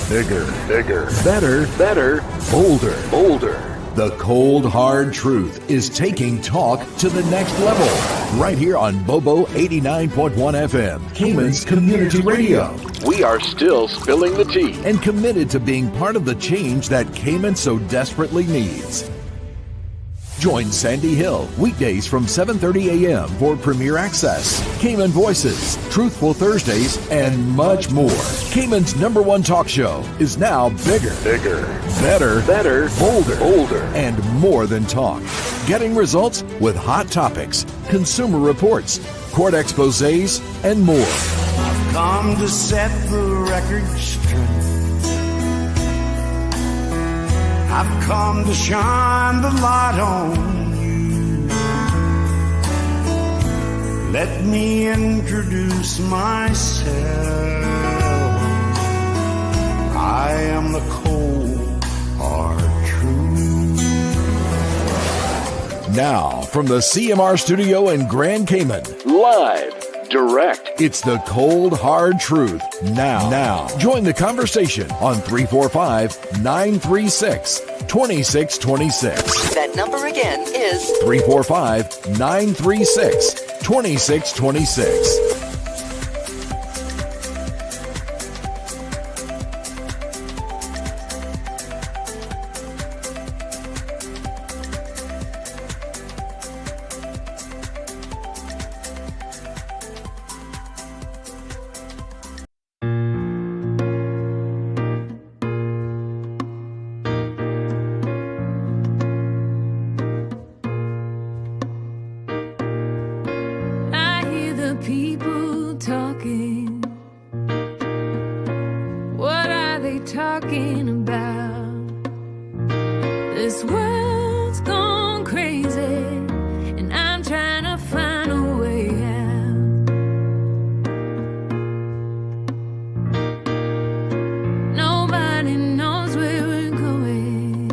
Bigger, better, bolder. The cold, hard truth is taking talk to the next level. Right here on Bobo 89.1 FM, Cayman's Community Radio. We are still spilling the tea and committed to being part of the change that Cayman so desperately needs. Join Sandy Hill weekdays from 7:30 a.m. for Premier Access, Cayman Voices, Truthful Thursdays, and much more. Cayman's #1 talk show is now bigger, better, bolder, and more than talk. Getting results with hot topics, consumer reports, court exposés, and more. I've come to set the record straight. I've come to shine the light on you. Let me introduce myself. I am the cold, hard truth. Now, from the CMR studio in Grand Cayman, live, direct, it's the cold, hard truth. Now, join the conversation on 345-936-2626. That number again is 345-936-2626. People talking. What are they talking about? This world's gone crazy, and I'm trying to find a way out. Nobody knows where we're going,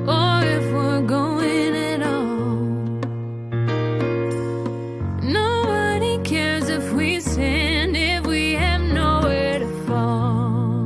or if we're going at all. Cares if we stand, if we have nowhere to fall.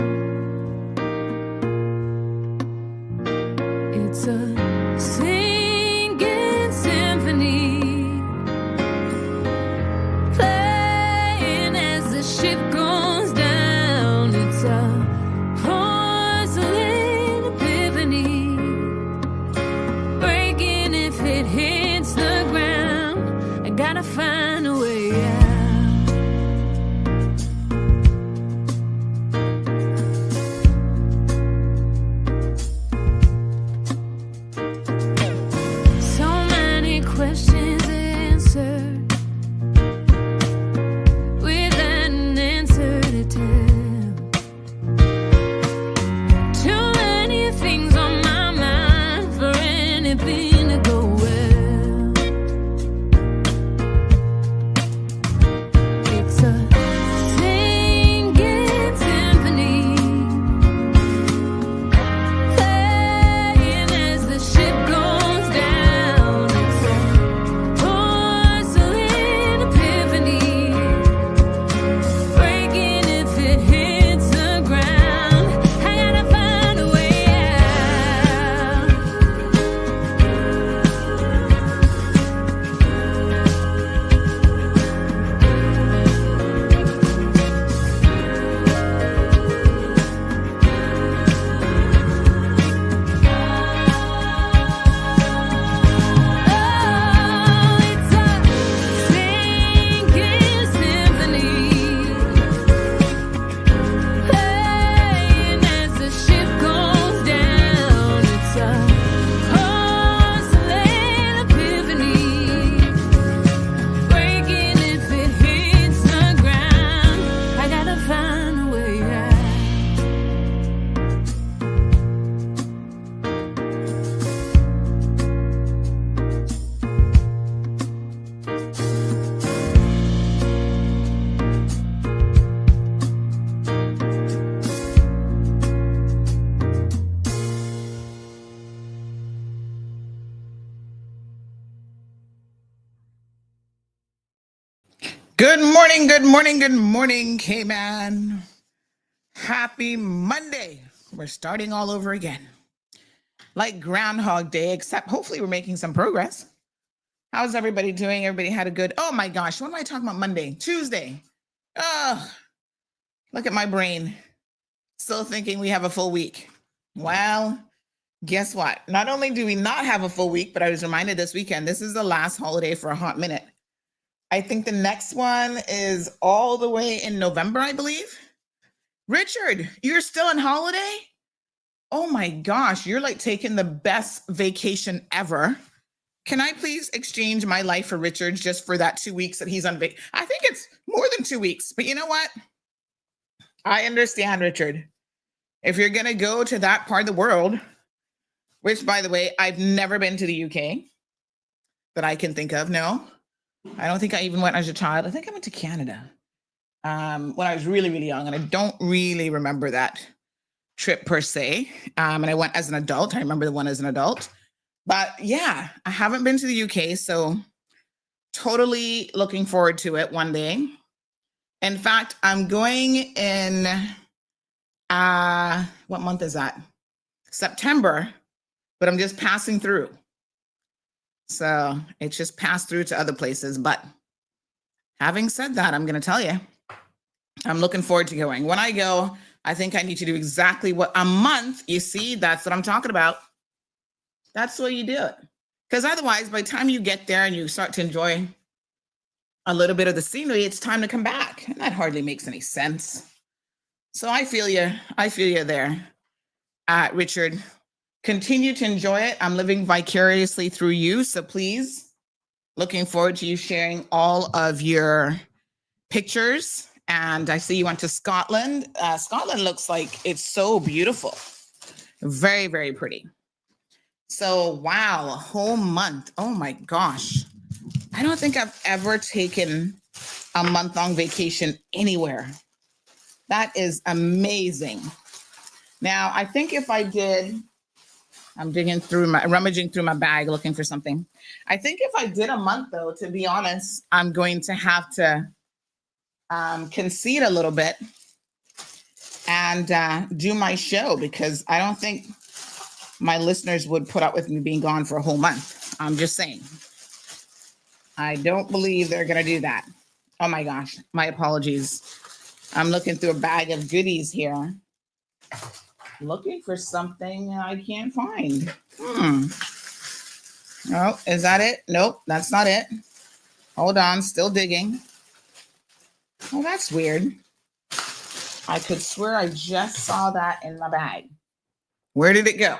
Good morning, good morning, good morning, K-Man. Happy Monday. We're starting all over again. Like Groundhog Day, except hopefully we're making some progress. How's everybody doing? Everybody had a good, oh my gosh, what am I talking about Monday? Tuesday. Oh, look at my brain. Still thinking we have a full week. Well, guess what? Not only do we not have a full week, but I was reminded this weekend, this is the last holiday for a hot minute. I think the next one is all the way in November, I believe. Richard, you're still on holiday? Oh my gosh, you're like taking the best vacation ever. Can I please exchange my life for Richard's just for that 2 weeks that he's on vacation? I think it's more than 2 weeks, but you know what? I understand, Richard. If you're going to go to that part of the world, which by the way, I've never been to the UK that I can think of. No, I don't think I even went as a child. I think I went to Canada when I was really, really young. And I don't really remember that trip per se. And I went as an adult. I remember the one as an adult. But yeah, I haven't been to the UK. So totally looking forward to it one day. In fact, I'm going in, what month is that? September, but I'm just passing through. So it's just passed through to other places. But having said that, I'm going to tell you, I'm looking forward to going. When I go, I think I need to do exactly what a month. You see, that's what I'm talking about. That's the way you do it. Because otherwise, by the time you get there and you start to enjoy a little bit of the scenery, it's time to come back. And that hardly makes any sense. So I feel you. I feel you there, Richard. Continue to enjoy it. I'm living vicariously through you. So please, looking forward to you sharing all of your pictures. And I see you went to Scotland. Scotland looks like it's so beautiful. Very, very pretty. So, wow, a whole month. Oh my gosh. I don't think I've ever taken a month-long vacation anywhere. That is amazing. Now, I think if I did, I'm rummaging through my bag looking for something. I think if I did a month though, to be honest, I'm going to have to concede a little bit and do my show because I don't think my listeners would put up with me being gone for a whole month. I'm just saying. I don't believe they're going to do that. Oh my gosh, my apologies. I'm looking through a bag of goodies here. Looking for something I can't find. Oh, is that it? Nope, that's not it. Hold on, still digging. Oh, that's weird. I could swear I just saw that in my bag. Where did it go?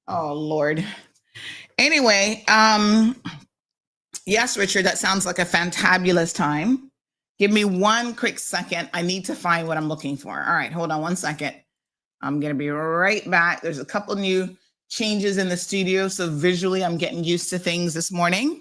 Oh, Lord. Anyway, yes, Richard, that sounds like a fantabulous time. Give me one quick second. I need to find what I'm looking for. All right, hold on one second. I'm going to be right back. There's a couple new changes in the studio, so visually I'm getting used to things this morning.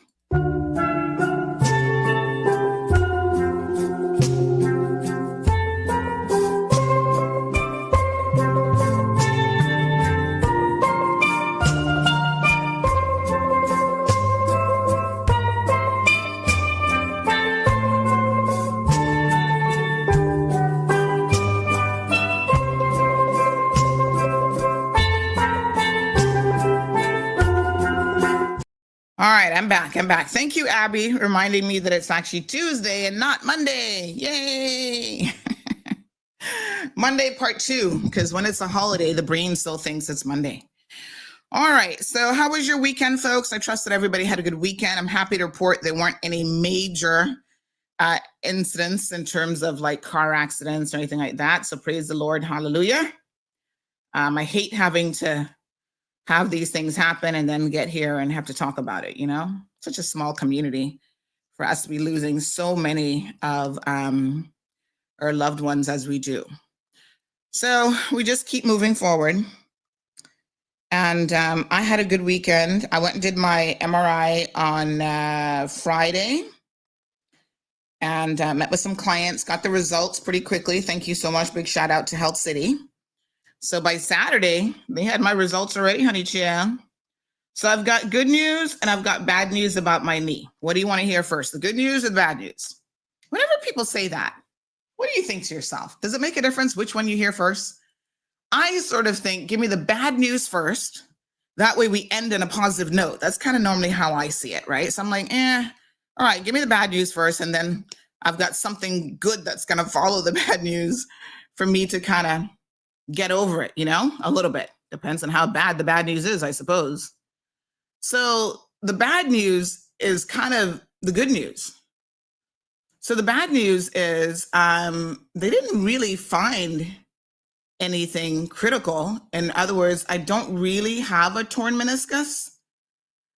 All right, I'm back. Thank you, Abby, reminding me that it's actually Tuesday and not Monday. Yay! Monday part 2, because when it's a holiday, the brain still thinks it's Monday. All right, so how was your weekend, folks? I trust that everybody had a good weekend. I'm happy to report there weren't any major incidents in terms of like car accidents or anything like that. So praise the Lord, hallelujah. I hate having to have these things happen and then get here and have to talk about it, you know? Such a small community for us to be losing so many of our loved ones as we do. So we just keep moving forward. And I had a good weekend. I went and did my MRI on Friday and met with some clients, got the results pretty quickly. Thank you so much. Big shout out to Health City. So by Saturday, they had my results already, honey child. So I've got good news and I've got bad news about my knee. What do you want to hear first? The good news or the bad news? Whenever people say that, what do you think to yourself? Does it make a difference which one you hear first? I sort of think, give me the bad news first. That way we end in a positive note. That's kind of normally how I see it, right? So I'm like, all right, give me the bad news first. And then I've got something good that's going to follow the bad news for me to kind of get over it, a little bit. Depends on how bad the bad news is, I suppose. So the bad news is kind of the good news. So the bad news is they didn't really find anything critical. In other words, I don't really have a torn meniscus,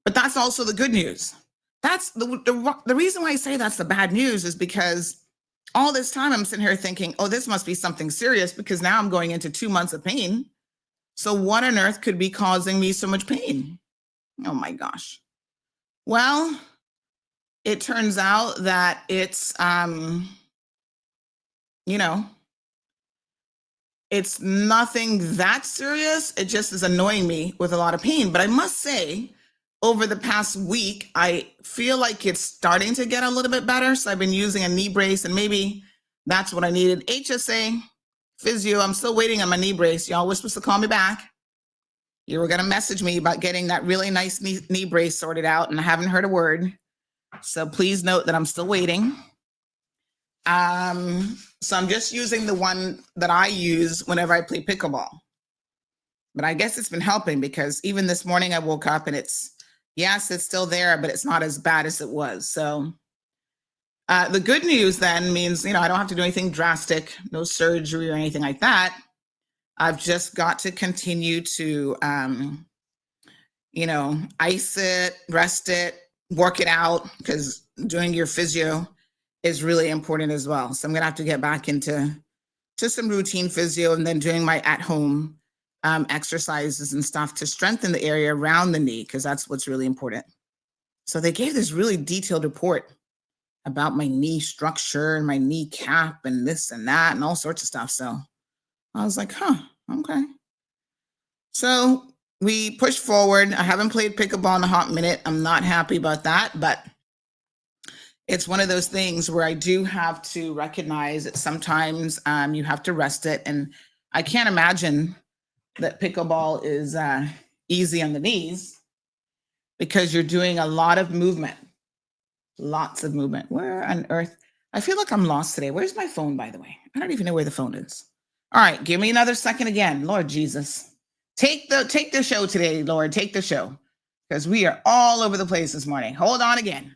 but that's also the good news. That's the reason why I say that's the bad news is because all this time I'm sitting here thinking, oh, this must be something serious because now I'm going into 2 months of pain. So what on earth could be causing me so much pain? Oh my gosh. Well, it turns out that it's, it's nothing that serious. It just is annoying me with a lot of pain. But I must say, over the past week, I feel like it's starting to get a little bit better. So I've been using a knee brace and maybe that's what I needed. HSA, physio, I'm still waiting on my knee brace. Y'all were supposed to call me back. You were going to message me about getting that really nice knee brace sorted out, and I haven't heard a word. So please note that I'm still waiting. So I'm just using the one that I use whenever I play pickleball. But I guess it's been helping because even this morning I woke up and it's still there, but it's not as bad as it was. So the good news then means, I don't have to do anything drastic, no surgery or anything like that. I've just got to continue to, ice it, rest it, work it out, because doing your physio is really important as well. So I'm going to have to get back into some routine physio and then doing my at-home exercises and stuff to strengthen the area around the knee, because that's what's really important. So they gave this really detailed report about my knee structure and my kneecap and this and that and all sorts of stuff. So I was like, okay. So we pushed forward. I haven't played pickleball in a hot minute. I'm not happy about that, but it's one of those things where I do have to recognize that sometimes you have to rest it. And I can't imagine that pickleball is easy on the knees because you're doing a lot of movement, lots of movement. Where on earth? I feel like I'm lost today. Where's my phone, by the way? I don't even know where the phone is. All right, give me another second again. Lord Jesus. Take the show today, Lord. Take the show. Because we are all over the place this morning. Hold on again.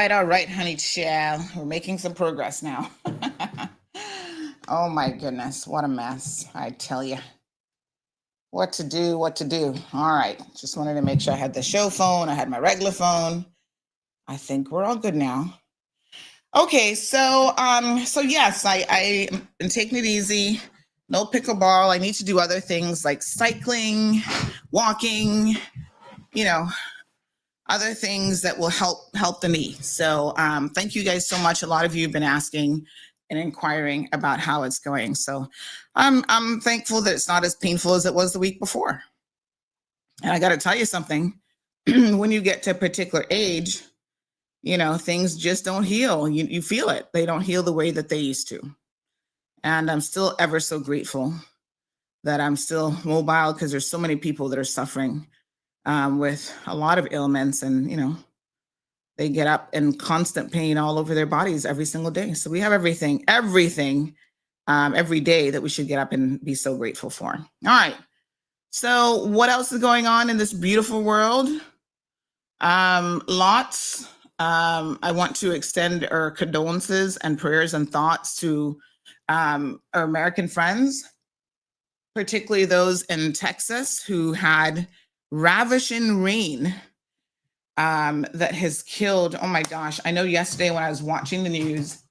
All right, honey child. We're making some progress now. Oh my goodness, what a mess, I tell you. What to do. All right. Just wanted to make sure I had the show phone. I had my regular phone. I think we're all good now. Okay. So yes, I am taking it easy. No pickleball. I need to do other things like cycling, walking, other things that will help the knee. So thank you guys so much. A lot of you have been asking and inquiring about how it's going. So I'm thankful that it's not as painful as it was the week before. And I got to tell you something, when you get to a particular age, things just don't heal. You feel it. They don't heal the way that they used to. And I'm still ever so grateful that I'm still mobile, because there's so many people that are suffering with a lot of ailments, and, they get up in constant pain all over their bodies every single day. So we have everything every day that we should get up and be so grateful for. All right. So what else is going on in this beautiful world? Lots. I want to extend our condolences and prayers and thoughts to our American friends, particularly those in Texas who had ravishing rain that has killed. Oh my gosh. I know yesterday when I was watching the news,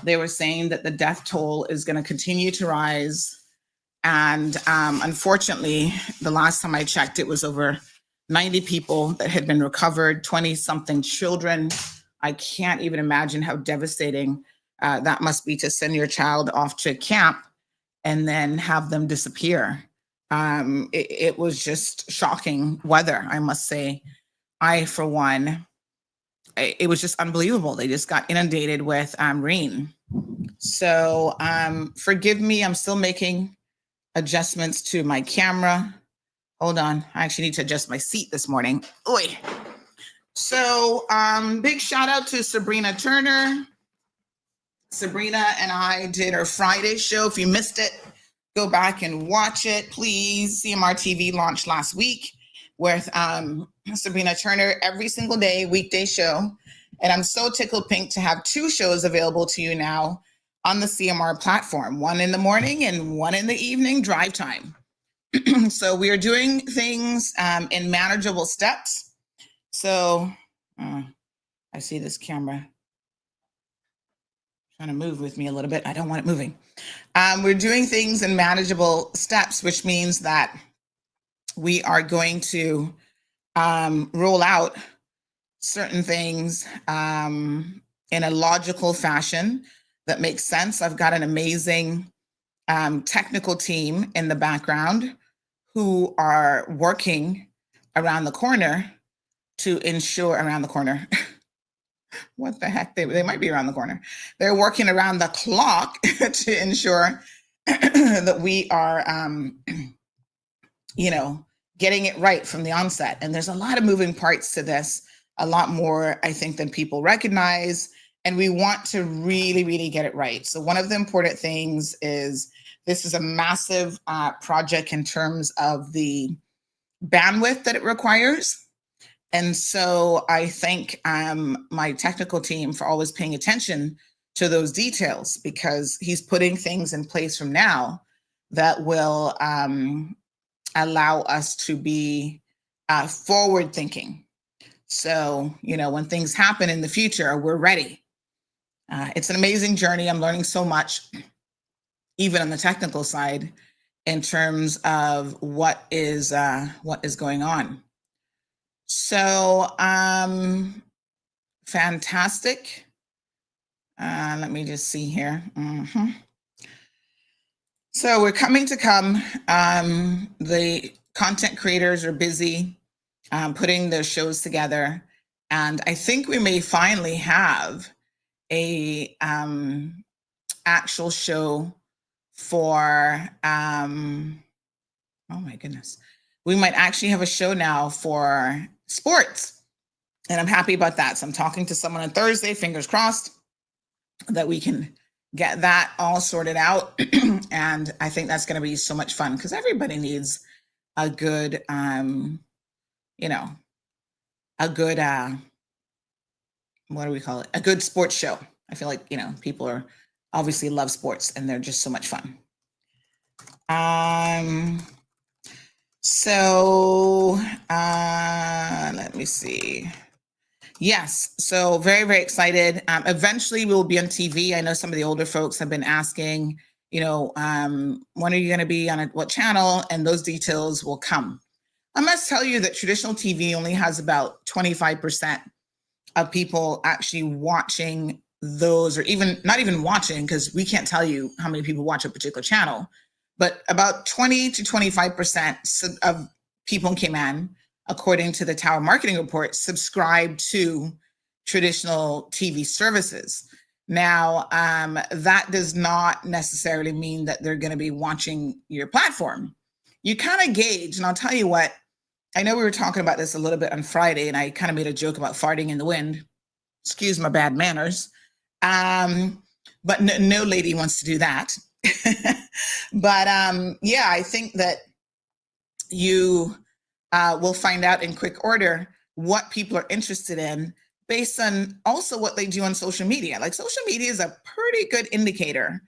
they were saying that the death toll is going to continue to rise. And unfortunately, the last time I checked, it was over 90 people that had been recovered, 20-something children. I can't even imagine how devastating that must be, to send your child off to camp and then have them disappear. It was just shocking weather, I must say. For one, it was just unbelievable. They just got inundated with rain. So forgive me, I'm still making adjustments to my camera. Hold on, I actually need to adjust my seat this morning. Oy. So big shout out to Sabrina Turner. Sabrina and I did our Friday show. If you missed it, go back and watch it, please. CMR TV launched last week with Sabrina Turner, every single day, weekday show. And I'm so tickled pink to have 2 shows available to you now on the CMR platform, one in the morning and one in the evening, drive time. So we are doing things in manageable steps. So I see this camera trying to move with me a little bit. I don't want it moving. We're doing things in manageable steps, which means that we are going to roll out certain things in a logical fashion that makes sense. I've got an amazing technical team in the background who are working around the corner to ensure around the corner. What the heck? They might be around the corner. They're working around the clock to ensure that we are, getting it right from the onset. And there's a lot of moving parts to this, a lot more, I think, than people recognize. And we want to really, really get it right. So one of the important things is this is a massive project in terms of the bandwidth that it requires. And so I thank my technical team for always paying attention to those details, because he's putting things in place from now that will allow us to be forward thinking. So, when things happen in the future, we're ready. It's an amazing journey. I'm learning so much, even on the technical side, in terms of what is going on. So, fantastic. Let me just see here. So we're coming to come. The content creators are busy putting their shows together. And I think we may finally have a actual show for, oh my goodness. We might actually have a show now for sports. And I'm happy about that. So I'm talking to someone on Thursday, fingers crossed, that we can get that all sorted out. And I think that's going to be so much fun, because everybody needs a good, what do we call it? A good sports show. I feel like, people are obviously love sports and they're just so much fun. So let me see. Yes, so very, very excited. Eventually, we will be on TV. I know some of the older folks have been asking, when are you going to be on what channel? And those details will come. I must tell you that traditional TV only has about 25% of people actually watching those, or even not even watching, because we can't tell you how many people watch a particular channel, but about 20 to 25% of people in Cayman, according to the Tower Marketing Report, subscribe to traditional TV services. Now, that does not necessarily mean that they're going to be watching your platform. You kind of gauge, and I'll tell you what, I know we were talking about this a little bit on Friday, and I kind of made a joke about farting in the wind. Excuse my bad manners. But no lady wants to do that. But yeah, I think that you will find out in quick order what people are interested in based on also what they do on social media. Like, social media is a pretty good indicator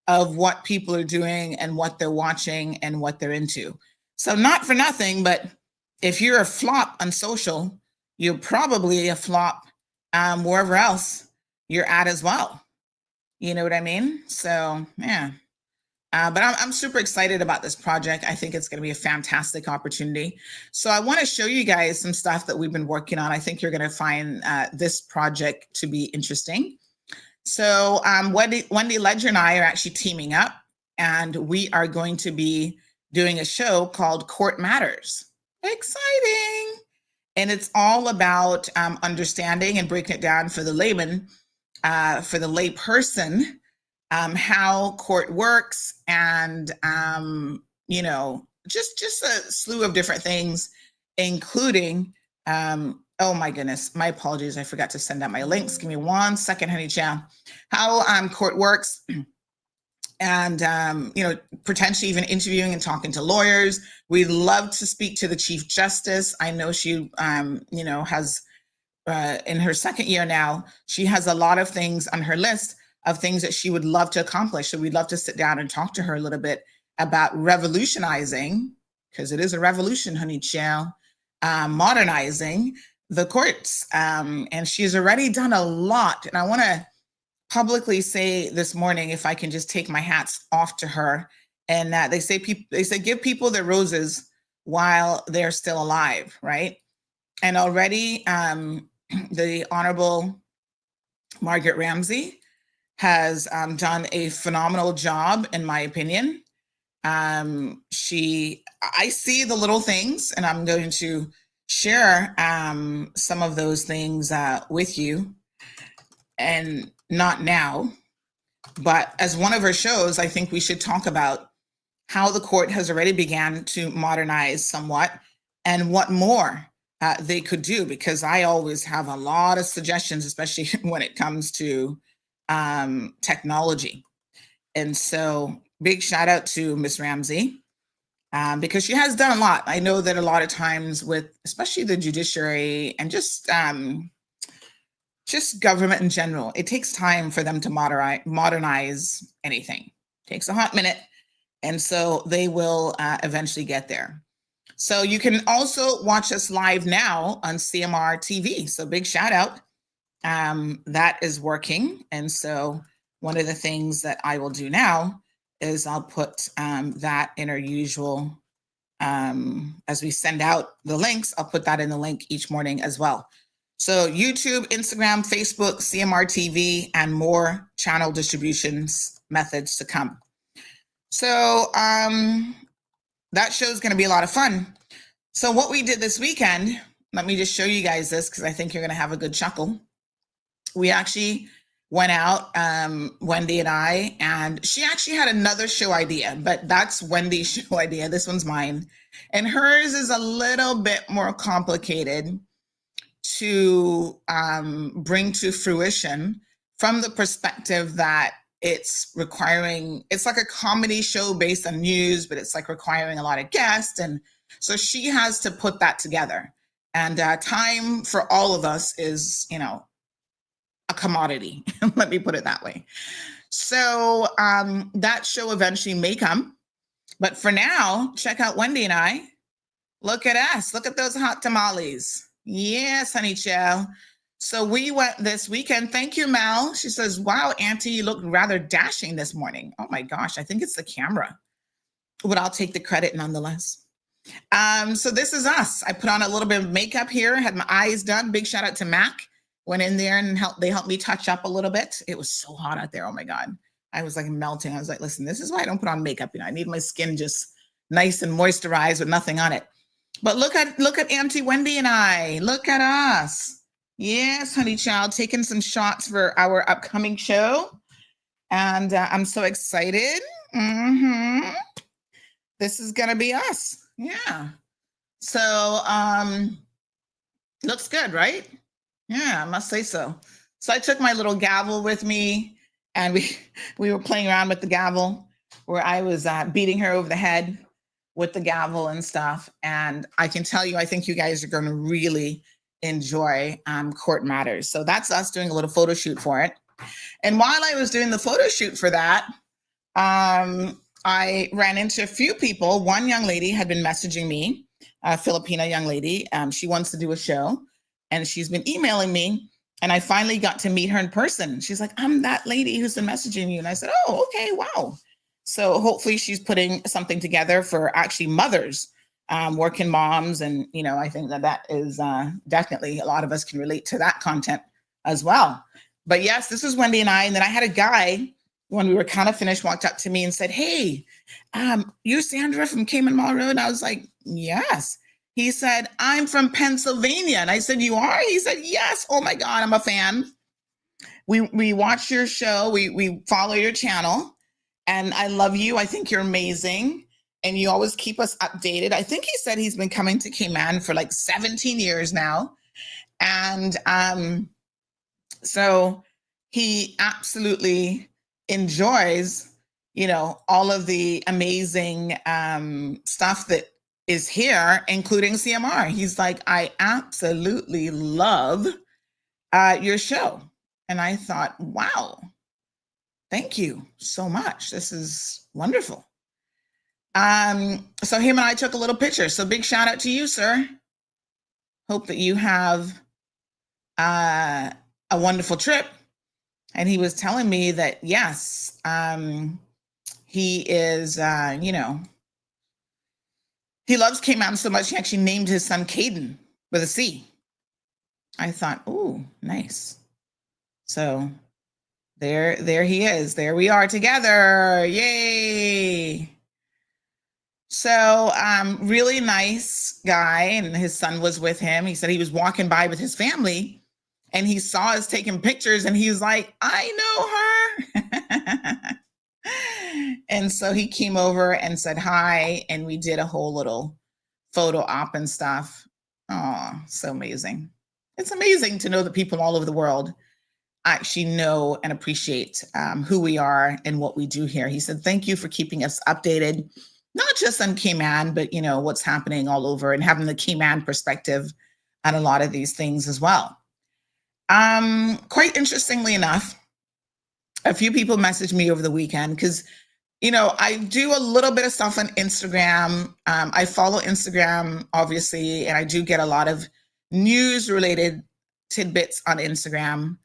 of what people are doing and what they're watching and what they're into. So not for nothing, but if you're a flop on social, you're probably a flop wherever else you're at as well. You know what I mean? So yeah. But I'm super excited about this project. I think it's going to be a fantastic opportunity. So I want to show you guys some stuff that we've been working on. I think you're going to find this project to be interesting. So Wendy Ledger and I are actually teaming up, and we are going to be doing a show called Court Matters. Exciting. And it's all about understanding and breaking it down for the layman, for the lay person, how court works, and just a slew of different things, including oh my goodness, my apologies, I forgot to send out my links. Give me 1 second, honey chow. How court works, and potentially even interviewing and talking to lawyers. We'd love to speak to the Chief Justice. I know she has in her second year now, she has a lot of things on her list of things that she would love to accomplish. So we'd love to sit down and talk to her a little bit about revolutionizing, because it is a revolution, honey chow, modernizing the courts. And she's already done a lot. And I want to publicly say this morning, if I can just take my hats off to her. And they say give people their roses while they're still alive, right? And already the Honorable Margaret Ramsey has done a phenomenal job, in my opinion. I see the little things, and I'm going to share some of those things with you, and not now, but as one of her shows, I think we should talk about how the court has already began to modernize somewhat, and what more they could do, because I always have a lot of suggestions, especially when it comes to technology. And so big shout out to Miss Ramsey, because she has done a lot. I know that a lot of times with especially the judiciary and just government in general, it takes time for them to modernize anything. It takes a hot minute. And so they will eventually get there. So you can also watch us live now on CMR TV. So big shout out. That is working. And so one of the things that I will do now is I'll put that in our usual, as we send out the links, I'll put that in the link each morning as well. So YouTube, Instagram, Facebook, CMR TV, and more channel distributions methods to come. So that show is going to be a lot of fun. So what we did this weekend, let me just show you guys this, because I think you're going to have a good chuckle. We actually went out, Wendy and I, and she actually had another show idea, but that's Wendy's show idea. This one's mine. And hers is a little bit more complicated to bring to fruition, from the perspective that it's like a comedy show based on news, but it's like requiring a lot of guests. And so she has to put that together. And time for all of us is, a commodity. Let me put it that way. So that show eventually may come. But for now, check out Wendy and I Look at us. Look at those hot tamales. Yes, honey child. So we went this weekend. Thank you, Mel. She says, wow, Auntie, you look rather dashing this morning. Oh my gosh, I think it's the camera. But I'll take the credit nonetheless. So this is us. I put on a little bit of makeup here, had my eyes done. Big shout out to Mac. Went in there and they helped me touch up a little bit. It was so hot out there. Oh my God. I was like melting. I was like, listen, this is why I don't put on makeup. You know, I need my skin just nice and moisturized with nothing on it. But look at Auntie Wendy and I. Look at us. Yes, honey child, taking some shots for our upcoming show. And I'm so excited. This is going to be us. Yeah. So looks good, right? Yeah, I must say so. So I took my little gavel with me and we were playing around with the gavel where I was beating her over the head with the gavel and stuff. And I can tell you, I think you guys are going to really enjoy Court Matters. So that's us doing a little photo shoot for it. And while I was doing the photo shoot for that, I ran into a few people. One young lady had been messaging me, a Filipina young lady. She wants to do a show and she's been emailing me. And I finally got to meet her in person. She's like, I'm that lady who's been messaging you. And I said, oh, okay, wow. So hopefully she's putting something together for actually mothers, working moms. And, you know, I think that is definitely a lot of us can relate to that content as well. But yes, this is Wendy and I. And then I had a guy when we were kind of finished, walked up to me and said, hey, you're Sandra from Cayman Mall Road? And I was like, yes. He said, I'm from Pennsylvania. And I said, you are? He said, yes. Oh my God, I'm a fan. We watch your show. We follow your channel. And I love you. I think you're amazing. And you always keep us updated. I think he said he's been coming to Cayman for like 17 years now. And so he absolutely enjoys, you know, all of the amazing stuff that is here, including CMR. He's like, I absolutely love your show. And I thought, wow, thank you so much. This is wonderful. So him and I took a little picture. So big shout out to you, sir. Hope that you have a wonderful trip. And he was telling me that, yes, he is, you know, he loves Cayman so much, he actually named his son Caden with a C. I thought, ooh, nice. So there he is. There we are together. Yay. So really nice guy, and his son was with him. He said he was walking by with his family and he saw us taking pictures and he was like, I know her. And so he came over and said hi, and we did a whole little photo op and stuff. Oh, so amazing. It's amazing to know that people all over the world actually know and appreciate who we are and what we do here. He said, thank you for keeping us updated, not just on Cayman, but, you know, what's happening all over and having the Cayman perspective on a lot of these things as well. Quite interestingly enough, a few people messaged me over the weekend because, you know, I do a little bit of stuff on Instagram. I follow Instagram, obviously, and I do get a lot of news-related tidbits on Instagram.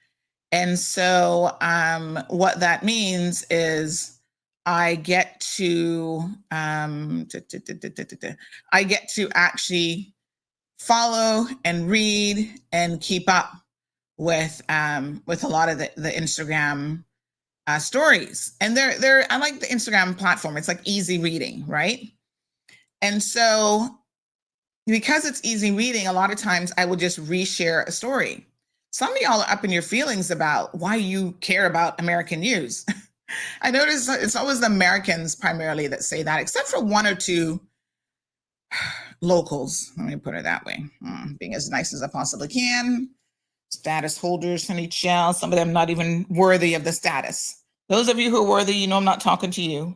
And so what that means is I get to actually follow and read and keep up with a lot of the Instagram stories. And I like the Instagram platform. It's like easy reading, right? And so because it's easy reading, a lot of times I will just reshare a story. Some of y'all are up in your feelings about why you care about American news. I notice it's always the Americans primarily that say that, except for one or two locals. Let me put it that way. Being as nice as I possibly can. Status holders, honey child, some of them not even worthy of the status. Those of you who are worthy, you know I'm not talking to you.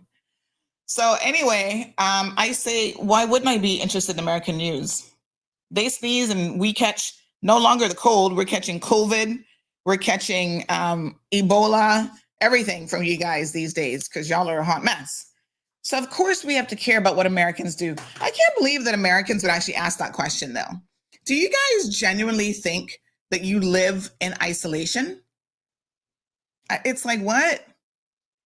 So anyway, I say, why wouldn't I be interested in American news? They sneeze and we catch no longer the cold. We're catching COVID. We're catching Ebola, everything from you guys these days because y'all are a hot mess. So of course we have to care about what Americans do. I can't believe that Americans would actually ask that question though. Do you guys genuinely think that you live in isolation? It's like, what?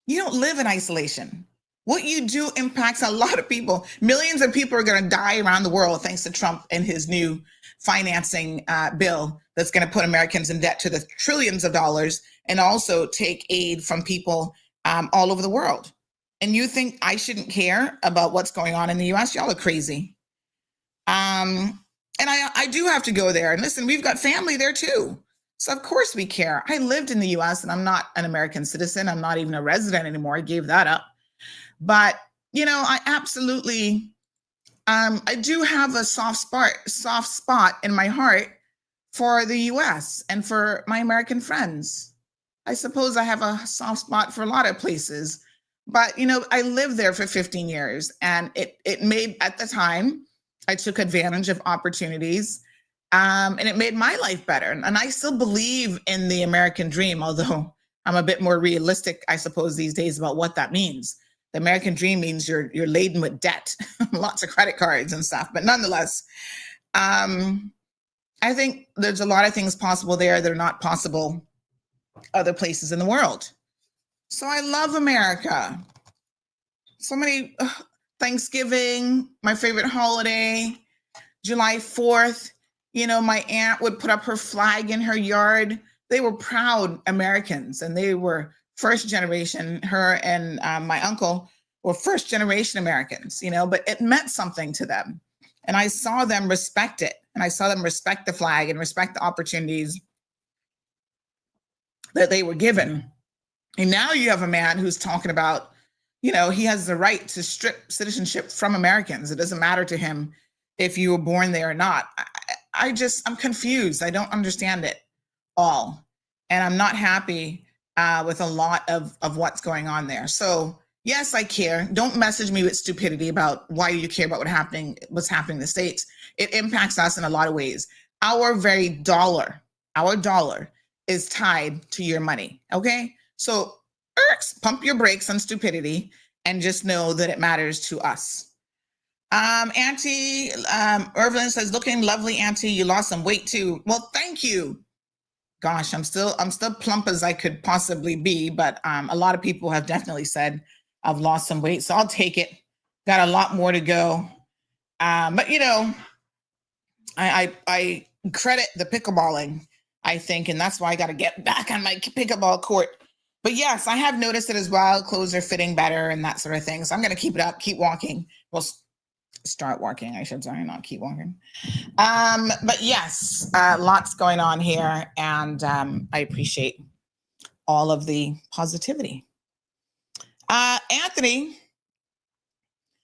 You don't live in isolation. What you do impacts a lot of people. Millions of people are going to die around the world thanks to Trump and his new financing bill that's going to put Americans in debt to the trillions of dollars and also take aid from people all over the world. And you think I shouldn't care about what's going on in the US? Y'all are crazy. And I do have to go there. And listen, we've got family there too. So of course we care. I lived in the US and I'm not an American citizen. I'm not even a resident anymore. I gave that up. But, you know, I absolutely, I do have a soft spot in my heart for the US and for my American friends. I suppose I have a soft spot for a lot of places. But, you know, I lived there for 15 years and it made, at the time, I took advantage of opportunities and it made my life better. And I still believe in the American dream, although I'm a bit more realistic, I suppose, these days about what that means. The American dream means you're laden with debt, lots of credit cards and stuff. But nonetheless, I think there's a lot of things possible there that are not possible other places in the world. So I love America. So many, Thanksgiving, my favorite holiday, July 4th. You know, my aunt would put up her flag in her yard. They were proud Americans and they were first generation. Her and my uncle were first generation Americans, you know, but it meant something to them. And I saw them respect it. And I saw them respect the flag and respect the opportunities that they were given. And now you have a man who's talking about, you know, he has the right to strip citizenship from Americans. It doesn't matter to him if you were born there or not. I'm confused. I don't understand it all. And I'm not happy with a lot of what's going on there. So yes, I care. Don't message me with stupidity about why you care about what's happening in the States. It impacts us in a lot of ways. Our dollar is tied to your money. Okay. So pump your brakes on stupidity and just know that it matters to us. Auntie Irvin says, looking lovely, Auntie. You lost some weight too. Well, thank you. Gosh, I'm still plump as I could possibly be, but a lot of people have definitely said I've lost some weight, so I'll take it. Got a lot more to go. But you know, I credit the pickleballing, I think, and that's why I got to get back on my pickleball court. But yes, I have noticed it as well. Clothes are fitting better and that sort of thing. So I'm going to keep it up, keep walking. Well, start walking, I should say, not keep walking. But yes, lots going on here. And I appreciate all of the positivity. Anthony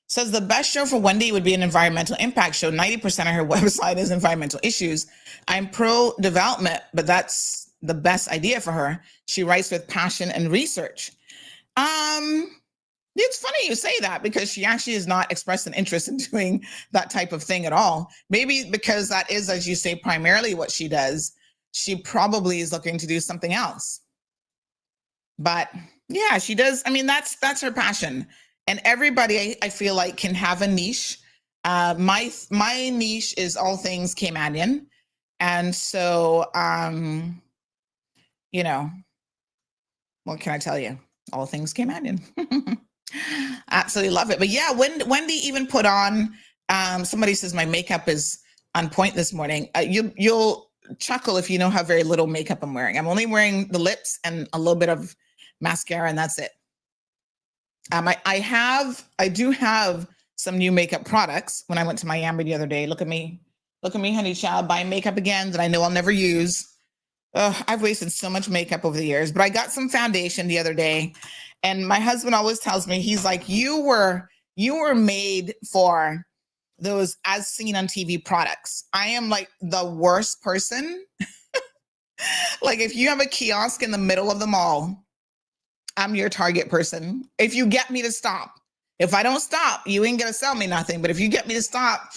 says the best show for Wendy would be an environmental impact show. 90% of her website is environmental issues. I'm pro development, but that's the best idea for her. She writes with passion and research. It's funny you say that because she actually has not expressed an interest in doing that type of thing at all. Maybe because that is, as you say, primarily what she does. She probably is looking to do something else. But yeah, she does. I mean, that's her passion. And everybody, I feel like, can have a niche. My niche is all things Caymanian. And so, you know, what can I tell you? All things Caymanian. Absolutely love it. But yeah, Wendy even put on, somebody says my makeup is on point this morning. You'll chuckle if you know how very little makeup I'm wearing. I'm only wearing the lips and a little bit of mascara, and that's it. I do have some new makeup products. When I went to Miami the other day, look at me, honey child, buying makeup again that I know I'll never use. I've wasted so much makeup over the years, but I got some foundation the other day, and my husband always tells me, he's like, you were made for those as seen on TV products. I am like the worst person. Like if you have a kiosk in the middle of the mall, I'm your target person. If you get me to stop, if I don't stop, you ain't gonna sell me nothing. But if you get me to stop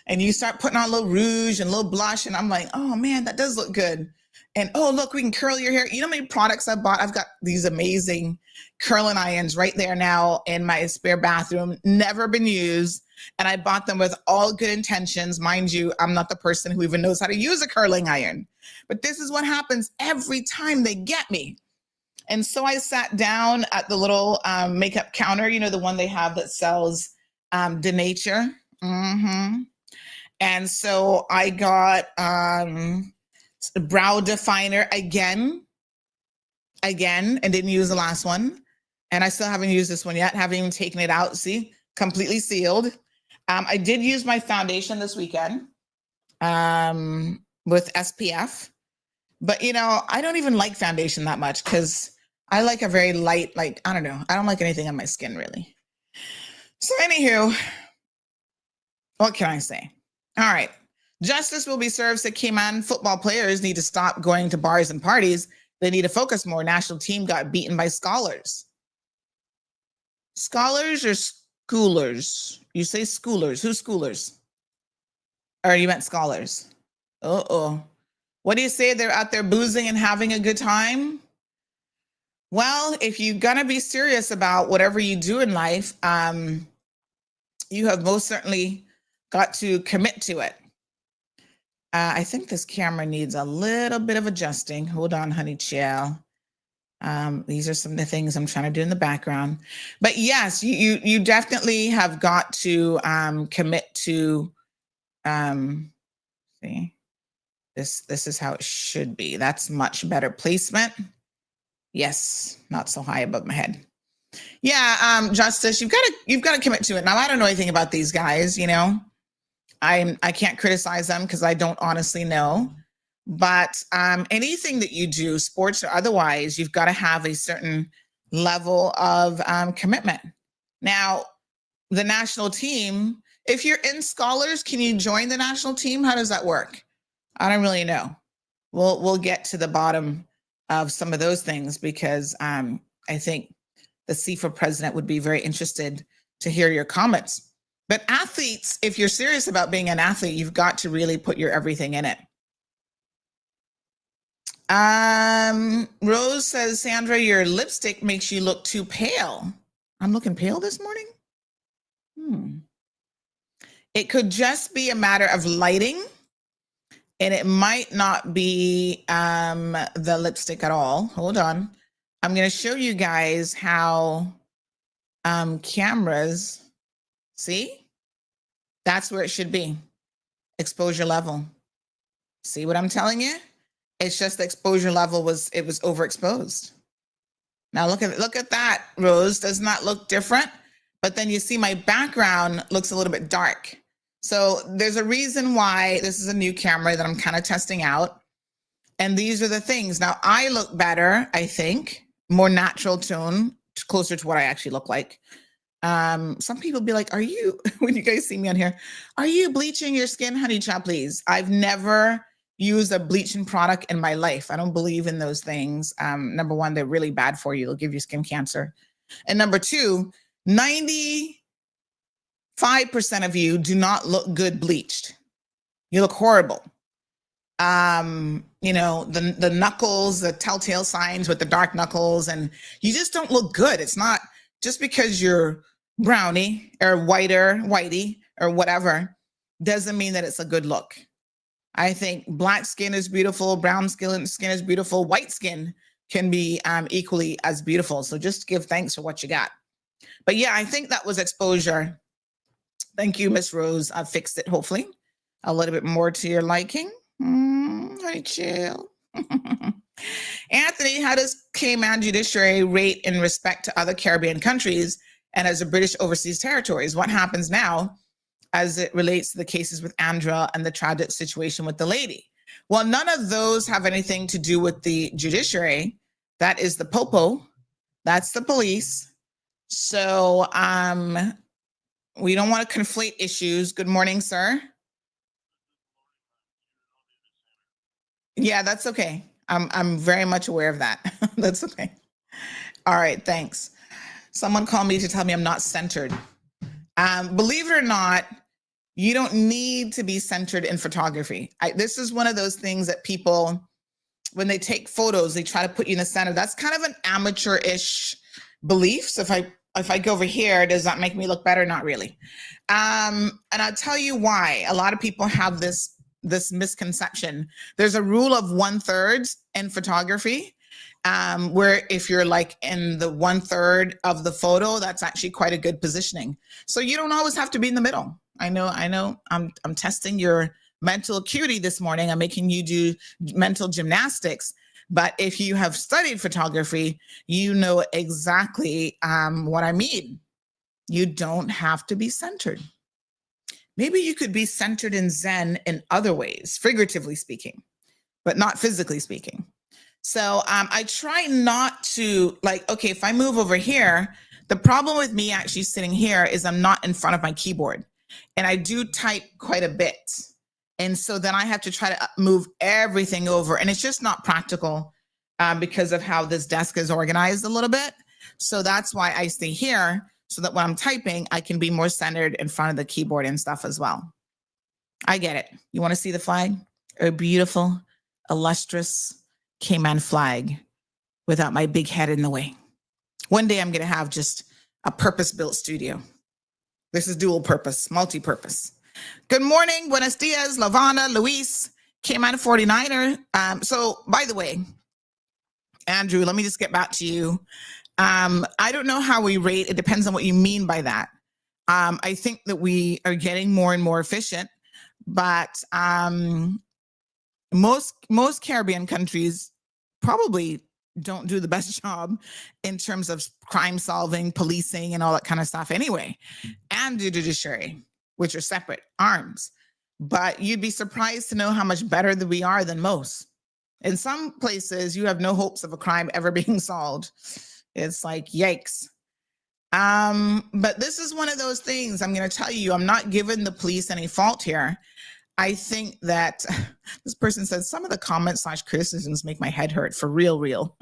and you start putting on a little rouge and a little blush, and I'm like, oh man, that does look good. And oh, look, we can curl your hair. You know how many products I bought? I've got these amazing curling irons right there now in my spare bathroom, never been used. And I bought them with all good intentions. Mind you, I'm not the person who even knows how to use a curling iron. But this is what happens every time they get me. And so I sat down at the little makeup counter, you know, the one they have that sells Denature. And so I got brow definer again, and didn't use the last one. And I still haven't used this one yet. Haven't even taken it out. See, completely sealed. I did use my foundation this weekend with SPF. But, you know, I don't even like foundation that much because I like a very light, like, I don't know. I don't like anything on my skin, really. So anywho, what can I say? All right. Justice will be served, said Cayman. Football players need to stop going to bars and parties. They need to focus more. National team got beaten by scholars. Scholars or schoolers? You say schoolers. Who's schoolers? Or you meant scholars? Uh-oh. What do you say? They're out there boozing and having a good time? Well, if you're going to be serious about whatever you do in life, you have most certainly got to commit to it. I think this camera needs a little bit of adjusting. Hold on, honey child. These are some of the things I'm trying to do in the background. But yes, you definitely have got to commit to, see, this is how it should be. That's much better placement. Yes, not so high above my head. Yeah, Justice, you've got to commit to it. Now, I don't know anything about these guys, you know. I can't criticize them because I don't honestly know. But anything that you do, sports or otherwise, you've got to have a certain level of commitment. Now, the national team, if you're in scholars, can you join the national team? How does that work? I don't really know. We'll get to the bottom of some of those things because I think the CFA president would be very interested to hear your comments. But athletes, if you're serious about being an athlete, you've got to really put your everything in it. Rose says, Sandra, your lipstick makes you look too pale. I'm looking pale this morning? It could just be a matter of lighting, and it might not be the lipstick at all. Hold on. I'm going to show you guys how cameras, see? That's where it should be. Exposure level. See what I'm telling you? It's just the exposure level was overexposed. Now look at that, Rose. Does not look different, but then you see my background looks a little bit dark. So there's a reason why this is a new camera that I'm kind of testing out. And these are the things. Now I look better, I think, more natural tone, closer to what I actually look like. Some people be like, are you, when you guys see me on here, are you bleaching your skin, honey child, please? I've never used a bleaching product in my life. I don't believe in those things. Number one, they're really bad for you. They'll give you skin cancer. And number two, 95% of you do not look good bleached. You look horrible. You know, the knuckles, the telltale signs with the dark knuckles, and you just don't look good. It's not just because you're brownie or whitey or whatever, doesn't mean that it's a good look. I think black skin is beautiful, brown skin is beautiful, white skin can be equally as beautiful. So just give thanks for what you got. But yeah, I think that was exposure. Thank you, Miss Rose. I've fixed it, hopefully. A little bit more to your liking. Honey, chill. Anthony, how does Cayman judiciary rate in respect to other Caribbean countries and as a British overseas territories? What happens now as it relates to the cases with Andra and the tragic situation with the lady? Well, none of those have anything to do with the judiciary. That is the popo. That's the police. So we don't want to conflate issues. Good morning, sir. Yeah, that's okay. I'm very much aware of that. That's okay. All right, thanks. Someone called me to tell me I'm not centered. Believe it or not, you don't need to be centered in photography. This is one of those things that people when they take photos, they try to put you in the center. That's kind of an amateur-ish belief. So if I go over here, does that make me look better? Not really. And I'll tell you why. A lot of people have this misconception. There's a rule of 1/3 in photography, where if you're like in the 1/3 of the photo, that's actually quite a good positioning. So you don't always have to be in the middle. I know. I'm testing your mental acuity this morning. I'm making you do mental gymnastics. But if you have studied photography, you know exactly what I mean. You don't have to be centered. Maybe you could be centered in Zen in other ways, figuratively speaking, but not physically speaking. So I try not to, like, okay, if I move over here, the problem with me actually sitting here is I'm not in front of my keyboard, and I do type quite a bit. And so then I have to try to move everything over, and it's just not practical because of how this desk is organized a little bit. So that's why I stay here, so that when I'm typing, I can be more centered in front of the keyboard and stuff as well. I get it. You want to see the flag? A beautiful, illustrious Cayman flag without my big head in the way. One day I'm going to have just a purpose-built studio. This is dual purpose, multi-purpose. Good morning, buenos dias, Lavana, Luis, Cayman 49er. So by the way, Andrew, let me just get back to you. I don't know how we rate. It depends on what you mean by that. I think that we are getting more and more efficient, but most Caribbean countries probably don't do the best job in terms of crime solving, policing, and all that kind of stuff anyway, and the judiciary, which are separate arms. But you'd be surprised to know how much better that we are than most. In some places, you have no hopes of a crime ever being solved. It's like, yikes. But this is one of those things, I'm going to tell you, I'm not giving the police any fault here. I think that this person says some of the comments / criticisms make my head hurt for real.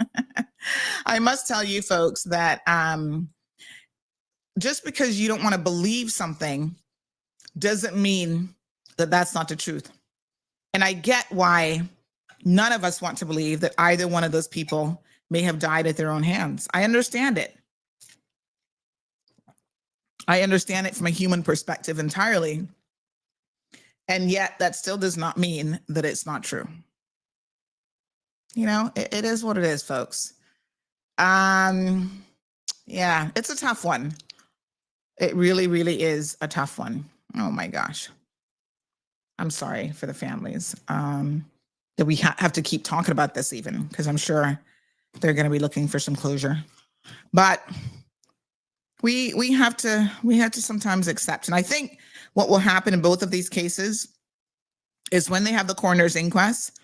I must tell you folks that just because you don't want to believe something doesn't mean that that's not the truth. And I get why none of us want to believe that either one of those people may have died at their own hands. I understand it. I understand it from a human perspective entirely. And yet that still does not mean that it's not true. You know, it is what it is, folks. Yeah, it's a tough one. It really, really is a tough one. Oh my gosh. I'm sorry for the families that we have to keep talking about this even, because I'm sure they're going to be looking for some closure. But we have to sometimes accept. And I think what will happen in both of these cases is when they have the coroner's inquest,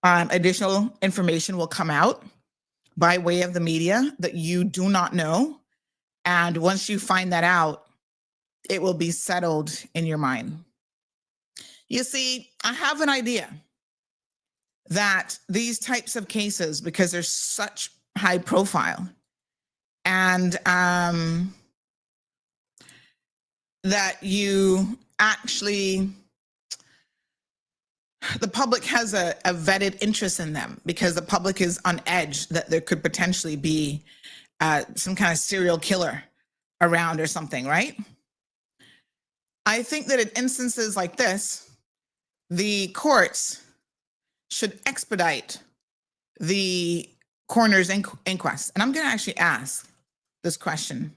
additional information will come out by way of the media that you do not know. And once you find that out, it will be settled in your mind. You see, I have an idea that these types of cases, because they're such high profile, and that you actually, the public has a vetted interest in them, because the public is on edge that there could potentially be some kind of serial killer around or something, right? I think that in instances like this, the courts should expedite the coroner's inquest. And I'm going to actually ask this question.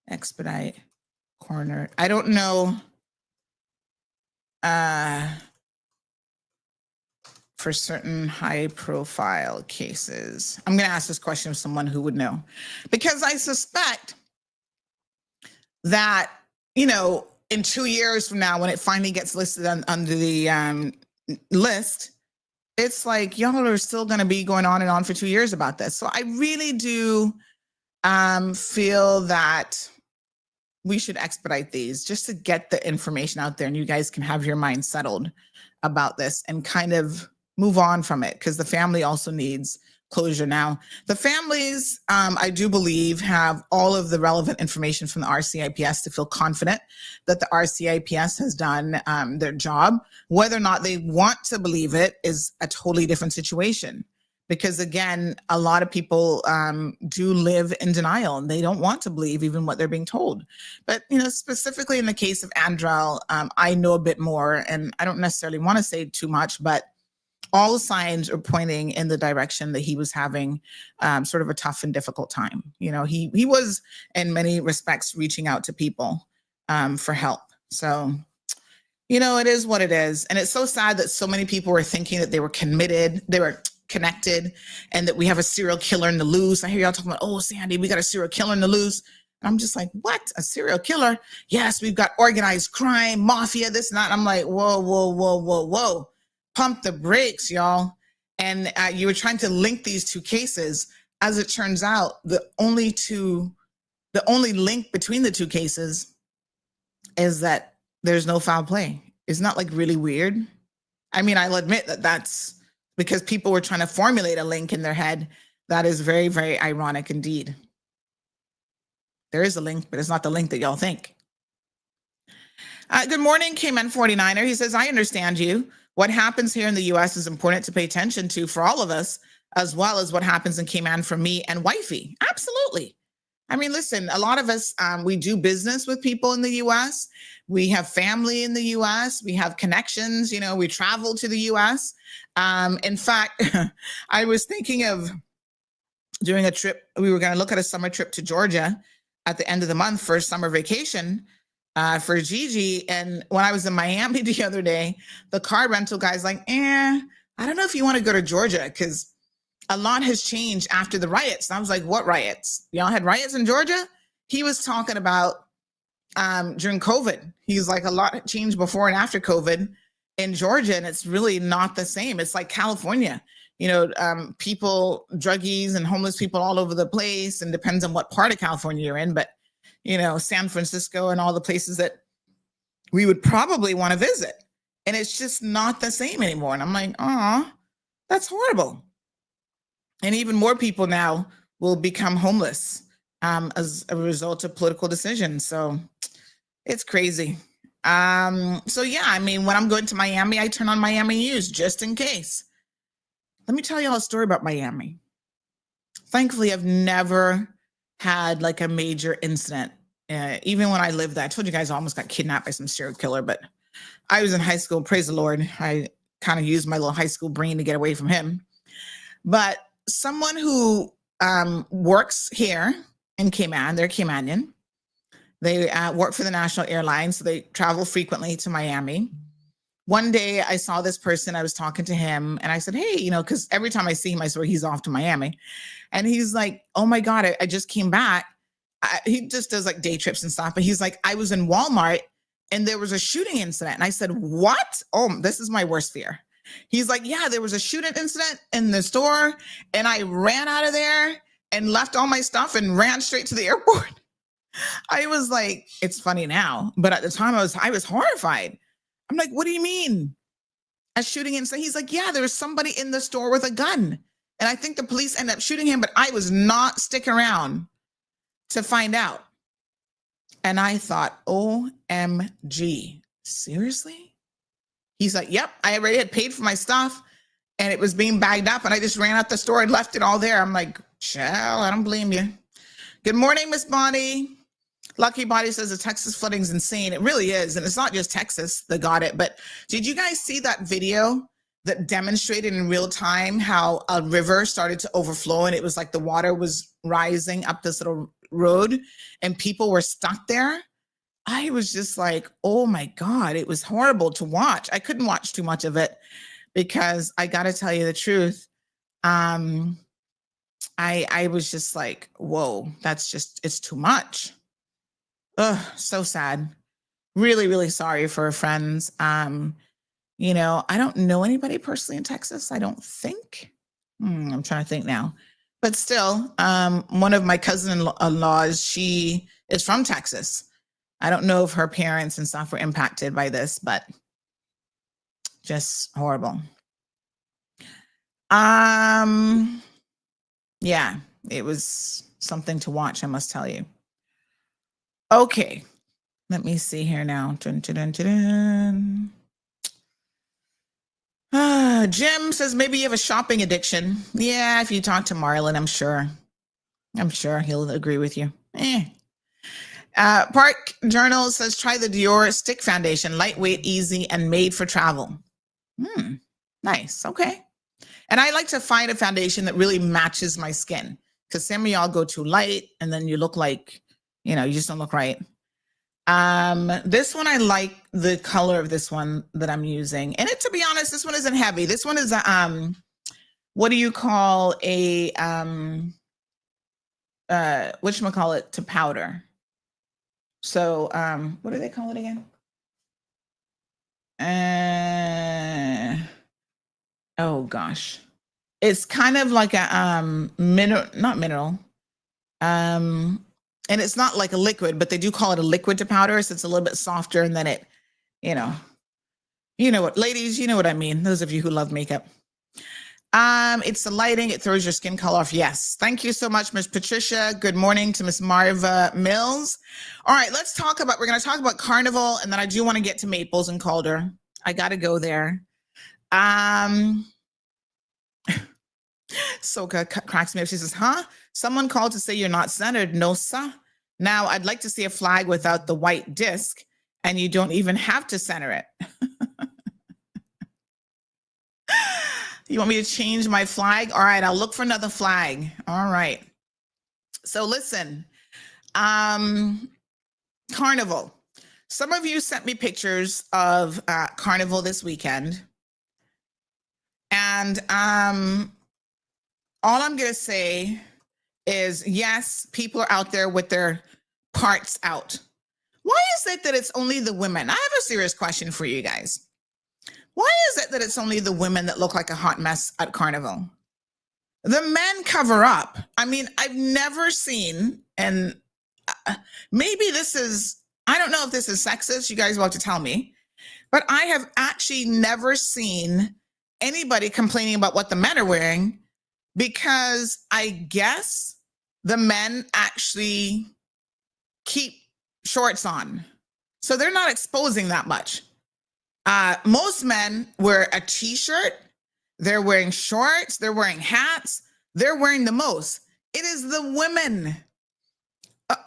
Expedite coroner. I don't know for certain high profile cases. I'm going to ask this question of someone who would know, because I suspect that, you know, in 2 years from now, when it finally gets listed under the list, it's like, y'all are still going to be going on and on for 2 years about this. So I really do feel that we should expedite these just to get the information out there, and you guys can have your mind settled about this and kind of move on from it, because the family also needs closure now. The families, I do believe, have all of the relevant information from the RCIPS to feel confident that the RCIPS has done their job. Whether or not they want to believe it is a totally different situation. Because again, a lot of people do live in denial and they don't want to believe even what they're being told. But, specifically in the case of Andrel, I know a bit more and I don't necessarily want to say too much, but all signs are pointing in the direction that he was having sort of a tough and difficult time. He was in many respects reaching out to people for help. So, it is what it is. And it's so sad that so many people were thinking that they were connected and that we have a serial killer in the loose. I hear y'all talking about, oh, Sandy, we got a serial killer in the loose. And I'm just like, what? A serial killer? Yes, we've got organized crime, mafia, this and that. And I'm like, whoa. Pump the brakes, y'all. And you were trying to link these two cases. As it turns out, the only link between the two cases is that there's no foul play. Isn't that like really weird? I mean, I'll admit that that's because people were trying to formulate a link in their head. That is very, very ironic indeed. There is a link, but it's not the link that y'all think. Good morning, Cayman 49er. He says, I understand you. What happens here in the U.S. is important to pay attention to for all of us, as well as what happens in Cayman for me and wifey. Absolutely. I mean, listen, a lot of us, we do business with people in the U.S. We have family in the U.S. We have connections. We travel to the U.S. In fact, I was thinking of doing a trip. We were going to look at a summer trip to Georgia at the end of the month for a summer vacation for Gigi. And when I was in Miami the other day, the car rental guy's like, I don't know if you want to go to Georgia because a lot has changed after the riots. And I was like, what riots? Y'all had riots in Georgia? He was talking about during COVID. He's like, a lot changed before and after COVID in Georgia. And it's really not the same. It's like California, people, druggies and homeless people all over the place. And depends on what part of California you're in. But, San Francisco and all the places that we would probably want to visit. And it's just not the same anymore. And I'm like, that's horrible. And even more people now will become homeless as a result of political decisions. So it's crazy. So yeah, I mean, when I'm going to Miami, I turn on Miami News just in case. Let me tell you all a story about Miami. Thankfully, I've never had like a major incident. Even when I lived there, I told you guys I almost got kidnapped by some serial killer, but I was in high school, praise the Lord. I kind of used my little high school brain to get away from him. But someone who works here in Cayman, they're Caymanian. They work for the national airlines, so they travel frequently to Miami. One day I saw this person, I was talking to him and I said, hey, because every time I see him, I swear he's off to Miami. And he's like, oh my God, I just came back. He just does like day trips and stuff. But he's like, I was in Walmart and there was a shooting incident. And I said, what? Oh, this is my worst fear. He's like, yeah, there was a shooting incident in the store and I ran out of there and left all my stuff and ran straight to the airport. I was like, it's funny now, but at the time I was horrified. I'm like, what do you mean? A shooting incident? He's like, yeah, there was somebody in the store with a gun. And I think the police ended up shooting him, but I was not sticking around to find out. And I thought, OMG, seriously? He's like, yep, I already had paid for my stuff and it was being bagged up and I just ran out the store and left it all there. I'm like, child, I don't blame you. Good morning, Miss Bonnie. Lucky Body says the Texas flooding is insane. It really is. And it's not just Texas that got it. But did you guys see that video that demonstrated in real time how a river started to overflow and it was like the water was rising up this little road and people were stuck there? I was just like, oh my God, it was horrible to watch. I couldn't watch too much of it because I got to tell you the truth. I was just like, whoa, it's too much. Ugh, so sad. Really, really sorry for our friends. I don't know anybody personally in Texas, I don't think. I'm trying to think now. But still, one of my cousin-in-laws, she is from Texas. I don't know if her parents and stuff were impacted by this, but just horrible. Yeah, it was something to watch, I must tell you. Okay, let me see here now. Dun, dun, dun, dun, dun. Jim says maybe you have a shopping addiction. Yeah, if you talk to Marlon, I'm sure he'll agree with you. Park Journal says try the Dior Stick Foundation, lightweight, easy, and made for travel. Nice. Okay. And I like to find a foundation that really matches my skin, because some of y'all go too light and then you look like, you just don't look right. This one, I like the color of this one that I'm using. And to be honest, this one isn't heavy. This one is what do you call a whatchamacallit, to powder. So what do they call it again? Oh gosh. It's kind of like a not mineral. And it's not like a liquid, but they do call it a liquid to powder, so it's a little bit softer, and then it, you know what, ladies, you know what I mean. Those of you who love makeup. It's the lighting. It throws your skin color off. Yes. Thank you so much, Miss Patricia. Good morning to Miss Marva Mills. All right, we're going to talk about Carnival, and then I do want to get to Maples and Calder. I got to go there. Soka cracks me up. She says, someone called to say you're not centered. No, sir. Now, I'd like to see a flag without the white disc, and you don't even have to center it. You want me to change my flag? All right, I'll look for another flag. All right. So listen, Carnival. Some of you sent me pictures of Carnival this weekend. And all I'm going to say is, yes, people are out there with their parts out. Why is it that it's only the women? I have a serious question for you guys. Why is it that it's only the women that look like a hot mess at Carnival? The men cover up. I mean, I've never seen, and maybe I don't know if this is sexist. You guys will have to tell me. But I have actually never seen anybody complaining about what the men are wearing, because I guess the men actually keep shorts on. So they're not exposing that much. Most men wear a t-shirt, they're wearing shorts, they're wearing hats, they're wearing the most. It is the women.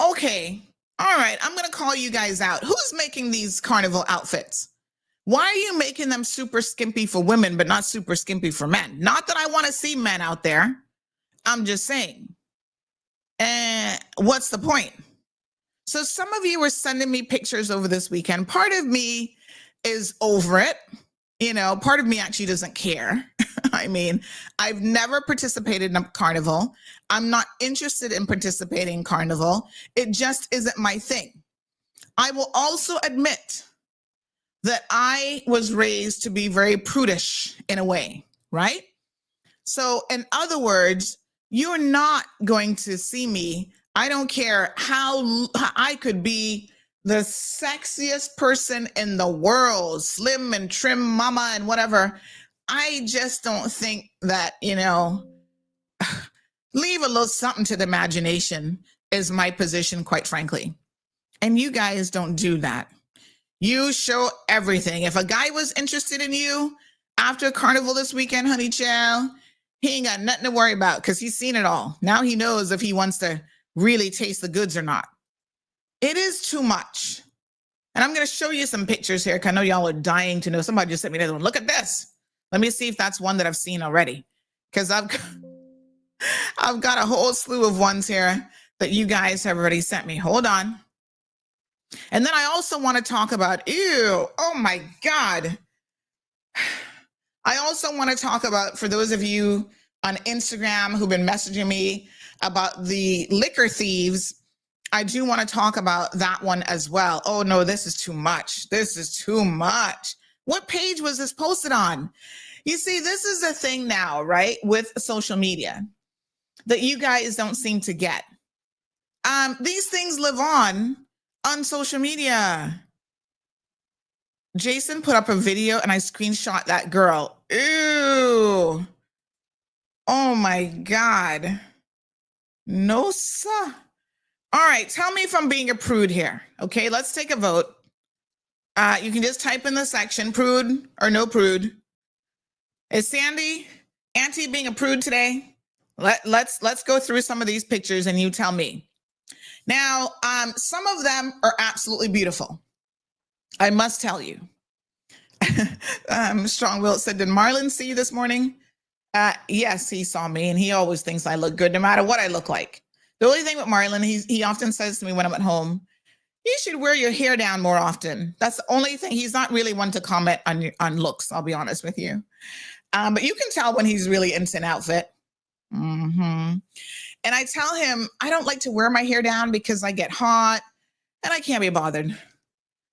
Okay, all right, I'm gonna call you guys out. Who's making these Carnival outfits? Why are you making them super skimpy for women, but not super skimpy for men? Not that I wanna see men out there. I'm just saying. What's the point? So some of you were sending me pictures over this weekend. Part of me is over it. Part of me actually doesn't care. I mean, I've never participated in a Carnival. I'm not interested in participating in Carnival. It just isn't my thing. I will also admit that I was raised to be very prudish in a way, right? So in other words, you're not going to see me. I don't care how I could be the sexiest person in the world, slim and trim mama and whatever. I just don't think that, leave a little something to the imagination is my position, quite frankly. And you guys don't do that. You show everything. If a guy was interested in you after Carnival this weekend, honey child, he ain't got nothing to worry about, because he's seen it all. Now he knows if he wants to really taste the goods or not. It is too much. And I'm going to show you some pictures here, because I know y'all are dying to know. Somebody just sent me another one. Look at this. Let me see if that's one that I've seen already, because I've got a whole slew of ones here that you guys have already sent me. Hold on. And then I also want to talk about, oh my God. I also want to talk about, for those of you on Instagram who've been messaging me about the liquor thieves, I do want to talk about that one as well. Oh no, this is too much. This is too much. What page was this posted on? You see, this is a thing now, right, with social media that you guys don't seem to get. These things live on social media. Jason put up a video and I screenshot that girl. Ew. Oh my God. No, sir. All right, tell me if I'm being a prude here. Okay, let's take a vote. You can just type in the section, prude or no prude. Is Sandy, Auntie, being a prude today? Let's go through some of these pictures and you tell me. Now, some of them are absolutely beautiful. I must tell you. Strong Will said, did Marlon see you this morning? Yes, he saw me, and he always thinks I look good no matter what I look like. The only thing with Marlon, he often says to me when I'm at home, you should wear your hair down more often. That's the only thing. He's not really one to comment on looks, I'll be honest with you. But you can tell when he's really into an outfit. And I tell him, I don't like to wear my hair down because I get hot and I can't be bothered.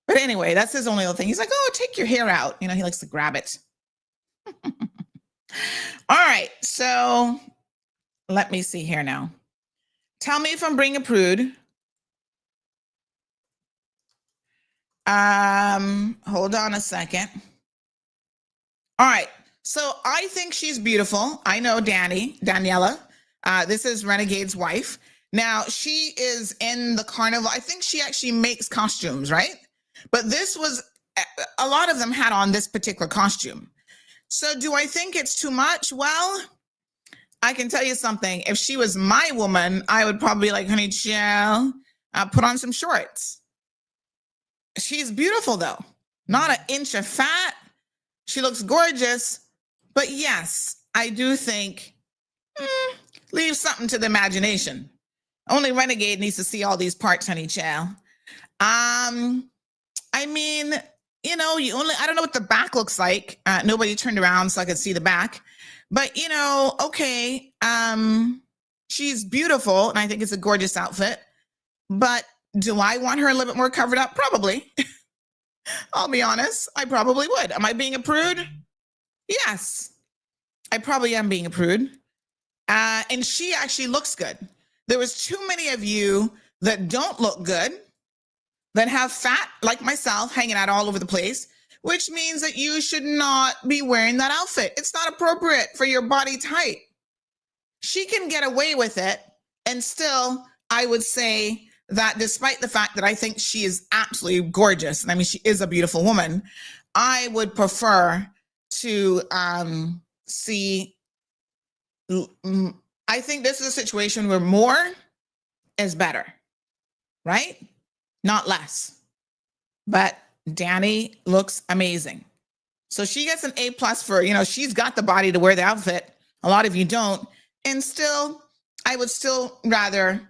But anyway, that's his only little thing. He's like, oh, take your hair out. You know, he likes to grab it. All right. So let me see here now. Tell me if I'm being a prude. Hold on a second. All right. So I think she's beautiful. I know Daniela. This is Renegade's wife. Now she is in the carnival. I think she actually makes costumes, right? But this was, a lot of them had on this particular costume. So do I think it's too much? Well, I can tell you something. If she was my woman, I would probably be like, honey, chill, put on some shorts. She's beautiful though. Not an inch of fat. She looks gorgeous. But yes, I do think, leave something to the imagination. Only Renegade needs to see all these parts, honey, child. I mean, you know, I don't know what the back looks like. Nobody turned around so I could see the back. But, you know, okay, she's beautiful, and I think it's a gorgeous outfit. But do I want her a little bit more covered up? Probably. I'll be honest. I probably would. Am I being a prude? Yes. I probably am being a prude. And she actually looks good. There was too many of you that don't look good, that have fat like myself hanging out all over the place, which means that you should not be wearing that outfit. It's not appropriate for your body type. She can get away with it. And still, I would say that despite the fact that I think she is absolutely gorgeous, and I mean, she is a beautiful woman, I would prefer to see, I think this is a situation where more is better, right? Not less. But Danny looks amazing. So she gets an A+ for, you know, she's got the body to wear the outfit. A lot of you don't. And still, I would still rather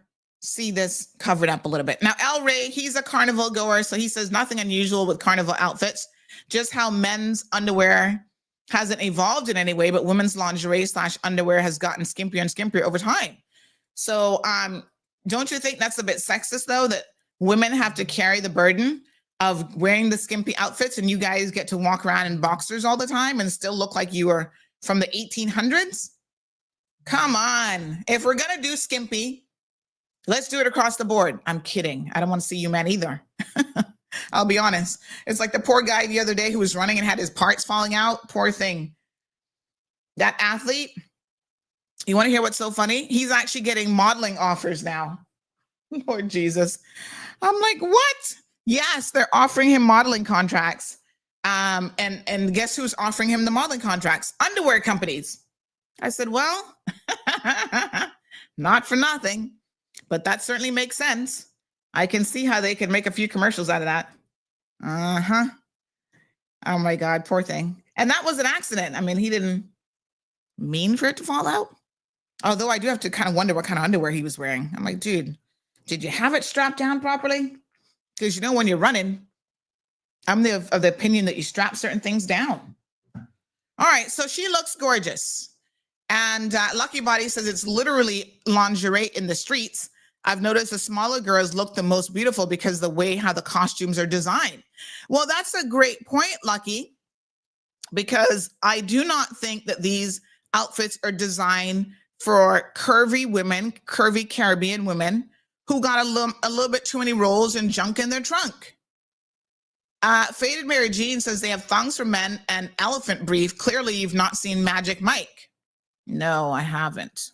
see this covered up a little bit. Now, El Ray, he's a carnival goer, so he says nothing unusual with carnival outfits, just how men's underwear hasn't evolved in any way, but women's lingerie / underwear has gotten skimpier and skimpier over time. So don't you think that's a bit sexist, though, that women have to carry the burden of wearing the skimpy outfits and you guys get to walk around in boxers all the time and still look like you were from the 1800s? Come on. If we're going to do skimpy, let's do it across the board. I'm kidding. I don't want to see you men either. I'll be honest. It's like the poor guy the other day who was running and had his parts falling out. Poor thing. That athlete, you want to hear what's so funny? He's actually getting modeling offers now. Lord Jesus. I'm like, what? Yes, they're offering him modeling contracts. And guess who's offering him the modeling contracts? Underwear companies. I said, well, not for nothing, but that certainly makes sense. I can see how they could make a few commercials out of that. Uh-huh. Oh my God, poor thing. And that was an accident. I mean, he didn't mean for it to fall out. Although I do have to kind of wonder what kind of underwear he was wearing. I'm like, dude, did you have it strapped down properly? Because you know, when you're running, I'm of the opinion that you strap certain things down. All right, so she looks gorgeous. And Lucky Body says it's literally lingerie in the streets. I've noticed the smaller girls look the most beautiful because the way how the costumes are designed. Well, that's a great point, Lucky, because I do not think that these outfits are designed for curvy women, curvy Caribbean women who got a little bit too many rolls and junk in their trunk. Faded Mary Jean says they have thongs for men and elephant brief. Clearly, you've not seen Magic Mike. No, I haven't.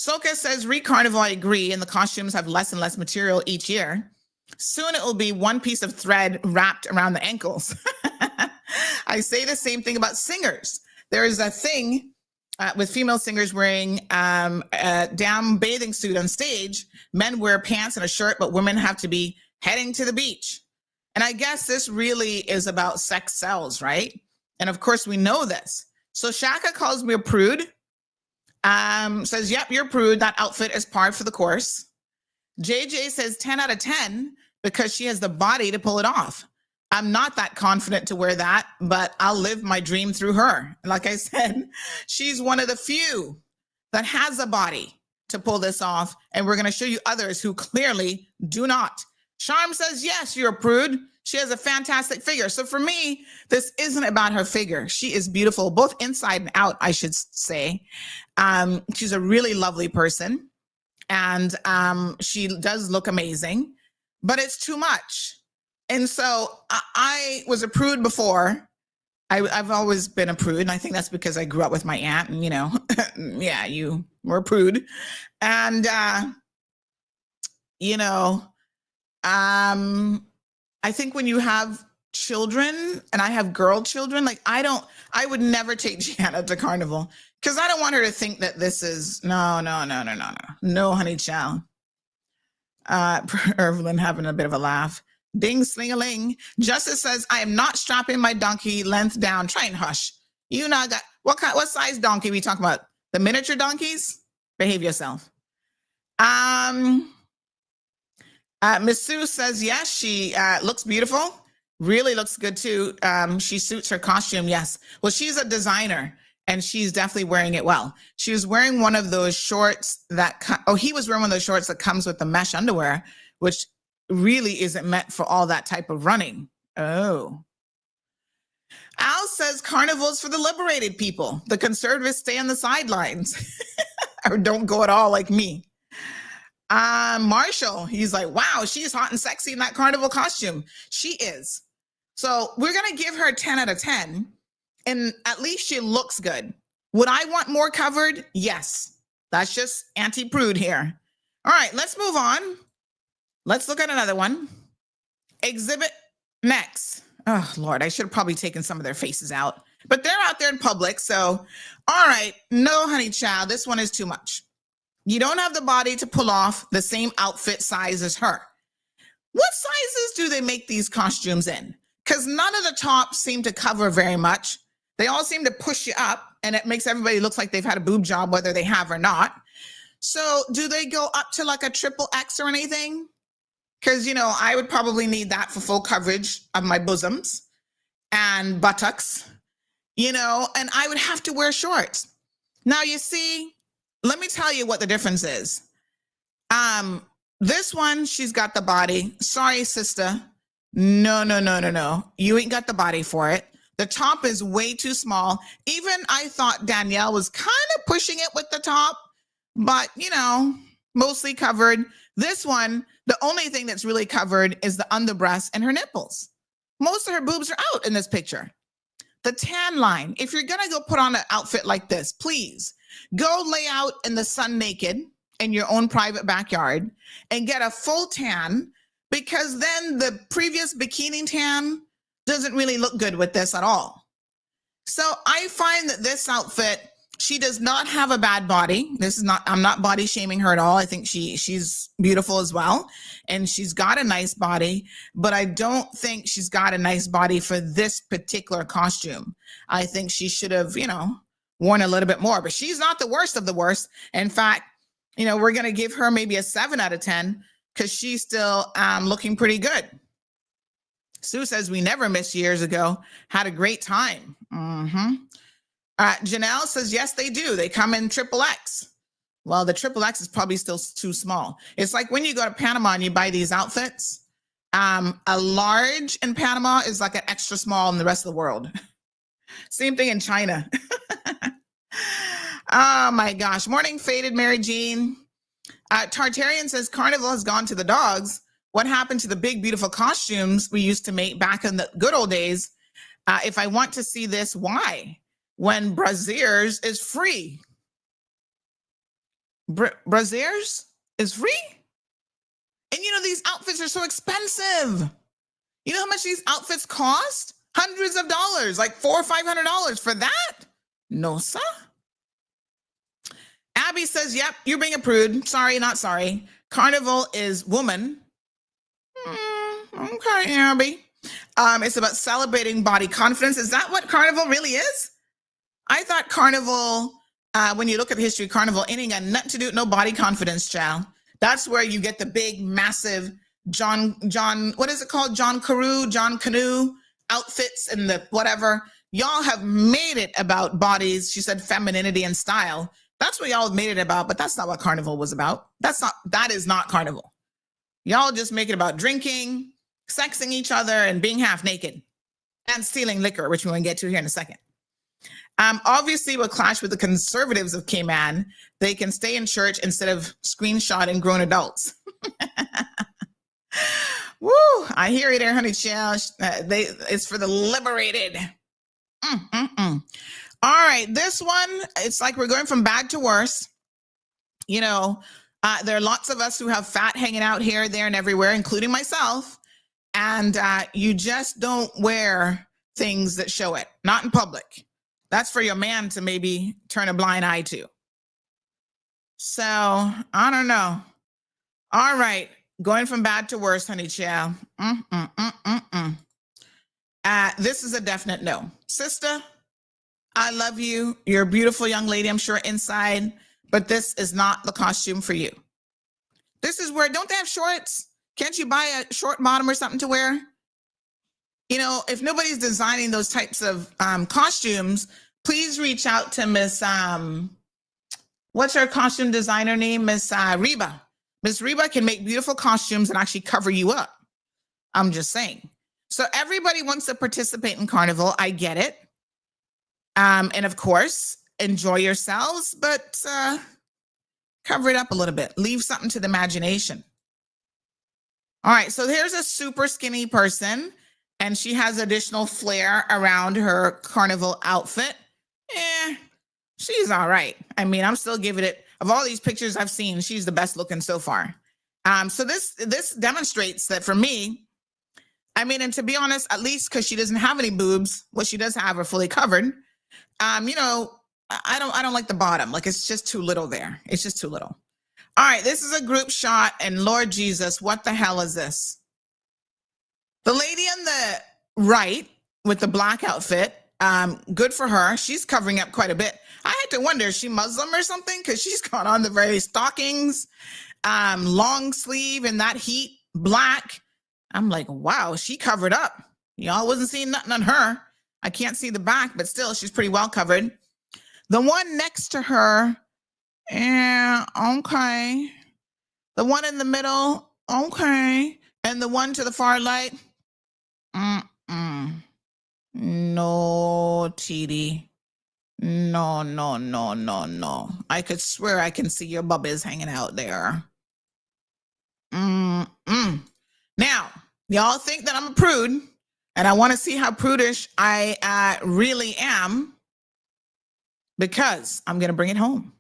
Soka says, re-carnival, I agree, and the costumes have less and less material each year. Soon it will be one piece of thread wrapped around the ankles. I say the same thing about singers. There is a thing with female singers wearing a damn bathing suit on stage. Men wear pants and a shirt, but women have to be heading to the beach. And I guess this really is about sex sells, right? And of course, we know this. So Shaka calls me a prude. Says, yep, you're a prude. That outfit is par for the course. JJ says 10 out of 10 because she has the body to pull it off. I'm not that confident to wear that, but I'll live my dream through her. Like I said, she's one of the few that has a body to pull this off. And we're going to show you others who clearly do not. Charm says, yes, you're a prude. She has a fantastic figure. So for me, this isn't about her figure. She is beautiful, both inside and out, I should say. She's a really lovely person. And she does look amazing, but it's too much. And so I was a prude before. I've always been a prude. And I think that's because I grew up with my aunt and, yeah, you were a prude. And, I think when you have children, and I have girl children, I would never take Gianna to carnival because I don't want her to think that this is, no, honey child. Evelyn having a bit of a laugh. Ding, sling-a-ling. Justice says, I am not strapping my donkey length down. Try and hush. You not got, what size donkey we talking about? The miniature donkeys? Behave yourself. Miss Sue says, yes, she looks beautiful. Really looks good too. She suits her costume, yes. Well, she's a designer and she's definitely wearing it well. She was wearing one of those shorts he was wearing one of those shorts that comes with the mesh underwear, which really isn't meant for all that type of running. Oh. Al says carnival's for the liberated people. The conservatives stay on the sidelines or don't go at all like me. Marshall, he's like, wow, she's hot and sexy in that carnival costume. She is. So we're going to give her 10 out of 10. And at least she looks good. Would I want more covered? Yes. That's just anti-prude here. All right, let's move on. Let's look at another one. Exhibit next. Oh, Lord, I should have probably taken some of their faces out. But they're out there in public. So, all right, no, honey child, this one is too much. You don't have the body to pull off the same outfit size as her. What sizes do they make these costumes in? Because none of the tops seem to cover very much. They all seem to push you up, and it makes everybody look like they've had a boob job, whether they have or not. So do they go up to like a XXX or anything? Because, I would probably need that for full coverage of my bosoms and buttocks, and I would have to wear shorts. Now, you see, let me tell you what the difference is. This one, she's got the body. Sorry, sister. No. You ain't got the body for it. The top is way too small. Even I thought Danielle was kind of pushing it with the top, but, mostly covered. This one, the only thing that's really covered is the underbreast and her nipples. Most of her boobs are out in this picture. The tan line, if you're going to go put on an outfit like this, please go lay out in the sun naked in your own private backyard and get a full tan, because then the previous bikini tan doesn't really look good with this at all. So I find that this outfit, she does not have a bad body. I'm not body shaming her at all. I think she's beautiful as well. And she's got a nice body, but I don't think she's got a nice body for this particular costume. I think she should have, worn a little bit more, but she's not the worst of the worst. In fact, we're going to give her maybe a 7 out of 10 because she's still looking pretty good. Sue says we never missed years ago. Had a great time. Janelle says, yes, they do. They come in XXX. Well, the XXX is probably still too small. It's like when you go to Panama and you buy these outfits, a large in Panama is like an extra small in the rest of the world. Same thing in China. Oh my gosh. Morning, Faded Mary Jean. Tartarian says Carnival has gone to the dogs. What happened to the big, beautiful costumes we used to make back in the good old days? If I want to see this, why? When Braziers is free. Braziers is free. And you know, these outfits are so expensive. You know how much these outfits cost? Hundreds of dollars, like $400 or $500 for that? No, sir. Abby says, yep, you're being a prude. Sorry, not sorry. Carnival is woman. Okay, Abby. It's about celebrating body confidence. Is that what carnival really is? I thought carnival, when you look at the history of carnival, it ain't got nothing to do with no body confidence, child. That's where you get the big, massive John, what is it called? John Canoe outfits and the whatever. Y'all have made it about bodies. She said femininity and style. That's what y'all made it about, but that's not what carnival was about. That is not carnival. Y'all just make it about drinking, sexing each other, and being half naked and stealing liquor, which we're going to get to here in a second. Obviously, will clash with the conservatives of Cayman. They can stay in church instead of screenshotting grown adults. Woo! I hear you there, honey child. It's for the liberated. All right, this one, it's like we're going from bad to worse. You know, there are lots of us who have fat hanging out here, there, and everywhere, including myself. And you just don't wear things that show it, not in public. That's for your man to maybe turn a blind eye to. So, I don't know. All right, going from bad to worse, honey child. This is a definite no. Sister, I love you. You're a beautiful young lady, I'm sure, inside, but this is not the costume for you. This is where, don't they have shorts? Can't you buy a short bottom or something to wear? You know, if nobody's designing those types of costumes, please reach out to Miss, what's her costume designer name? Miss Reba. Miss Reba can make beautiful costumes and actually cover you up. I'm just saying. So everybody wants to participate in carnival. I get it. And of course, enjoy yourselves, but cover it up a little bit. Leave something to the imagination. All right, so here's a super skinny person, and she has additional flair around her carnival outfit. She's all right. I mean, I'm still giving it, of all these pictures I've seen, she's the best looking so far. So this demonstrates that for me, I mean, and to be honest, at least because she doesn't have any boobs, what she does have are fully covered. You know, I don't like the bottom. Like, it's just too little there. It's just too little. All right, this is a group shot, and Lord Jesus, what the hell is this? The lady on the right with the black outfit, good for her. She's covering up quite a bit. I had to wonder, is she Muslim or something? Because she's got on the very stockings, long sleeve in that heat, black. I'm like, wow, she covered up. Y'all wasn't seeing nothing on her. I can't see the back, but still, she's pretty well covered. The one next to her, yeah, okay. The one in the middle, okay. And the one to the far right, no, TD. No. I could swear I can see your bubbies hanging out there. Now, y'all think that I'm a prude, and I want to see how prudish I really am, because I'm going to bring it home.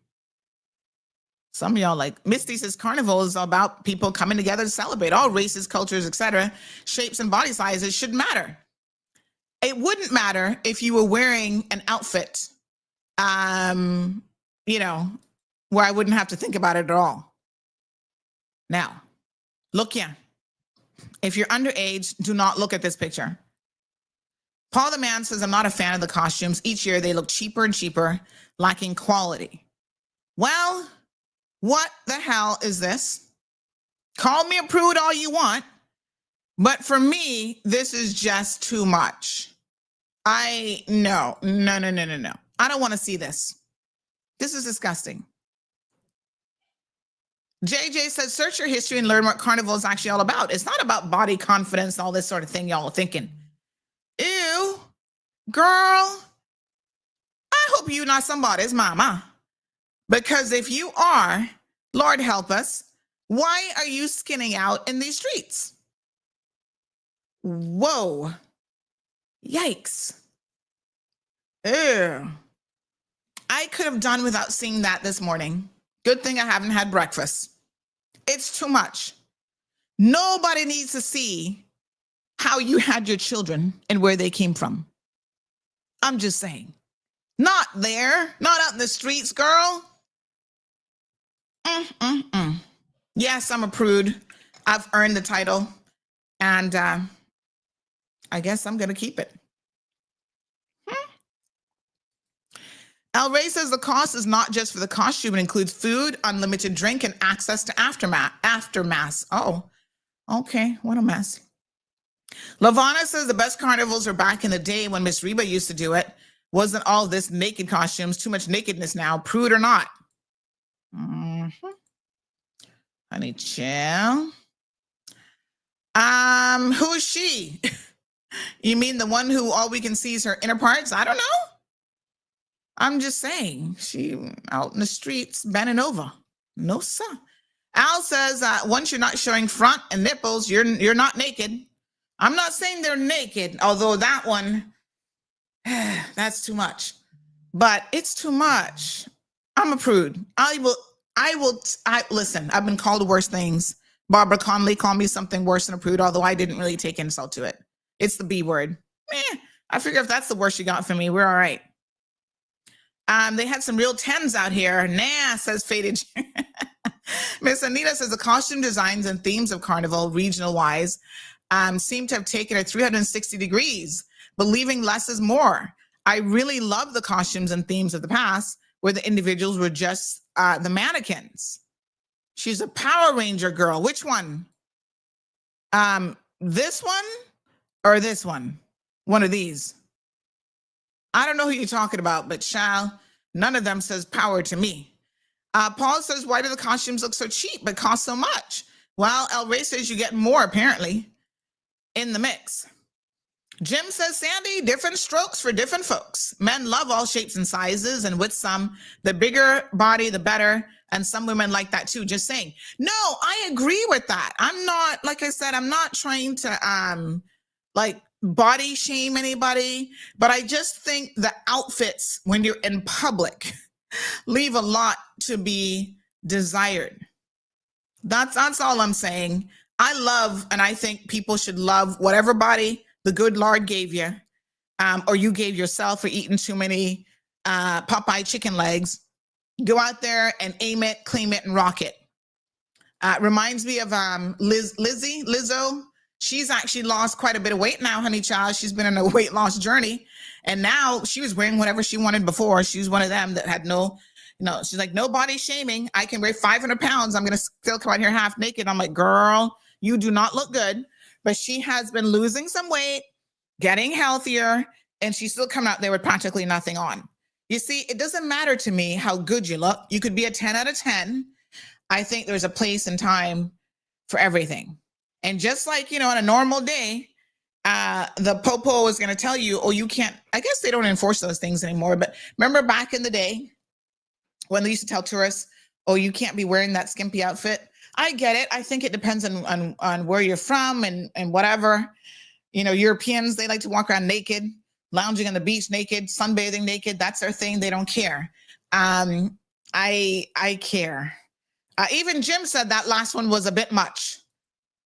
Some of y'all like, Misty says carnival is about people coming together to celebrate all races, cultures, etc. Shapes and body sizes shouldn't matter. It wouldn't matter if you were wearing an outfit, you know, where I wouldn't have to think about it at all. Now, look here. If you're underage, do not look at this picture. Paul the man says, I'm not a fan of the costumes. Each year they look cheaper and cheaper, lacking quality. Well, what the hell is this? Call me a prude all you want, but for me, this is just too much. No. I don't want to see this. This is disgusting. JJ says, search your history and learn what carnival is actually all about. It's not about body confidence and all this sort of thing y'all are thinking. Ew, girl, I hope you're not somebody's mama. Because if you are, Lord help us, why are you skinning out in these streets? Whoa. Yikes. Ew. I could have done without seeing that this morning. Good thing I haven't had breakfast. It's too much. Nobody needs to see how you had your children and where they came from. I'm just saying. Not there, not out in the streets, girl. Yes, I'm a prude. I've earned the title, and I guess I'm going to keep it. El Rey says the cost is not just for the costume. It includes food, unlimited drink, and access to aftermath. Oh, okay. What a mess. Lavana says the best carnivals are back in the day when Miss Reba used to do it. Wasn't all this naked costumes, too much nakedness now, prude or not. Honey chill. Who is she? You mean the one who all we can see is her inner parts? I don't know. I'm just saying, she out in the streets bending over. No, sir. Al says, once you're not showing front and nipples, you're not naked. I'm not saying they're naked, although that one, that's too much. But it's too much. I'm a prude. I listen, I've been called worse things. Barbara Conley called me something worse than a prude, although I didn't really take insult to it. It's the B word. I figure if that's the worst you got for me, we're all right. They had some real 10s out here. Nah, says Faded. Miss Anita says the costume designs and themes of Carnival, regional wise, seem to have taken it 360 degrees, believing less is more. I really love the costumes and themes of the past where the individuals were just the mannequins. She's a Power Ranger girl. Which one? This one or this one? One of these. I don't know who you're talking about, but child, none of them says power to me. Paul says, why do the costumes look so cheap but cost so much? Well, El Rey says you get more, apparently, in the mix. Jim says, Sandy, different strokes for different folks. Men love all shapes and sizes, and with some, the bigger body, the better. And some women like that too, just saying. No, I agree with that. I'm not, like I said, I'm not trying to body shame anybody, but I just think the outfits when you're in public leave a lot to be desired. That's all I'm saying. I love, and I think people should love whatever body the good Lord gave you, or you gave yourself for eating too many Popeye chicken legs. Go out there and aim it, claim it, and rock it. Reminds me of Lizzo. She's actually lost quite a bit of weight now, honey child. She's been on a weight loss journey. And now she was wearing whatever she wanted before. She was one of them that had she's like, no body shaming. I can weigh 500 pounds. I'm going to still come out here half naked. I'm like, girl, you do not look good. But she has been losing some weight, getting healthier, and she's still coming out there with practically nothing on. You see, it doesn't matter to me how good you look. You could be a 10 out of 10. I think there's a place and time for everything. And just like, on a normal day, the popo is going to tell you, oh, you can't, I guess they don't enforce those things anymore. But remember back in the day when they used to tell tourists, oh, you can't be wearing that skimpy outfit. I get it. I think it depends on where you're from and whatever. Europeans, they like to walk around naked, lounging on the beach naked, sunbathing naked. That's their thing. They don't care. I care. Even Jim said that last one was a bit much.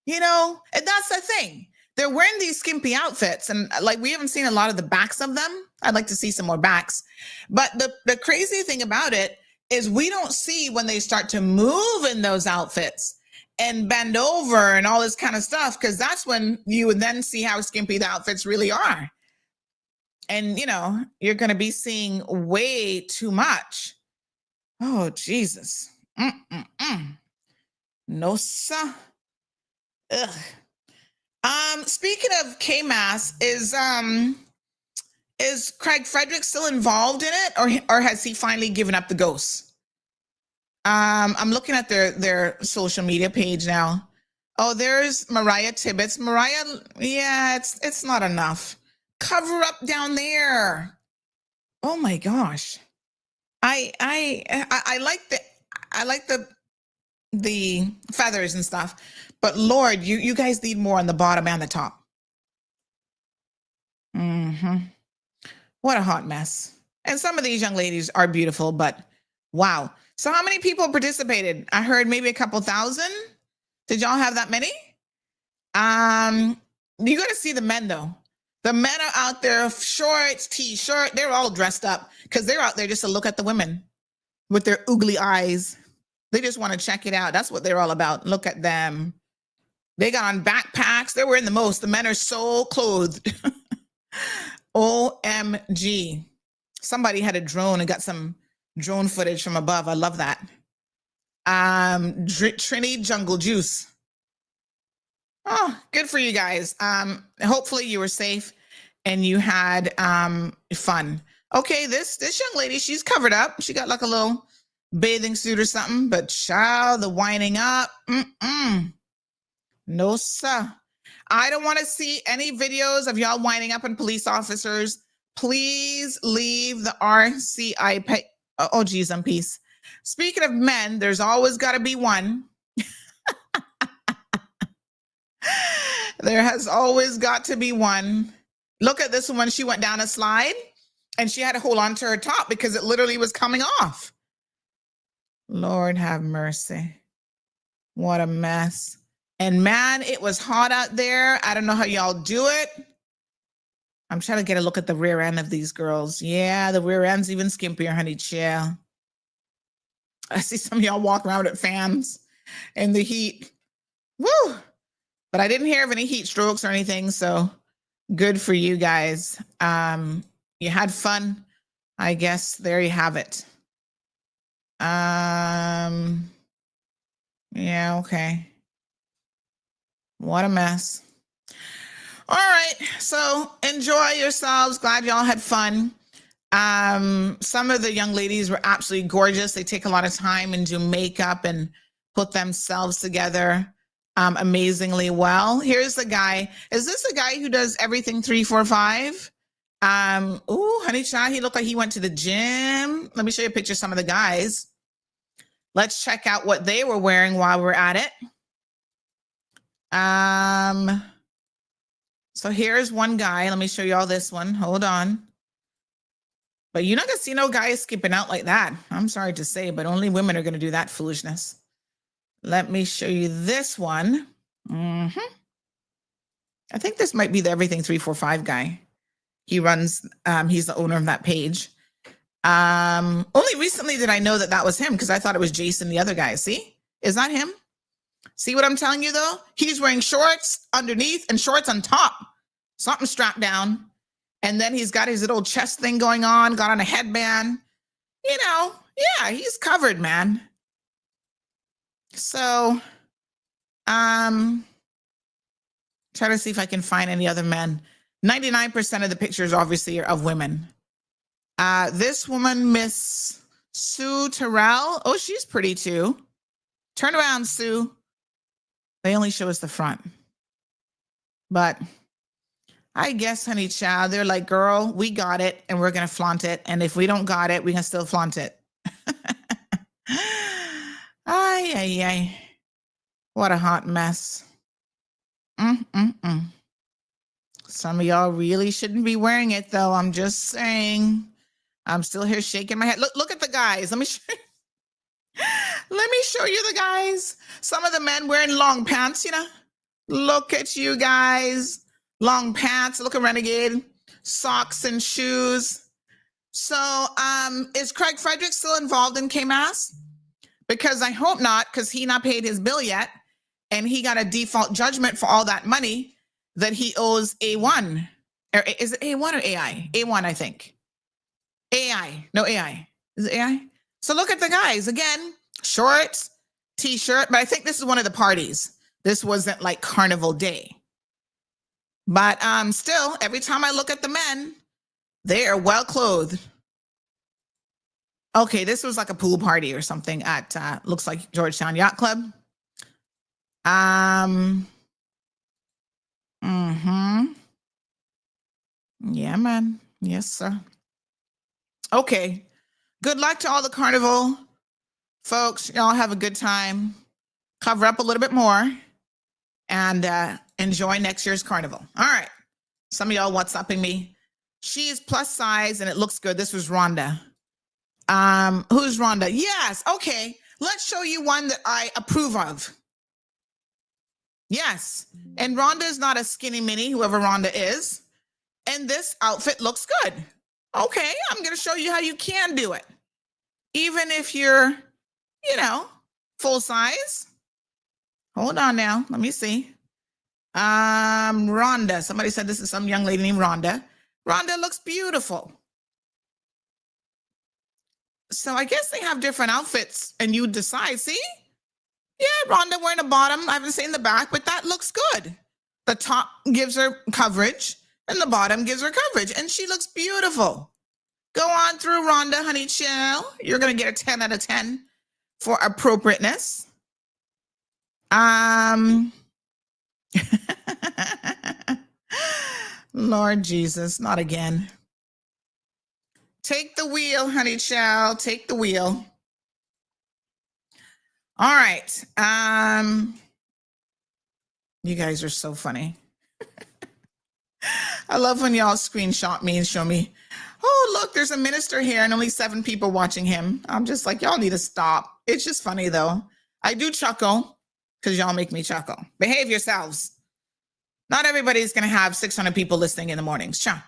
And that's the thing. They're wearing these skimpy outfits, and we haven't seen a lot of the backs of them. I'd like to see some more backs. But the crazy thing about it is we don't see when they start to move in those outfits and bend over and all this kind of stuff, because that's when you would then see how skimpy the outfits really are. And, you're going to be seeing way too much. Oh, Jesus. No, sir. Ugh. Speaking of K-Mass, is Craig Frederick still involved in it, or has he finally given up the ghost? I'm looking at their social media page now. Oh, there's Mariah Tibbetts. Mariah, yeah, it's not enough. Cover up down there. Oh my gosh. I like the feathers and stuff. But Lord, you guys need more on the bottom and the top. What a hot mess. And some of these young ladies are beautiful, but wow. So how many people participated? I heard maybe a couple thousand. Did y'all have that many? You got to see the men though. The men are out there, shorts, t-shirt. They're all dressed up because they're out there just to look at the women with their oogly eyes. They just want to check it out. That's what they're all about. Look at them. They got on backpacks. They're wearing the most. The men are so clothed. OMG. Somebody had a drone and got some drone footage from above. I love that. Trini Jungle Juice. Oh, good for you guys. Hopefully you were safe and you had fun. Okay, this young lady, she's covered up. She got like a little bathing suit or something, but child, the winding up. No, sir. I don't want to see any videos of y'all winding up on police officers. Please leave the RCI. Oh, geez, I'm peace. Speaking of men, there's always got to be one. There has always got to be one. Look at this one. She went down a slide and she had to hold on to her top because it literally was coming off. Lord have mercy. What a mess. And man, it was hot out there. I don't know how y'all do it. I'm trying to get a look at the rear end of these girls. Yeah, the rear end's even skimpier, honey. Chill. I see some of y'all walk around at fans in the heat. Woo! But I didn't hear of any heat strokes or anything, so good for you guys. You had fun. I guess there you have it. Yeah, okay. What a mess. All right, so enjoy yourselves. Glad y'all had fun. Some of the young ladies were absolutely gorgeous. They take a lot of time and do makeup and put themselves together amazingly well. Here's the guy. Is this the guy who does everything 3-4-5? Ooh, honey child, he looked like he went to the gym. Let me show you a picture of some of the guys. Let's check out what they were wearing while we're at it. So here's one guy. Let me show you all this one. Hold on. But you're not gonna see no guys skipping out like that. I'm sorry to say, but only women are gonna do that foolishness. Let me show you this one. I think this might be the everything 3-4-5 guy. He runs, he's the owner of that page. Only recently did I know that that was him because I thought it was Jason, the other guy. See, is that him? See what I'm telling you though? He's wearing shorts underneath and shorts on top. Something strapped down. And then he's got his little chest thing going on, got on a headband. You know, yeah, he's covered, man. So, try to see if I can find any other men. 99% of the pictures obviously are of women. This woman, Miss Sue Terrell. Oh, she's pretty too. Turn around, Sue. They only show us the front. But I guess, honey child, they're like, girl, we got it and we're going to flaunt it. And if we don't got it, we can still flaunt it. Ay, ay, ay. What a hot mess. Some of y'all really shouldn't be wearing it, though. I'm just saying. I'm still here shaking my head. Look at the guys. Let me show you the guys. Some of the men wearing long pants, you know. Look at you guys. Long pants, look a renegade. Socks and shoes. So is Craig Frederick still involved in KMAS? Because I hope not, because he not paid his bill yet. And he got a default judgment for all that money that he owes A1. Or is it A1 or AI? A1, I think. AI. No, AI. Is it AI? So look at the guys. Again, shorts, t-shirt. But I think this is one of the parties. This wasn't like Carnival Day. But still, every time I look at the men, they are well clothed. Okay, this was like a pool party or something at, looks like Georgetown Yacht Club. Yeah, man. Yes, sir. Okay. Good luck to all the carnival folks. Y'all have a good time. Cover up a little bit more and enjoy next year's carnival. All right. Some of y'all WhatsApping me. She is plus size and it looks good. This was Rhonda. Who's Rhonda? Yes. Okay. Let's show you one that I approve of. Yes. And Rhonda is not a skinny mini, whoever Rhonda is. And this outfit looks good. Okay. I'm going to show you how you can do it. Even if you're, full size. Hold on now. Let me see. Rhonda. Somebody said this is some young lady named Rhonda. Rhonda looks beautiful. So I guess they have different outfits and you decide. See? Yeah, Rhonda wearing a bottom. I haven't seen the back, but that looks good. The top gives her coverage and the bottom gives her coverage. And she looks beautiful. Go on through, Rhonda, honey, chill. You're going to get a 10 out of 10 for appropriateness. Lord Jesus, not again. Take the wheel, honey child. Take the wheel. All right. You guys are so funny. I love when y'all screenshot me and show me, oh, look, there's a minister here and only 7 people watching him. I'm just like, y'all need to stop. It's just funny, though. I do chuckle because y'all make me chuckle. Behave yourselves. Not everybody's going to have 600 people listening in the mornings. Cha.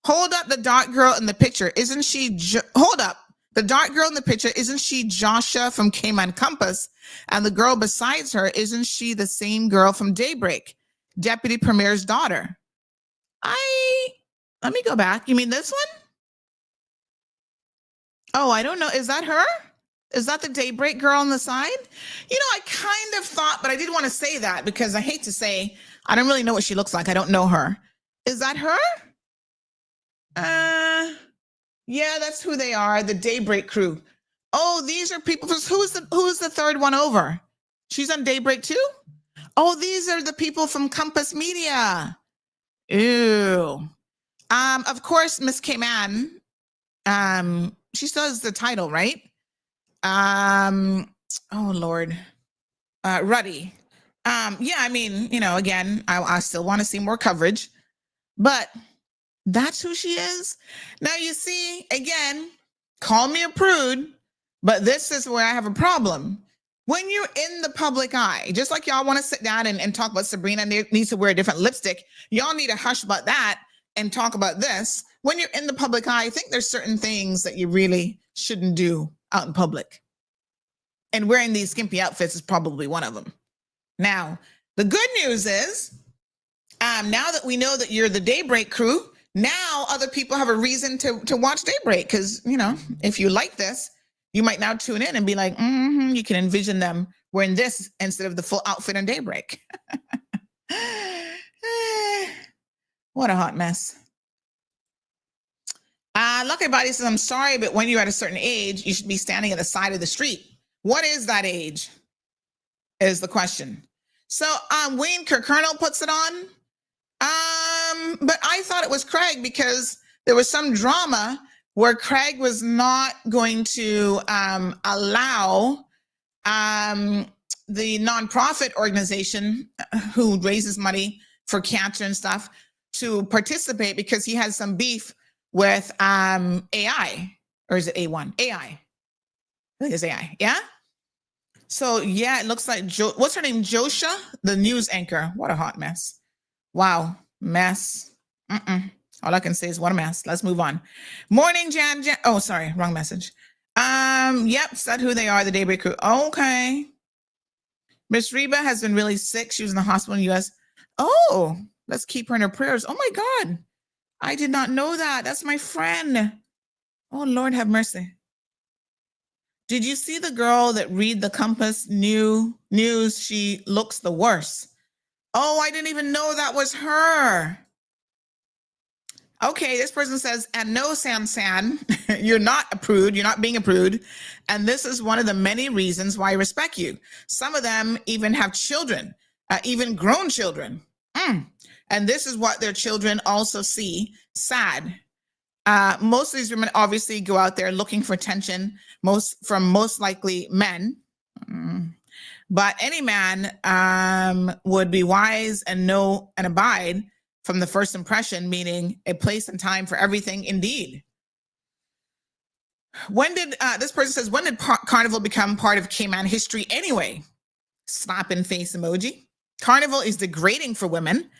Hold up, the dark girl in the picture. Isn't she? Hold up. The dark girl in the picture, isn't she Joshua from Cayman Compass? And the girl besides her, isn't she the same girl from Daybreak, Deputy Premier's daughter? Let me go back. You mean this one? Oh, I don't know. Is that her? Is that the Daybreak girl on the side? I kind of thought, but I didn't want to say that because I hate to say, I don't really know what she looks like. I don't know her. Is that her? Yeah, that's who they are, the Daybreak crew. Oh, these are people. Who's the third one over? She's on Daybreak too? Oh, these are the people from Compass Media. Ew. Of course, Miss Cayman, she still has the title, right? Oh Lord. Ruddy. Yeah, I mean, again, I still want to see more coverage, but that's who she is. Now, you see, again, call me a prude, but this is where I have a problem. When you're in the public eye, just like y'all want to sit down and talk about Sabrina needs to wear a different lipstick, y'all need to hush about that and talk about this. When you're in the public eye, I think there's certain things that you really shouldn't do out in public. And wearing these skimpy outfits is probably one of them. Now, the good news is, now that we know that you're the Daybreak crew, now other people have a reason to watch Daybreak because, if you like this, you might now tune in and be like, you can envision them wearing this instead of the full outfit on Daybreak. What a hot mess. Lucky Body says, I'm sorry, but when you're at a certain age, you should be standing at the side of the street. What is that age? Is the question. So Wayne Kirkernel puts it on. But I thought it was Craig because there was some drama where Craig was not going to allow the nonprofit organization who raises money for cancer and stuff to participate because he has some beef with AI, or is it A1? AI. I think it's AI. Yeah. So yeah, it looks like what's her name? Josha, the news anchor. What a hot mess. Wow, mess. All I can say is what a mess. Let's move on. Morning, Jan. Oh, sorry, wrong message. Yep, said who they are, the Daybreak crew. Okay. Miss Reba has been really sick. She was in the hospital in the U.S. Oh, let's keep her in her prayers. Oh my God. I did not know that. That's my friend. Oh, Lord have mercy. Did you see the girl that read the Compass news? She looks the worst. Oh, I didn't even know that was her. Okay, this person says, and no, San, you're not a prude. You're not being a prude. And this is one of the many reasons why I respect you. Some of them even have children, even grown children. And this is what their children also see. Sad. Most of these women obviously go out there looking for attention, most likely men. But any man would be wise and know and abide from the first impression, meaning a place and time for everything indeed. When did, this person says, when did Carnival become part of Cayman history anyway? Slap in face emoji. Carnival is degrading for women.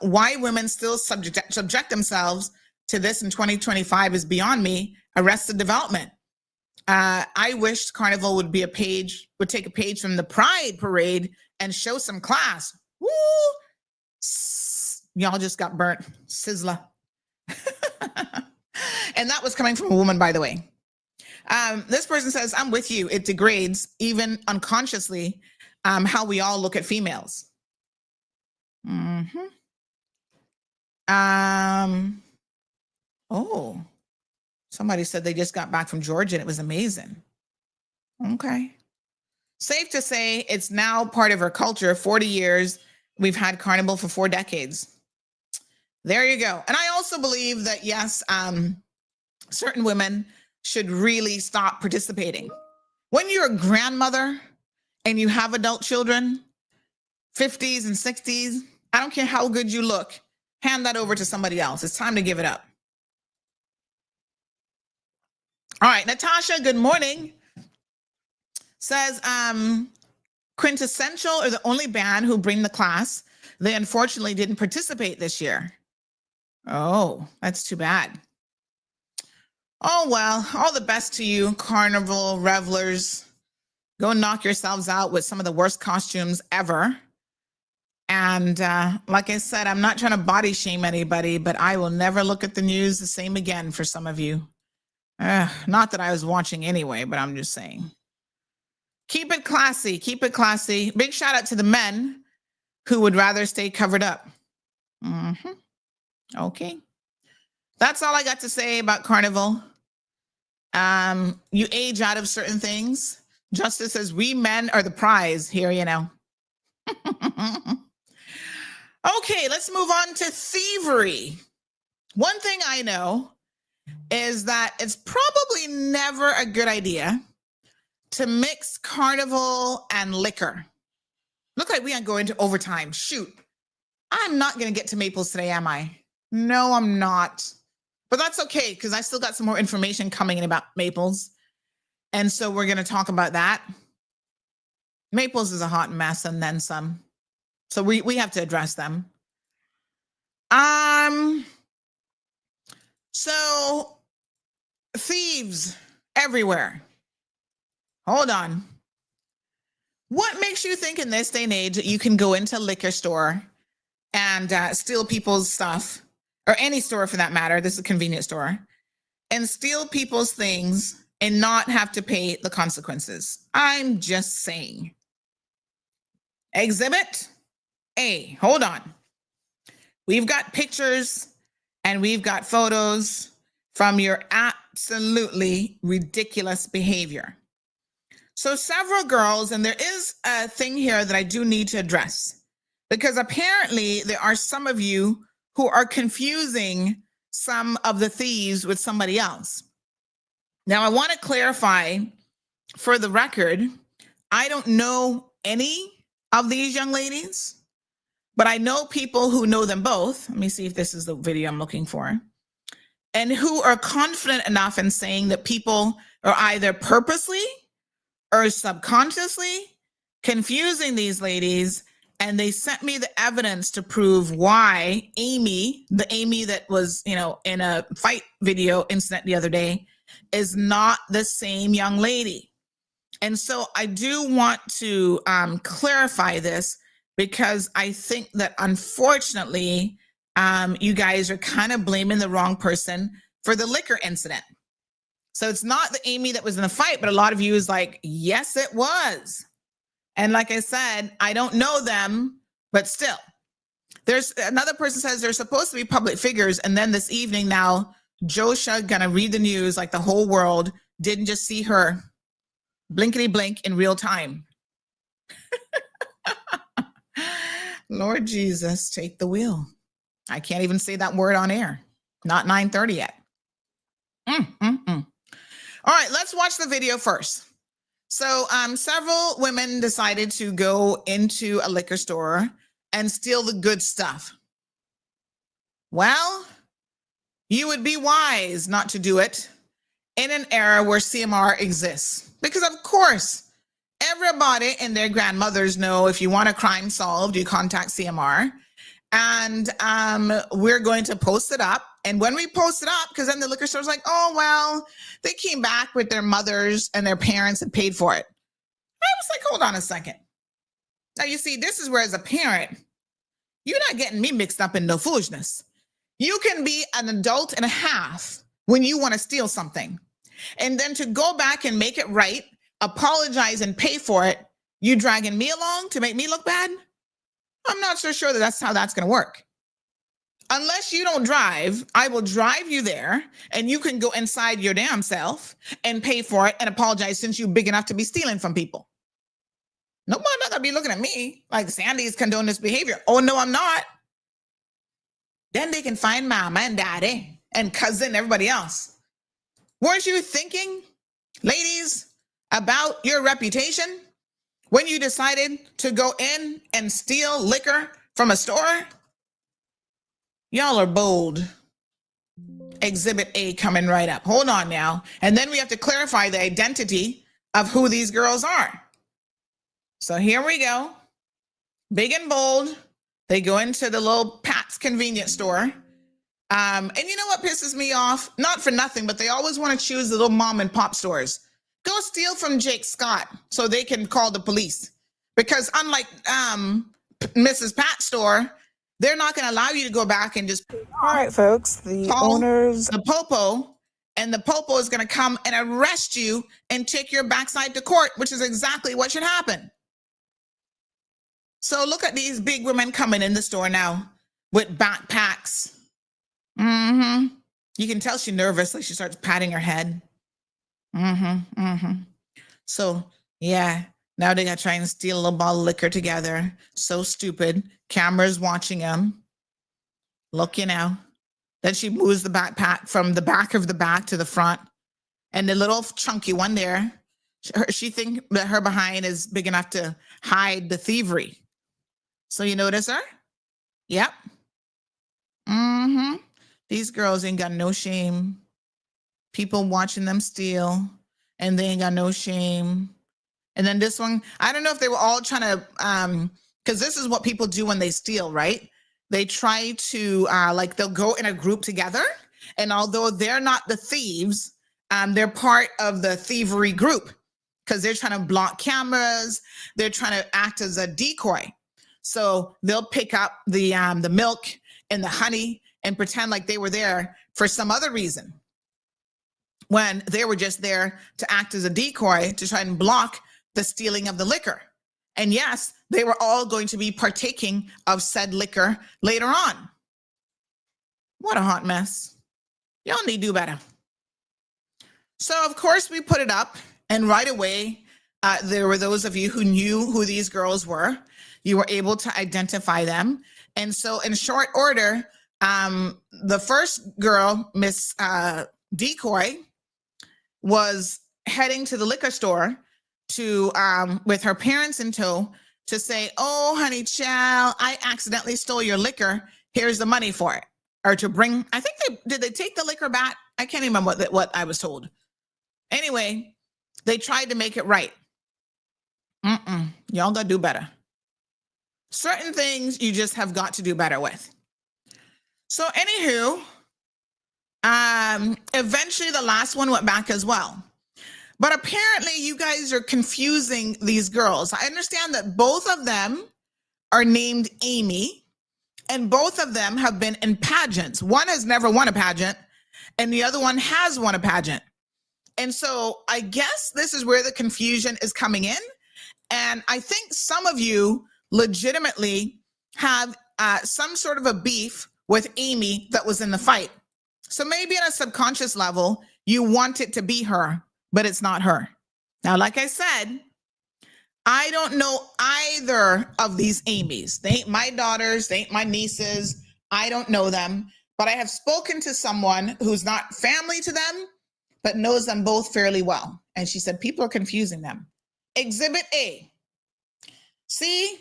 Why women still subject themselves to this in 2025 is beyond me. Arrested Development. I wished Carnival would take a page from the Pride Parade and show some class. Woo! Y'all just got burnt. Sizzler. And that was coming from a woman, by the way. This person says, I'm with you. It degrades, even unconsciously, how we all look at females. Oh, somebody said they just got back from Georgia and it was amazing. Okay. Safe to say it's now part of our culture. 40 years. We've had Carnival for 4 decades. There you go. And I also believe that, yes, certain women should really stop participating. When you're a grandmother and you have adult children, 50s and 60s, I don't care how good you look, hand that over to somebody else. It's time to give it up. All right, Natasha, good morning. Says, Quintessential are the only band who bring the class. They unfortunately didn't participate this year. Oh, that's too bad. Oh, well, all the best to you, Carnival revelers. Go knock yourselves out with some of the worst costumes ever. And like I said, I'm not trying to body shame anybody, but I will never look at the news the same again for some of you. Not that I was watching anyway, but I'm just saying. Keep it classy. Keep it classy. Big shout out to the men who would rather stay covered up. Okay. That's all I got to say about Carnival. You age out of certain things. Justice says we men are the prize here, you know. Okay, let's move on to thievery. One thing I know is that it's probably never a good idea to mix Carnival and liquor. Look like we are going to overtime. Shoot. I'm not going to get to Maples today, am I? No, I'm not. But that's okay, because I still got some more information coming in about Maples. And so we're going to talk about that. Maples is a hot mess and then some. So we have to address them. So thieves everywhere. Hold on. What makes you think in this day and age that you can go into a liquor store and steal people's stuff, or any store for that matter? This is a convenience store, and steal people's things and not have to pay the consequences? I'm just saying. Exhibit A. Hold on. We've got pictures and we've got photos from your absolutely ridiculous behavior. So several girls, and there is a thing here that I do need to address, because apparently there are some of you who are confusing some of the thieves with somebody else. Now, I want to clarify for the record, I don't know any of these young ladies, but I know people who know them both. Let me see if this is the video I'm looking for. And who are confident enough in saying that people are either purposely or subconsciously confusing these ladies. And they sent me the evidence to prove why Amy, the Amy that was, in a fight video incident the other day, is not the same young lady. And so I do want to clarify this, because I think that unfortunately, you guys are kind of blaming the wrong person for the liquor incident. So it's not the Amy that was in the fight, but a lot of you is like, yes, it was. And like I said, I don't know them, but still. There's another person says they're supposed to be public figures. And then this evening now, Josha gonna read the news like the whole world didn't just see her blinkety blink in real time. Lord Jesus, take the wheel. I can't even say that word on air. Not 9:30 yet. All right, let's watch the video first. So several women decided to go into a liquor store and steal the good stuff. Well, you would be wise not to do it in an era where CMR exists. Because of course, everybody and their grandmothers know if you want a crime solved, you contact CMR. And we're going to post it up. And when we post it up, because then the liquor store's like, oh, well, they came back with their mothers and their parents and paid for it. I was like, hold on a second. Now, you see, this is where as a parent, you're not getting me mixed up in no foolishness. You can be an adult and a half when you want to steal something. And then to go back and make it right, apologize and pay for it, you dragging me along to make me look bad? I'm not so sure that that's how that's going to work. Unless you don't drive, I will drive you there and you can go inside your damn self and pay for it and apologize since you're big enough to be stealing from people. Nobody's not going to be looking at me like Sandy's condone this behavior. Oh, no, I'm not. Then they can find mama and daddy and cousin, everybody else. Weren't you thinking, ladies, about your reputation when you decided to go in and steal liquor from a store? Y'all are bold. Exhibit A coming right up. Hold on now. And then we have to clarify the identity of who these girls are. So here we go. Big and bold. They go into the little Pat's convenience store. And you know what pisses me off? Not for nothing, but they always want to choose the little mom and pop stores. Go steal from Jake Scott so they can call the police. Because unlike Mrs. Pat's store, they're not going to allow you to go back and just... All right, folks, the owners... The popo, and the popo is going to come and arrest you and take your backside to court, which is exactly what should happen. So look at these big women coming in the store now with backpacks. You can tell she's nervous, like she starts patting her head. So, yeah, now they got to try and steal a little bottle of liquor together. So stupid. Cameras watching them. Look, you know. Then she moves the backpack from the back of the back to the front. And the little chunky one there, she thinks that her behind is big enough to hide the thievery. So you notice her? Yep. These girls ain't got no shame. People watching them steal, and they ain't got no shame. And then this one, I don't know if they were all trying to, because this is what people do when they steal, right? They try to, like, they'll go in a group together, and although they're not the thieves, they're part of the thievery group because they're trying to block cameras. They're trying to act as a decoy. So they'll pick up the milk and the honey and pretend like they were there for some other reason, when they were just there to act as a decoy to try and block the stealing of the liquor. And yes, they were all going to be partaking of said liquor later on. What a hot mess. Y'all need to do better. So, of course, we put it up, and right away, there were those of you who knew who these girls were. You were able to identify them. And so in short order, the first girl, Miss Decoy, was heading to the liquor store to with her parents in tow to say, oh, honey child, I accidentally stole your liquor. Here's the money for it. Or to bring, I think did they take the liquor back? I can't even remember what I was told. Anyway, they tried to make it right. Y'all gotta do better. Certain things you just have got to do better with. So anywho, eventually the last one went back as well. But apparently you guys are confusing these girls. I understand that both of them are named Amy, and both of them have been in pageants. One has never won a pageant, and the other one has won a pageant. And so I guess this is where the confusion is coming in. And I think some of you legitimately have some sort of a beef with Amy that was in the fight. So maybe on a subconscious level, you want it to be her, but it's not her. Now, like I said, I don't know either of these Amy's. They ain't my daughters. They ain't my nieces. I don't know them, but I have spoken to someone who's not family to them, but knows them both fairly well. And she said, people are confusing them. Exhibit A. See,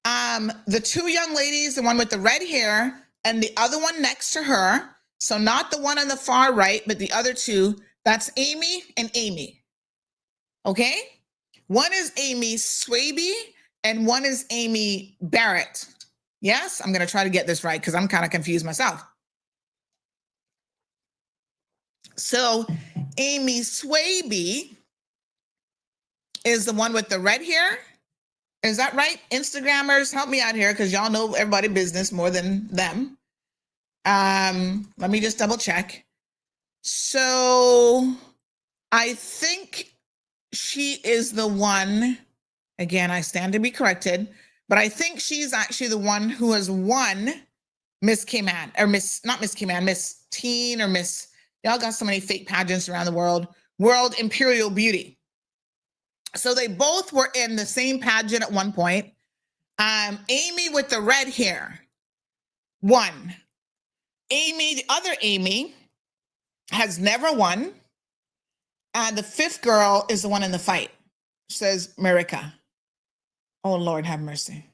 the two young ladies, the one with the red hair and the other one next to her. So not the one on the far right, but the other two That's Amy and Amy. Okay? One is Amy Swaby and one is Amy Barrett. Yes, I'm going to try to get this right because I'm kind of confused myself. So Amy Swaby is the one with the red hair. Is that right? Instagrammers, help me out here because y'all know everybody business more than them. Let me just double check. So I think she is the one, again, I stand to be corrected, but I think she's actually the one who has won Miss K-Man, or not Miss K-Man, Miss Teen, or Miss, y'all got so many fake pageants around the world, World Imperial Beauty. So they both were in the same pageant at one point. Amy with the red hair won. Amy, the other Amy, has never won. And the fifth girl is the one in the fight, says Marika. Oh, Lord, have mercy.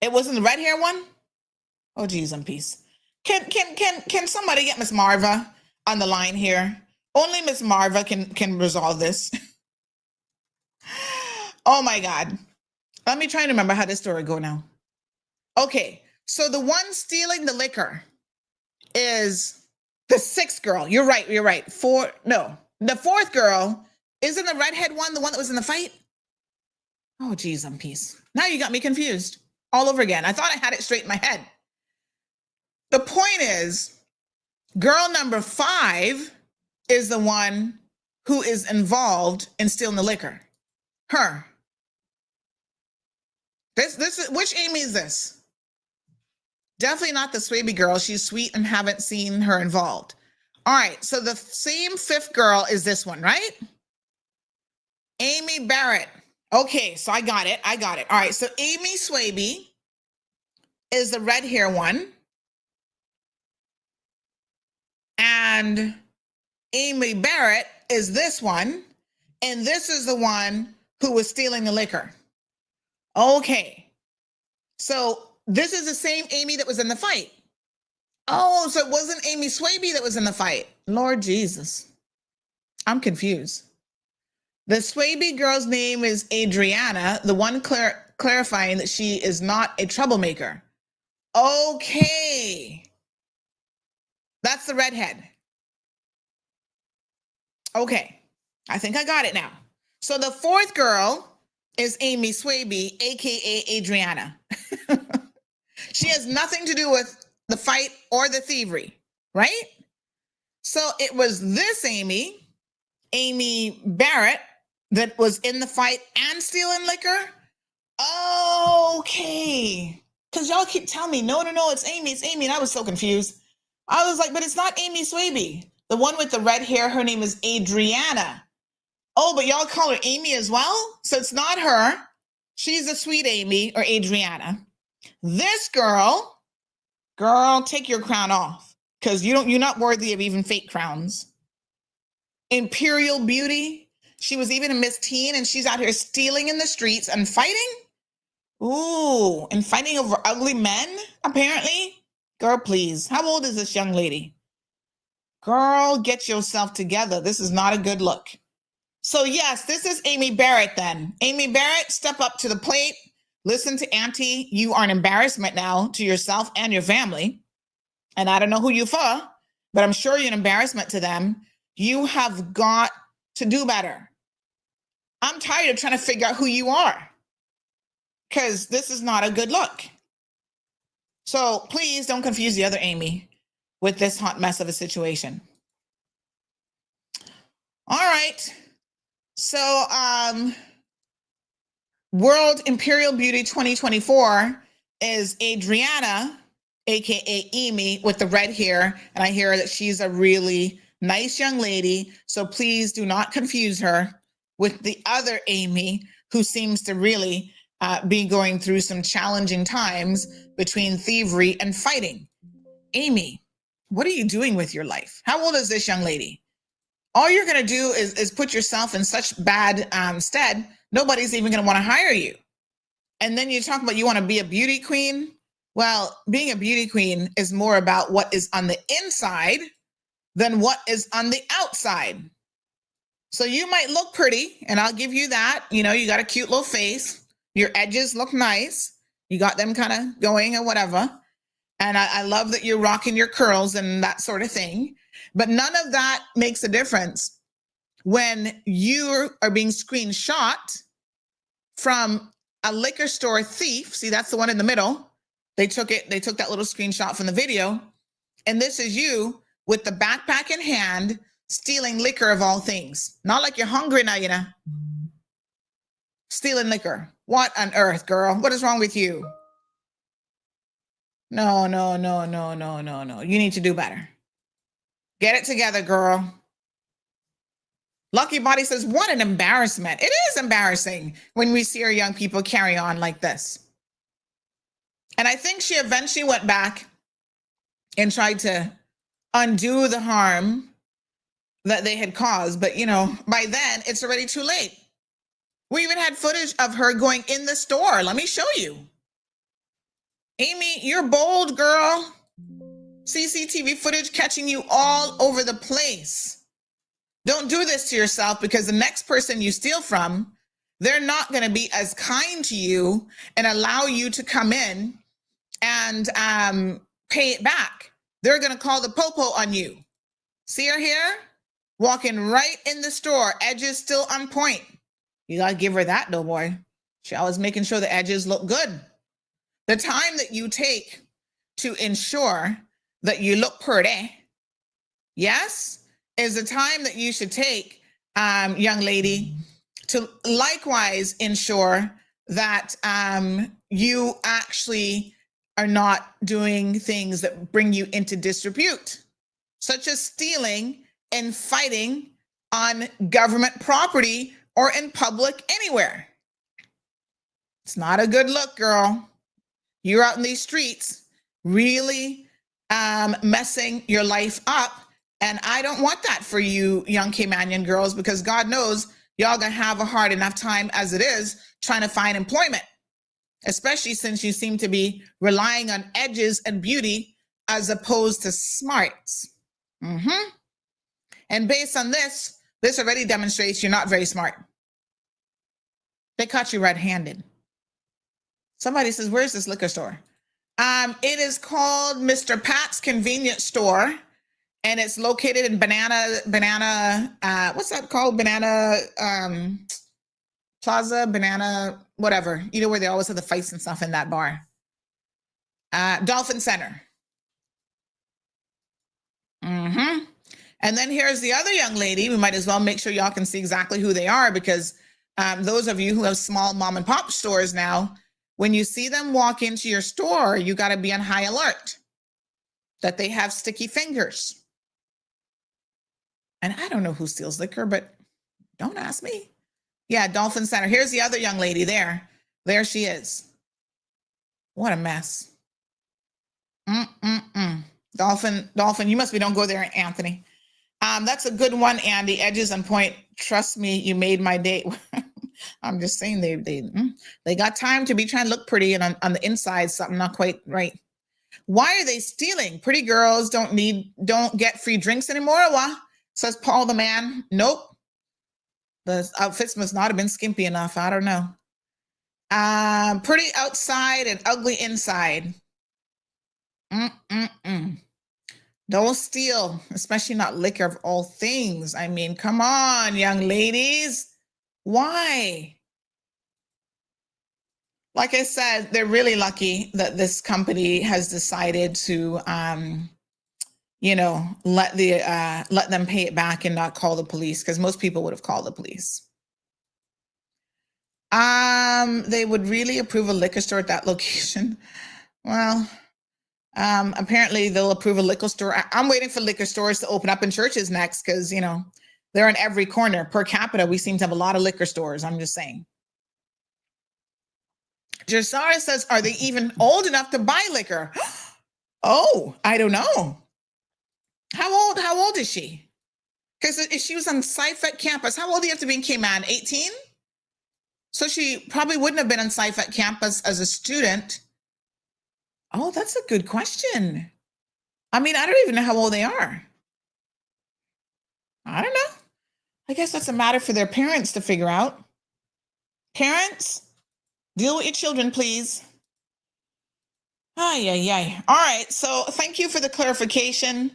It wasn't the red hair one? Oh, geez, I'm peace. Can somebody get Miss Marva on the line here? Only Miss Marva can resolve this. Oh, my God. Let me try and remember how this story go now. Okay, so the one stealing the liquor is the sixth girl. You're right. The fourth girl, isn't the redhead one the one that was in the fight? Oh, geez, I'm peace. Now you got me confused all over again. I thought I had it straight in my head. The point is, girl number 5 is the one who is involved in stealing the liquor. Her. This is, which Amy is this? Definitely not the Swaby girl. She's sweet and haven't seen her involved. All right, so the same fifth girl is this one, right? Amy Barrett. Okay, so I got it. All right, so Amy Swaby is the red hair one. And Amy Barrett is this one. And this is the one who was stealing the liquor. Okay, so this is the same Amy that was in the fight. Oh, so it wasn't Amy Swaby that was in the fight. Lord Jesus. I'm confused. The Swaby girl's name is Adriana, the one clarifying that she is not a troublemaker. Okay. That's the redhead. Okay. I think I got it now. So the fourth girl is Amy Swaby, aka Adriana. She has nothing to do with the fight or the thievery, right? So it was this Amy Barrett, that was in the fight and stealing liquor. Okay. Because y'all keep telling me, no, it's Amy. And I was so confused. I was like, but it's not Amy Swaby. The one with the red hair, her name is Adriana. Oh, but y'all call her Amy as well? So it's not her. She's a sweet Amy, or Adriana. This girl, take your crown off, because you're not worthy of even fake crowns. Imperial Beauty. She was even a Miss Teen, and she's out here stealing in the streets and fighting. Ooh, and fighting over ugly men, apparently. Girl, please. How old is this young lady? Girl, get yourself together. This is not a good look. So yes, this is Amy Barrett then. Amy Barrett, step up to the plate. Listen to Auntie. You are an embarrassment now to yourself and your family. And I don't know who you for, but I'm sure you're an embarrassment to them. You have got to do better. I'm tired of trying to figure out who you are, because this is not a good look. So please don't confuse the other Amy with this hot mess of a situation. All right. So World Imperial Beauty 2024 is Adriana, aka Amy, with the red hair. And I hear that she's a really nice young lady. So please do not confuse her with the other Amy, who seems to really be going through some challenging times between thievery and fighting. Amy, what are you doing with your life? How old is this young lady? All you're going to do is put yourself in such bad stead, nobody's even going to want to hire you. And then you talk about you want to be a beauty queen. Well, being a beauty queen is more about what is on the inside than what is on the outside. So you might look pretty, and I'll give you that. You know, you got a cute little face. Your edges look nice. You got them kind of going or whatever. And I love that you're rocking your curls and that sort of thing. But none of that makes a difference when you are being screenshot from a liquor store thief. See, that's the one in the middle. They took that little screenshot from the video. And this is you with the backpack in hand, stealing liquor of all things. Not like you're hungry now, you know. Stealing liquor. What on earth, girl? What is wrong with you? No. You need to do better. Get it together, girl. Lucky Body says, what an embarrassment. It is embarrassing when we see our young people carry on like this. And I think she eventually went back and tried to undo the harm that they had caused. But, you know, by then it's already too late. We even had footage of her going in the store. Let me show you. Amy, you're bold, girl. CCTV footage catching you all over the place. Don't do this to yourself, because the next person you steal from, they're not going to be as kind to you and allow you to come in and pay it back. They're going to call the popo on you. See her here? Walking right in the store, edges still on point. You got to give her that, though, boy. She always making sure the edges look good. The time that you take to ensure that you look pretty, yes, is the time that you should take, young lady, to likewise ensure that you actually are not doing things that bring you into disrepute, such as stealing and fighting on government property or in public anywhere. It's not a good look, girl. You're out in these streets really messing your life up. And I don't want that for you young Caymanian girls, because God knows y'all gonna have a hard enough time as it is trying to find employment, especially since you seem to be relying on edges and beauty as opposed to smarts. And based on this already demonstrates you're not very smart. They caught you red-handed. Somebody says, where's this liquor store? It is called Mr. Pat's Convenience Store, and it's located in Banana, what's that called? Banana Plaza, Banana, whatever. You know, where they always have the fights and stuff in that bar. Dolphin Center. And then here's the other young lady. We might as well make sure y'all can see exactly who they are, because those of you who have small mom and pop stores now, when you see them walk into your store, you got to be on high alert that they have sticky fingers. And I don't know who steals liquor, but don't ask me. Yeah, Dolphin Center. Here's the other young lady there. There she is. What a mess. Dolphin, you must be, don't go there, Anthony. That's a good one, Andy. Edges on point. Trust me, you made my day. I'm just saying they got time to be trying to look pretty, and on the inside, something not quite right. Why are they stealing? Pretty girls don't get free drinks anymore. What? Says Paul the man. Nope. The outfits must not have been skimpy enough. I don't know. Pretty outside and ugly inside. Don't steal, especially not liquor of all things. I mean, come on, young ladies. Why? Like I said, they're really lucky that this company has decided to, let them pay it back and not call the police, because most people would have called the police. They would really approve a liquor store at that location. Well, apparently they'll approve a liquor store. I'm waiting for liquor stores to open up in churches next, because, they're in every corner. Per capita, we seem to have a lot of liquor stores. I'm just saying. Jasara says, are they even old enough to buy liquor? Oh, I don't know. How old is she? Because if she was on SciFet campus, how old do you have to be in Cayman? 18? So she probably wouldn't have been on SciFet campus as a student. Oh, that's a good question. I mean, I don't even know how old they are. I don't know. I guess that's a matter for their parents to figure out. Parents, deal with your children, please. Ay, ay, ay. All right. So thank you for the clarification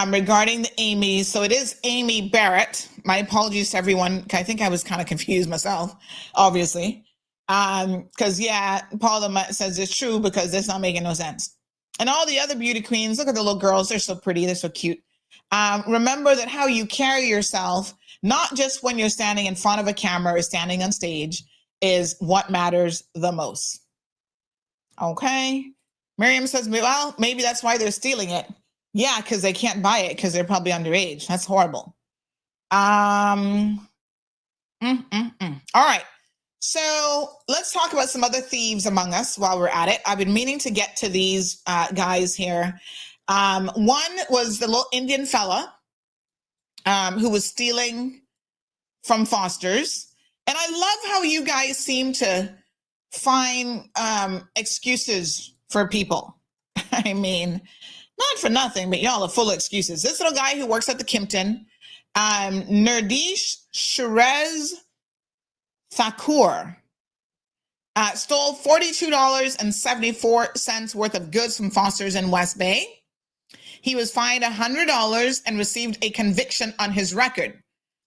regarding the Amy. So it is Amy Barrett. My apologies to everyone. I think I was kind of confused myself, obviously. Because, yeah, Paula says it's true because it's not making no sense. And all the other beauty queens, look at the little girls. They're so pretty. They're so cute. Remember that how you carry yourself, not just when you're standing in front of a camera or standing on stage, is what matters the most. Okay. Miriam says, well, maybe that's why they're stealing it. Yeah, because they can't buy it because they're probably underage. That's horrible. All right. So let's talk about some other thieves among us while we're at it. I've been meaning to get to these guys here. One was the little Indian fella who was stealing from Foster's. And I love how you guys seem to find excuses for people. I mean, not for nothing, but y'all are full of excuses. This little guy who works at the Kimpton, Nirdesh Shrez Thakur, stole $42.74 worth of goods from Foster's in West Bay. He was fined $100 and received a conviction on his record.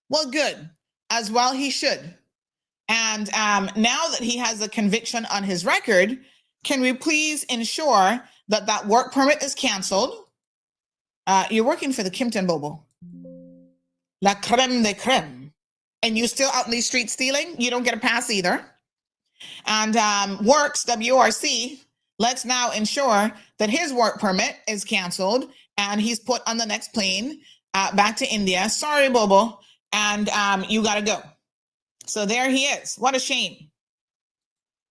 Well, good, as well he should. And now that he has a conviction on his record, can we please ensure that that work permit is canceled? You're working for the Kimpton Bobo. La creme de creme. And you still out in these streets stealing? You don't get a pass either. And WORC's, WRC, let's now ensure that his work permit is canceled and he's put on the next plane back to India. Sorry, Bobo. And you got to go. So there he is. What a shame.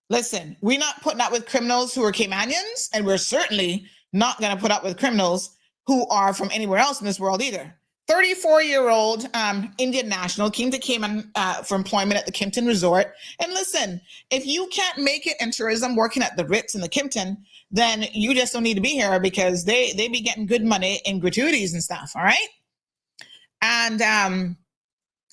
Listen, we're not putting up with criminals who are Caymanians, and we're certainly not going to put up with criminals who are from anywhere else in this world either. 34-year-old Indian national came to Cayman for employment at the Kimpton Resort. And listen, if you can't make it in tourism working at the Ritz and the Kimpton, then you just don't need to be here because they be getting good money in gratuities and stuff, all right? And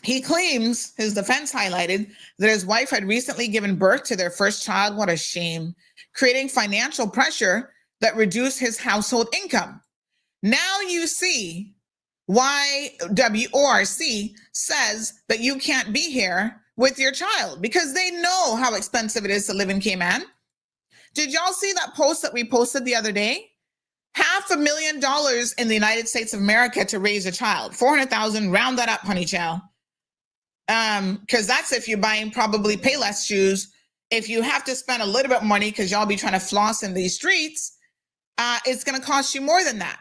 he claims, his defense highlighted, that his wife had recently given birth to their first child. What a shame. Creating financial pressure that reduced his household income. Now you see why WORC says that you can't be here with your child, because they know how expensive it is to live in Cayman. Did y'all see that post that we posted the other day? $500,000 in the United States of America to raise a child. 400,000, round that up, honey child. Because that's if you're buying probably Payless shoes. If you have to spend a little bit of money because y'all be trying to floss in these streets, it's going to cost you more than that.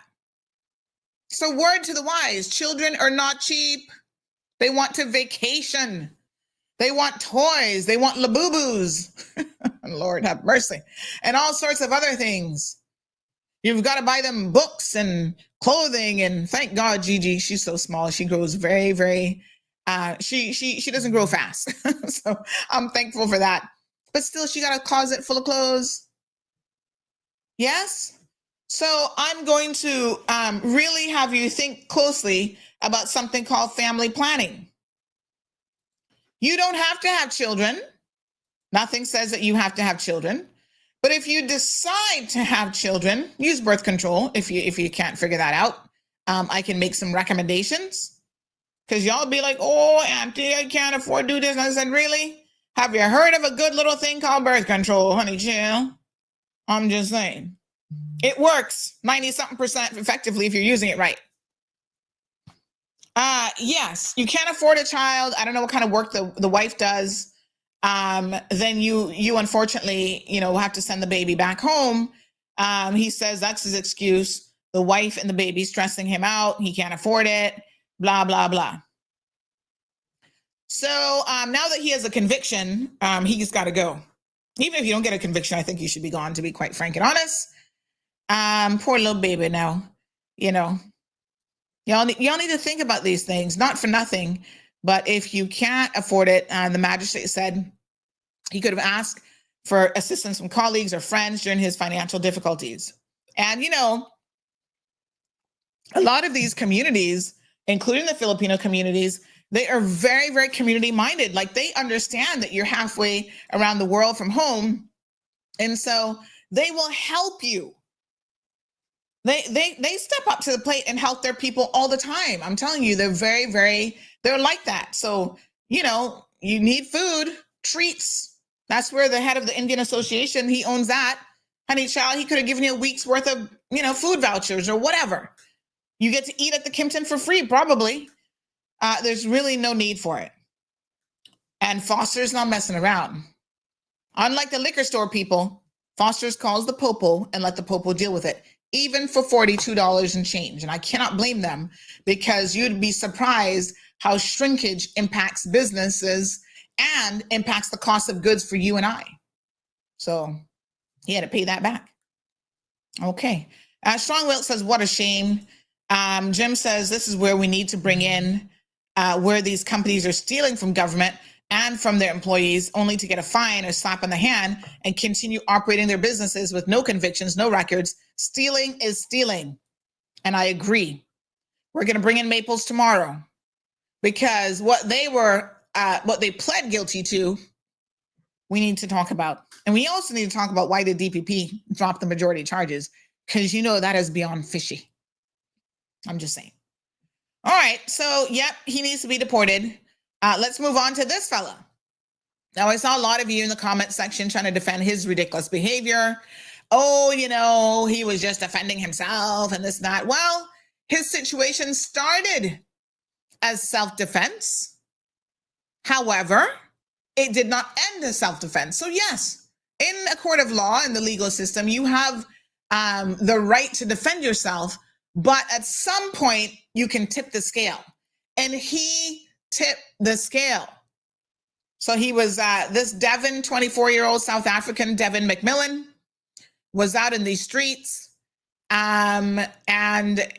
So word to the wise, children are not cheap. They want to vacation. They want toys. They want labubus. Lord have mercy. And all sorts of other things. You've got to buy them books and clothing. And thank God, Gigi, she's so small. She grows very, very, she doesn't grow fast. So I'm thankful for that. But still, she got a closet full of clothes. Yes? So I'm going to really have you think closely about something called family planning. You don't have to have children. Nothing says that you have to have children. But if you decide to have children, use birth control if you can't figure that out. I can make some recommendations. Because y'all be like, oh, Auntie, I can't afford to do this. And I said, really? Have you heard of a good little thing called birth control, honey chill? I'm just saying. It works 90-something% effectively if you're using it right. Yes, you can't afford a child. I don't know what kind of work the wife does. Then you unfortunately, will have to send the baby back home. He says that's his excuse. The wife and the baby stressing him out. He can't afford it, blah, blah, blah. So now that he has a conviction, he's got to go. Even if you don't get a conviction, I think you should be gone, to be quite frank and honest. Poor little baby now, y'all need to think about these things, not for nothing, but if you can't afford it, the magistrate said he could have asked for assistance from colleagues or friends during his financial difficulties. And, a lot of these communities including the Filipino communities, they are very, very community minded. Like they understand that you're halfway around the world from home. And so they will help you. They step up to the plate and help their people all the time. I'm telling you, they're very, very, they're like that. So, you know, you need food, treats. That's where the head of the Indian Association, he owns that. Honey child, he could have given you a week's worth of, you know, food vouchers or whatever. You get to eat at the Kimpton for free, probably. There's really no need for it. And Foster's not messing around. Unlike the liquor store people, Foster's calls the popo and let the popo deal with it, even for $42 and change. And I cannot blame them, because you'd be surprised how shrinkage impacts businesses and impacts the cost of goods for you and I. So he had to pay that back. Okay. Strong Will says, what a shame. Jim says, this is where we need to bring in where these companies are stealing from government and from their employees only to get a fine or slap on the hand and continue operating their businesses with no convictions, no records. Stealing is stealing. And I agree. We're going to bring in Maples tomorrow, because what they pled guilty to, we need to talk about. And we also need to talk about why the DPP dropped the majority charges, because you know that is beyond fishy. I'm just saying. All right. So, yep, he needs to be deported. Let's move on to this fella. Now, I saw a lot of you in the comment section trying to defend his ridiculous behavior. Oh, you know, he was just defending himself and this and that. Well, his situation started as self-defense. However, it did not end as self-defense. So yes, in a court of law, in the legal system, you have the right to defend yourself, but at some point you can tip the scale. And he tipped the scale. So he was, this Devin, 24-year-old South African Devin McMillan, was out in these streets, and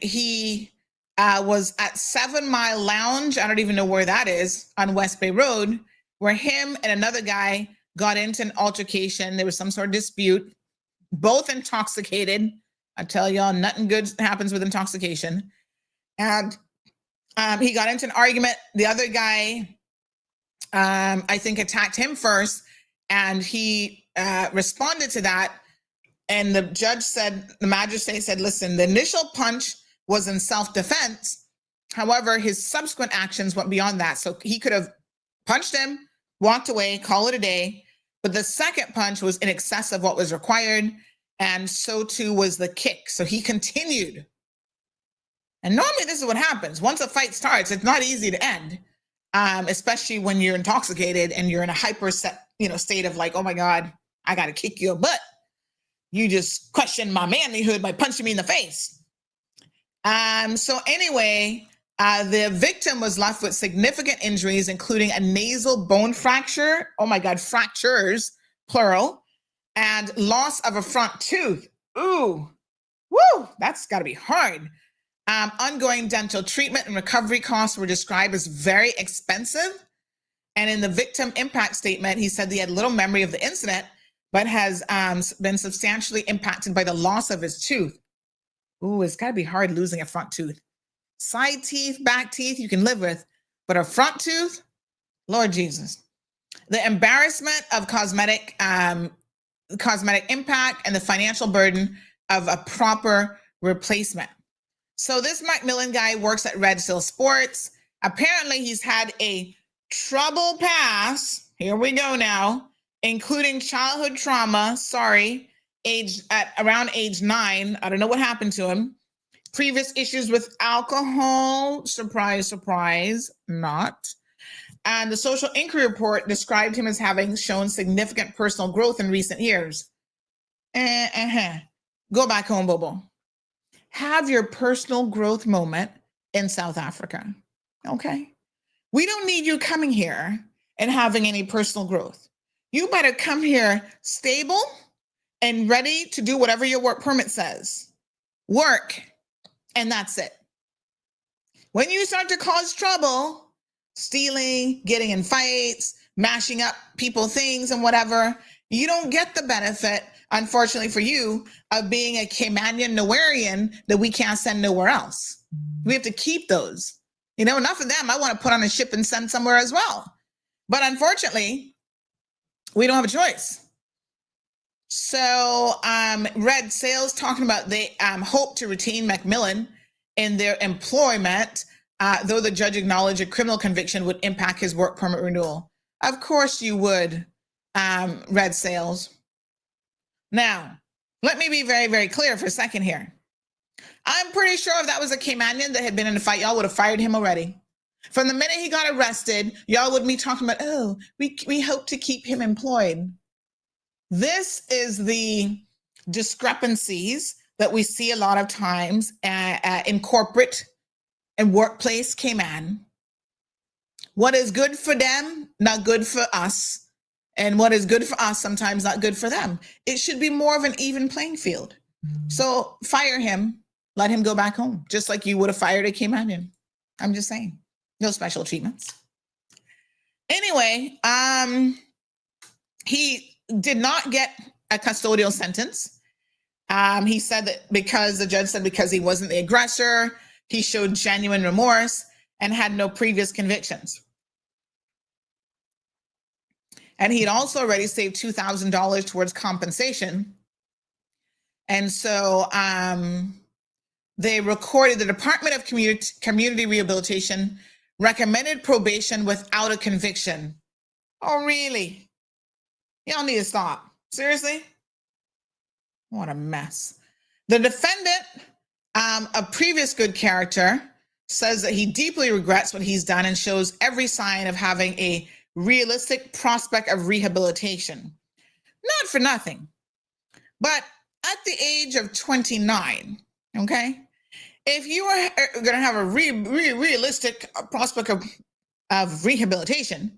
he was at 7 Mile Lounge. I don't even know where that is, on West Bay Road, where him and another guy got into an altercation. There was some sort of dispute, both intoxicated. I tell y'all, nothing good happens with intoxication. And he got into an argument. The other guy, I think, attacked him first, and he responded to that. And the judge said, the magistrate said, listen, the initial punch was in self-defense. However, his subsequent actions went beyond that. So he could have punched him, walked away, call it a day. But the second punch was in excess of what was required. And so too was the kick. So he continued. And normally this is what happens. Once a fight starts, it's not easy to end, especially when you're intoxicated and you're in a hyper state of like, oh my God, I got to kick your butt. You just questioned my manlyhood by punching me in the face. So anyway, the victim was left with significant injuries, including a nasal bone fracture. Oh my God, fractures, plural, and loss of a front tooth. Ooh, woo, that's got to be hard. Ongoing dental treatment and recovery costs were described as very expensive. And in the victim impact statement, he said he had little memory of the incident, but has been substantially impacted by the loss of his tooth. Ooh, it's got to be hard losing a front tooth. Side teeth, back teeth, you can live with, but a front tooth, Lord Jesus. The embarrassment of cosmetic impact and the financial burden of a proper replacement. So this Macmillan guy works at Red Seal Sports. Apparently he's had a trouble past. Here we go now. Including childhood trauma, around age 9. I don't know what happened to him. Previous issues with alcohol, surprise, surprise, not. And the social inquiry report described him as having shown significant personal growth in recent years. Go back home, Bobo. Have your personal growth moment in South Africa, okay? We don't need you coming here and having any personal growth. You better come here stable and ready to do whatever your work permit says. Work, and that's it. When you start to cause trouble, stealing, getting in fights, mashing up people, things, and whatever, you don't get the benefit, unfortunately for you, of being a Caymanian Nowarian that we can't send nowhere else. We have to keep those. You know, enough of them. I want to put on a ship and send somewhere as well. But unfortunately, we don't have a choice. So Red Sales talking about they hope to retain Macmillan in their employment, though the judge acknowledged a criminal conviction would impact his work permit renewal. Of course you would, Red Sales. Now, let me be very, very clear for a second here. I'm pretty sure if that was a Caymanian that had been in the fight, y'all would have fired him already. From the minute he got arrested, y'all would be talking about, oh, we hope to keep him employed. This is the discrepancies that we see a lot of times in corporate and workplace Cayman. What is good for them, not good for us. And what is good for us, sometimes not good for them. It should be more of an even playing field. So fire him, let him go back home, just like you would have fired a Caymanian. I'm just saying, no special treatments. Anyway, he did not get a custodial sentence. He said that the judge said because he wasn't the aggressor, he showed genuine remorse and had no previous convictions. And he'd also already saved $2,000 towards compensation. And so they recorded the Department of Community Rehabilitation recommended probation without a conviction. Oh, really? Y'all need to stop. Seriously? What a mess. The defendant, a previous good character, says that he deeply regrets what he's done and shows every sign of having a realistic prospect of rehabilitation. Not for nothing, but at the age of 29, okay, if you are going to have a realistic prospect of rehabilitation,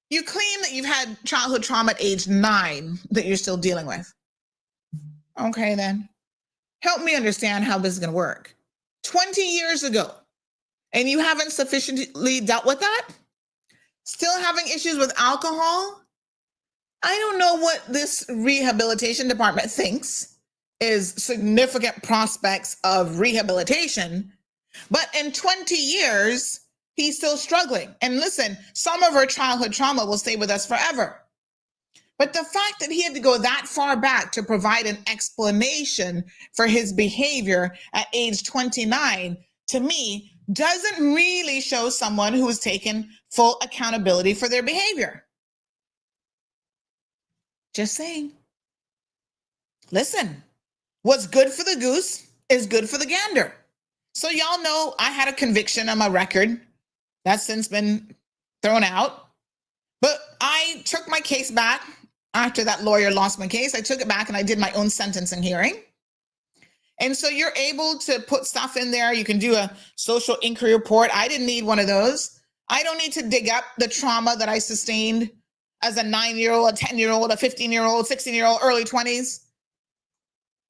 you claim that you've had childhood trauma at age 9 that you're still dealing with. Okay, then. Help me understand how this is going to work. 20 years ago, and you haven't sufficiently dealt with that? Still having issues with alcohol? I don't know what this rehabilitation department thinks is significant prospects of rehabilitation, but in 20 years, he's still struggling. And listen, some of our childhood trauma will stay with us forever. But the fact that he had to go that far back to provide an explanation for his behavior at age 29, to me, doesn't really show someone who has taken full accountability for their behavior. Just saying. Listen, what's good for the goose is good for the gander. So y'all know I had a conviction on my record that's since been thrown out, but I took my case back after that lawyer lost my case. I took it back and I did my own sentencing hearing. And so you're able to put stuff in there. You can do a social inquiry report. I didn't need one of those. I don't need to dig up the trauma that I sustained as a 9-year-old, a 10-year-old, a 15-year-old, 16-year-old, early 20s.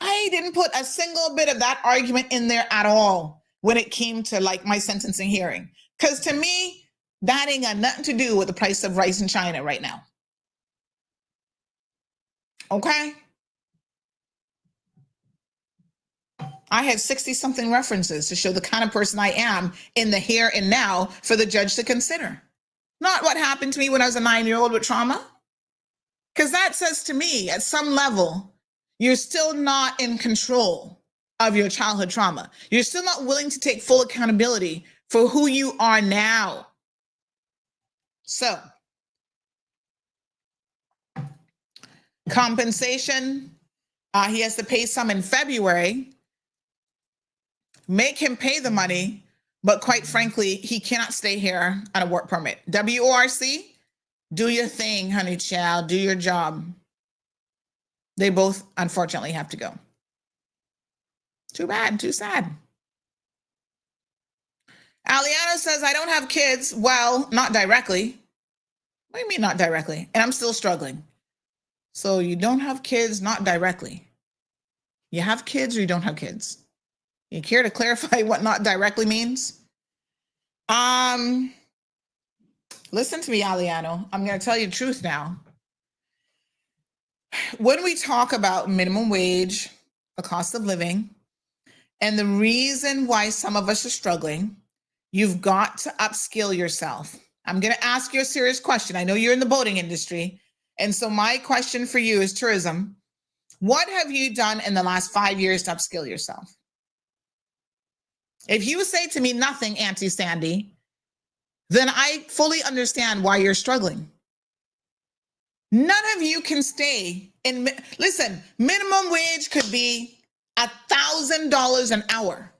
I didn't put a single bit of that argument in there at all when it came to like my sentencing hearing. Because to me, that ain't got nothing to do with the price of rice in China right now. Okay? I had 60-something references to show the kind of person I am in the here and now for the judge to consider. Not what happened to me when I was a 9-year-old with trauma. Because that says to me, at some level, you're still not in control of your childhood trauma. You're still not willing to take full accountability for who you are now. So, compensation, he has to pay some in February. Make him pay the money, but quite frankly, he cannot stay here on a work permit. WORC, do your thing, honey child, do your job. They both, unfortunately, have to go. Too bad, too sad. Aliana says, I don't have kids. Well, not directly. What do you mean not directly? And I'm still struggling. So you don't have kids, not directly. You have kids or you don't have kids? You care to clarify what not directly means? Listen to me, Aliano. I'm going to tell you the truth now. When we talk about minimum wage, the cost of living, and the reason why some of us are struggling You've got to upskill yourself. I'm going to ask you a serious question. I know you're in the boating industry. And so my question for you is tourism. What have you done in the last 5 years to upskill yourself? If you say to me nothing, Auntie Sandy, then I fully understand why you're struggling. None of you can stay in, listen, minimum wage could be $1,000 an hour.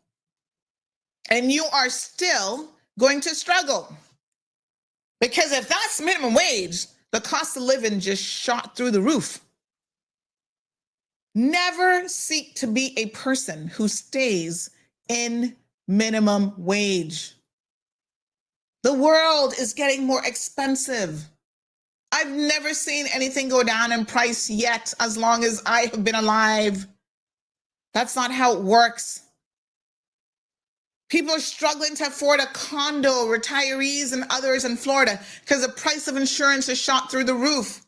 And you are still going to struggle. Because if that's minimum wage, the cost of living just shot through the roof. Never seek to be a person who stays in minimum wage. The world is getting more expensive. I've never seen anything go down in price yet as long as I have been alive. That's not how it works. People are struggling to afford a condo, retirees and others in Florida, because the price of insurance is shot through the roof.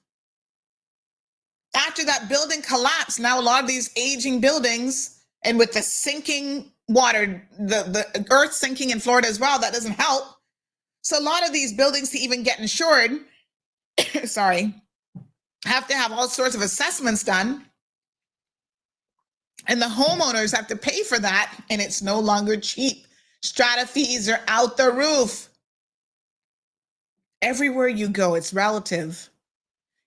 After that building collapsed, now a lot of these aging buildings, and with the sinking water, the earth sinking in Florida as well, that doesn't help. So a lot of these buildings to even get insured, have to have all sorts of assessments done. And the homeowners have to pay for that, and it's no longer cheap. Strata fees are out the roof. Everywhere you go, it's relative.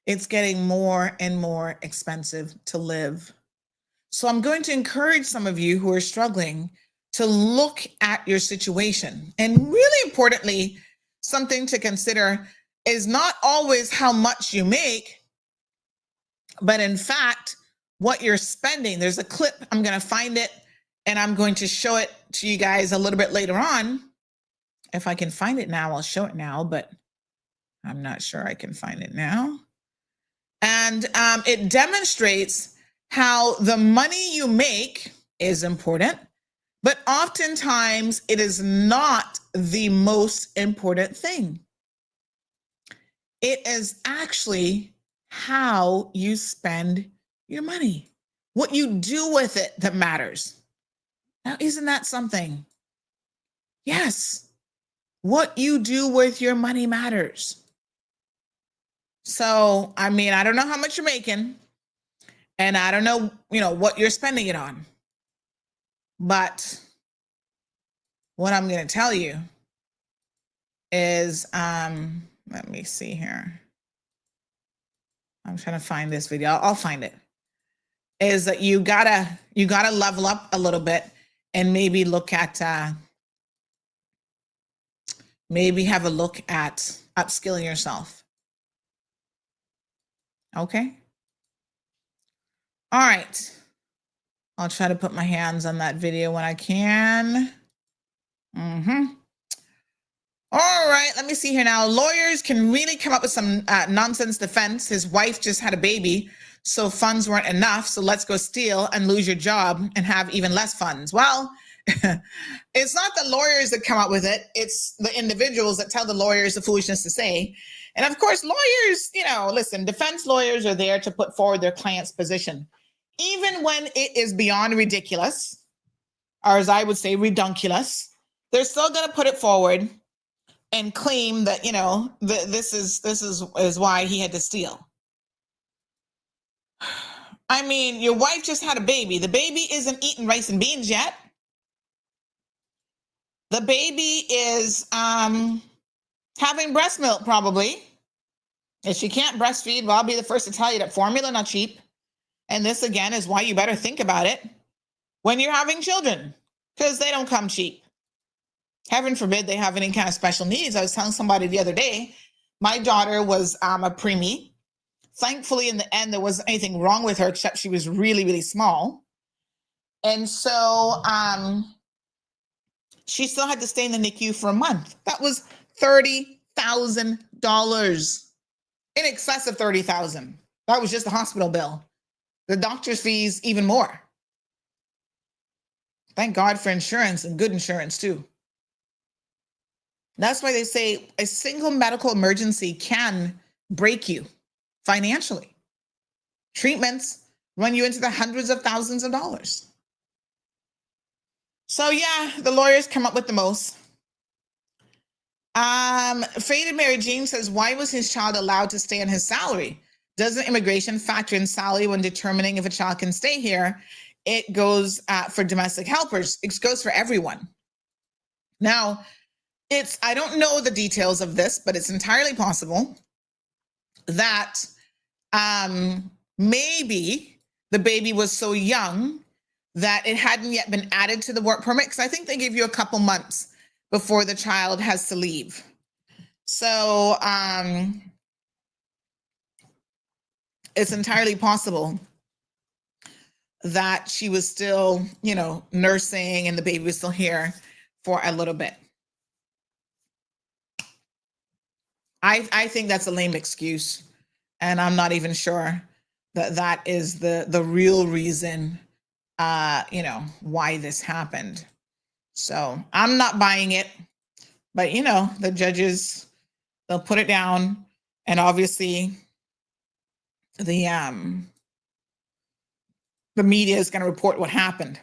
It's getting more and more expensive to live. So I'm going to encourage some of you who are struggling to look at your situation. And really importantly, something to consider is not always how much you make, but in fact, what you're spending. There's a clip, I'm going to find it, and I'm going to show it to you guys a little bit later on. If I can find it now, I'll show it now, but I'm not sure I can find it now. And it demonstrates how the money you make is important, but oftentimes it is not the most important thing. It is actually how you spend your money, what you do with it that matters. Now, isn't that something? Yes, what you do with your money matters. So, I mean, I don't know how much you're making, and I don't know, what you're spending it on. But what I'm going to tell you is, let me see here. I'm trying to find this video. I'll find it. Is that you gotta level up a little bit and maybe look at, maybe have a look at upskilling yourself. Okay. All right. I'll try to put my hands on that video when I can. All right, let me see here now. Lawyers can really come up with some nonsense defense. His wife just had a baby, so funds weren't enough. So let's go steal and lose your job and have even less funds. Well, it's not the lawyers that come up with it. It's the individuals that tell the lawyers the foolishness to say. And of course, lawyers, listen, defense lawyers are there to put forward their client's position. Even when it is beyond ridiculous, or as I would say, redunculous, they're still going to put it forward and claim that, this is why he had to steal. I mean, your wife just had a baby. The baby isn't eating rice and beans yet. The baby is having breast milk, probably. If she can't breastfeed, well, I'll be the first to tell you that formula not cheap. And this, again, is why you better think about it when you're having children, because they don't come cheap. Heaven forbid they have any kind of special needs. I was telling somebody the other day, my daughter was a preemie. Thankfully, in the end, there wasn't anything wrong with her, except she was really, really small. And so she still had to stay in the NICU for a month. That was $30,000, in excess of $30,000. That was just the hospital bill. The doctor's fees, even more. Thank God for insurance, and good insurance too. That's why they say a single medical emergency can break you financially. Treatments run you into the hundreds of thousands of dollars. So yeah, the lawyers come up with the most. Faded Mary Jean says, why was his child allowed to stay on his salary? Doesn't immigration factor in salary when determining if a child can stay here? It goes for domestic helpers. It goes for everyone. Now, I don't know the details of this, but it's entirely possible that maybe the baby was so young that it hadn't yet been added to the work permit, because I think they give you a couple months before the child has to leave. So it's entirely possible that she was still, nursing and the baby was still here for a little bit. I think that's a lame excuse. And I'm not even sure that that is the real reason, why this happened. So I'm not buying it, but the judges, they'll put it down, and obviously the media is going to report what happened.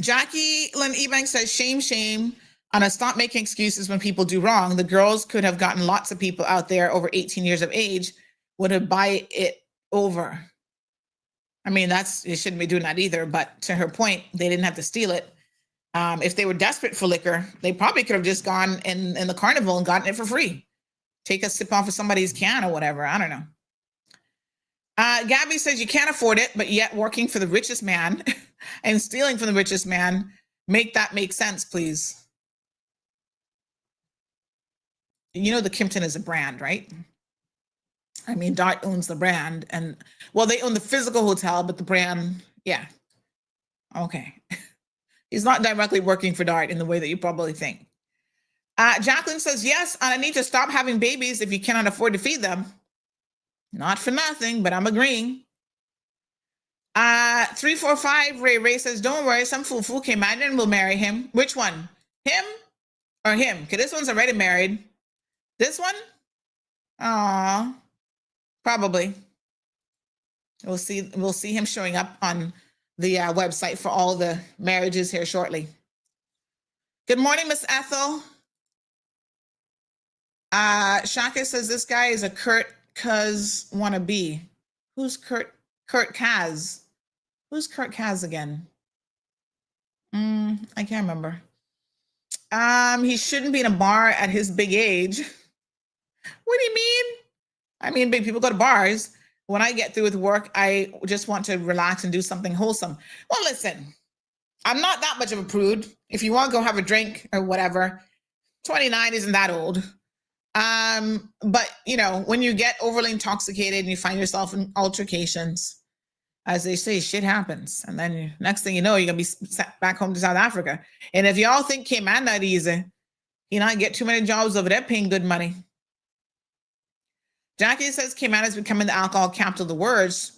Jackie Lynn Ebanks says, shame on us. Stop making excuses when people do wrong. The girls could have gotten lots of people out there over 18 years of age would have buy it over. I mean, you shouldn't be doing that either. But to her point, they didn't have to steal it. If they were desperate for liquor, they probably could have just gone in the carnival and gotten it for free. Take a sip off of somebody's can or whatever. I don't know. Gabby says you can't afford it, but yet working for the richest man and stealing from the richest man. Make that make sense, please. The Kimpton is a brand, right? I mean, Dart owns the brand, and they own the physical hotel, but the brand, yeah. Okay. He's not directly working for Dart in the way that you probably think. Jacqueline says, yes, I need to stop having babies if you cannot afford to feed them. Not for nothing, but I'm agreeing. 345 Ray says, don't worry, some fool came out and will marry him. Which one? Him or him? Because this one's already married. This one? Aw, probably. We'll see him showing up on the website for all the marriages here shortly. Good morning, Miss Ethel. Shaka says this guy is a Kurt Kaz wannabe. Who's Kurt Kaz? Who's Kurt Kaz again? I can't remember. He shouldn't be in a bar at his big age. What do you mean? I mean, big people go to bars. When I get through with work, I just want to relax and do something wholesome. Well, listen, I'm not that much of a prude. If you want to go have a drink or whatever, 29 isn't that old. But when you get overly intoxicated and you find yourself in altercations, as they say, shit happens. And then next thing you know, you're going to be sent back home to South Africa. And if y'all think Cayman that easy, I get too many jobs over there paying good money. Jackie says Cayman is becoming the alcohol capital of the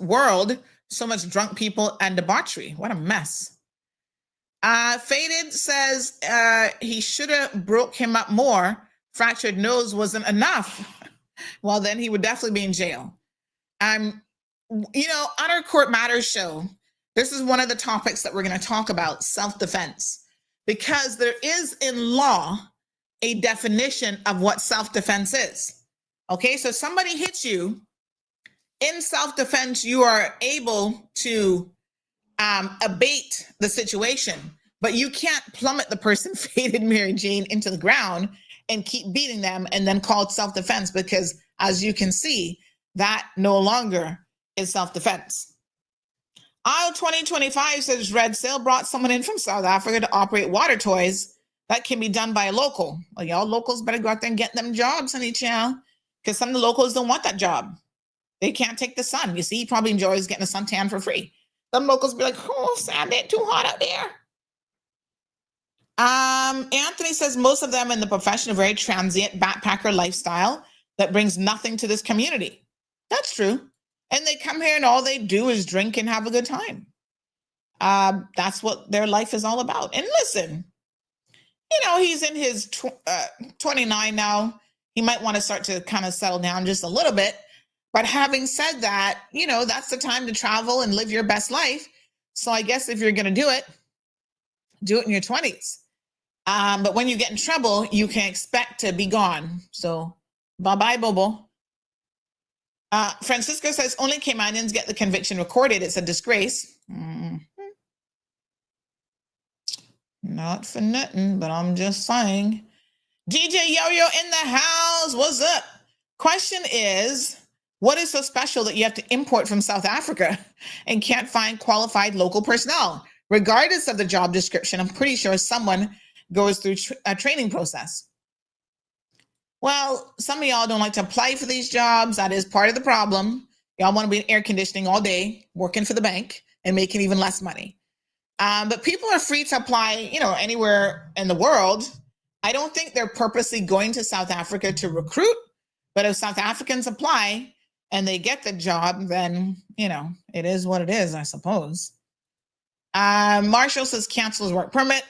world. So much drunk people and debauchery. What a mess. Faded says he should have broke him up more. Fractured nose wasn't enough. Well, then he would definitely be in jail. On our Court Matters show, this is one of the topics that we're going to talk about, self-defense, because there is in law a definition of what self-defense is. Okay, so somebody hits you in self-defense, you are able to abate the situation, but you can't plummet the person, Faded Mary Jane, into the ground and keep beating them and then call it self-defense, because as you can see, that no longer is self-defense. Aisle 2025 says Red Sail brought someone in from South Africa to operate water toys. That can be done by a local. Well, y'all locals better go out there and get them jobs, honey child, because some of the locals don't want that job. They can't take the sun. You see, he probably enjoys getting a suntan for free. Some locals be like, oh, Sam, it's too hot out there. Anthony says most of them in the profession are very transient backpacker lifestyle that brings nothing to this community. That's true. And they come here and all they do is drink and have a good time. That's what their life is all about. And listen, he's in his 29 now. He might want to start to kind of settle down just a little bit. But having said that, that's the time to travel and live your best life. So I guess if you're going to do it in your 20s. But when you get in trouble, you can expect to be gone. So bye-bye, Bobo. Francisco says only Caymanians get the conviction recorded. It's a disgrace. Not for nothing, but I'm just saying. DJ Yo-Yo in the house. What's up? Question is, what is so special that you have to import from South Africa and can't find qualified local personnel? Regardless of the job description, I'm pretty sure someone goes through a training process. Well, some of y'all don't like to apply for these jobs. That is part of the problem. Y'all want to be in air conditioning all day, working for the bank and making even less money. But people are free to apply, anywhere in the world. I don't think they're purposely going to South Africa to recruit, but if South Africans apply and they get the job, then, it is what it is, I suppose. Marshall says cancel his work permit,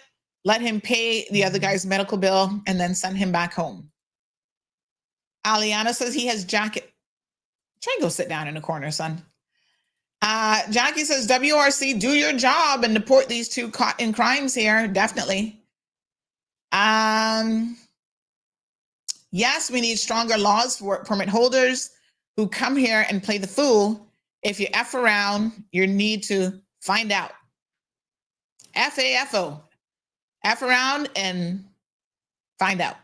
let him pay the other guy's medical bill, and then send him back home. Aliana says he has jacket. Try and go sit down in the corner, son. Jackie says, WRC, do your job and deport these two caught in crimes here. Definitely. Yes, we need stronger laws for work permit holders who come here and play the fool. If you F around, you need to find out. FAFO. F around and find out.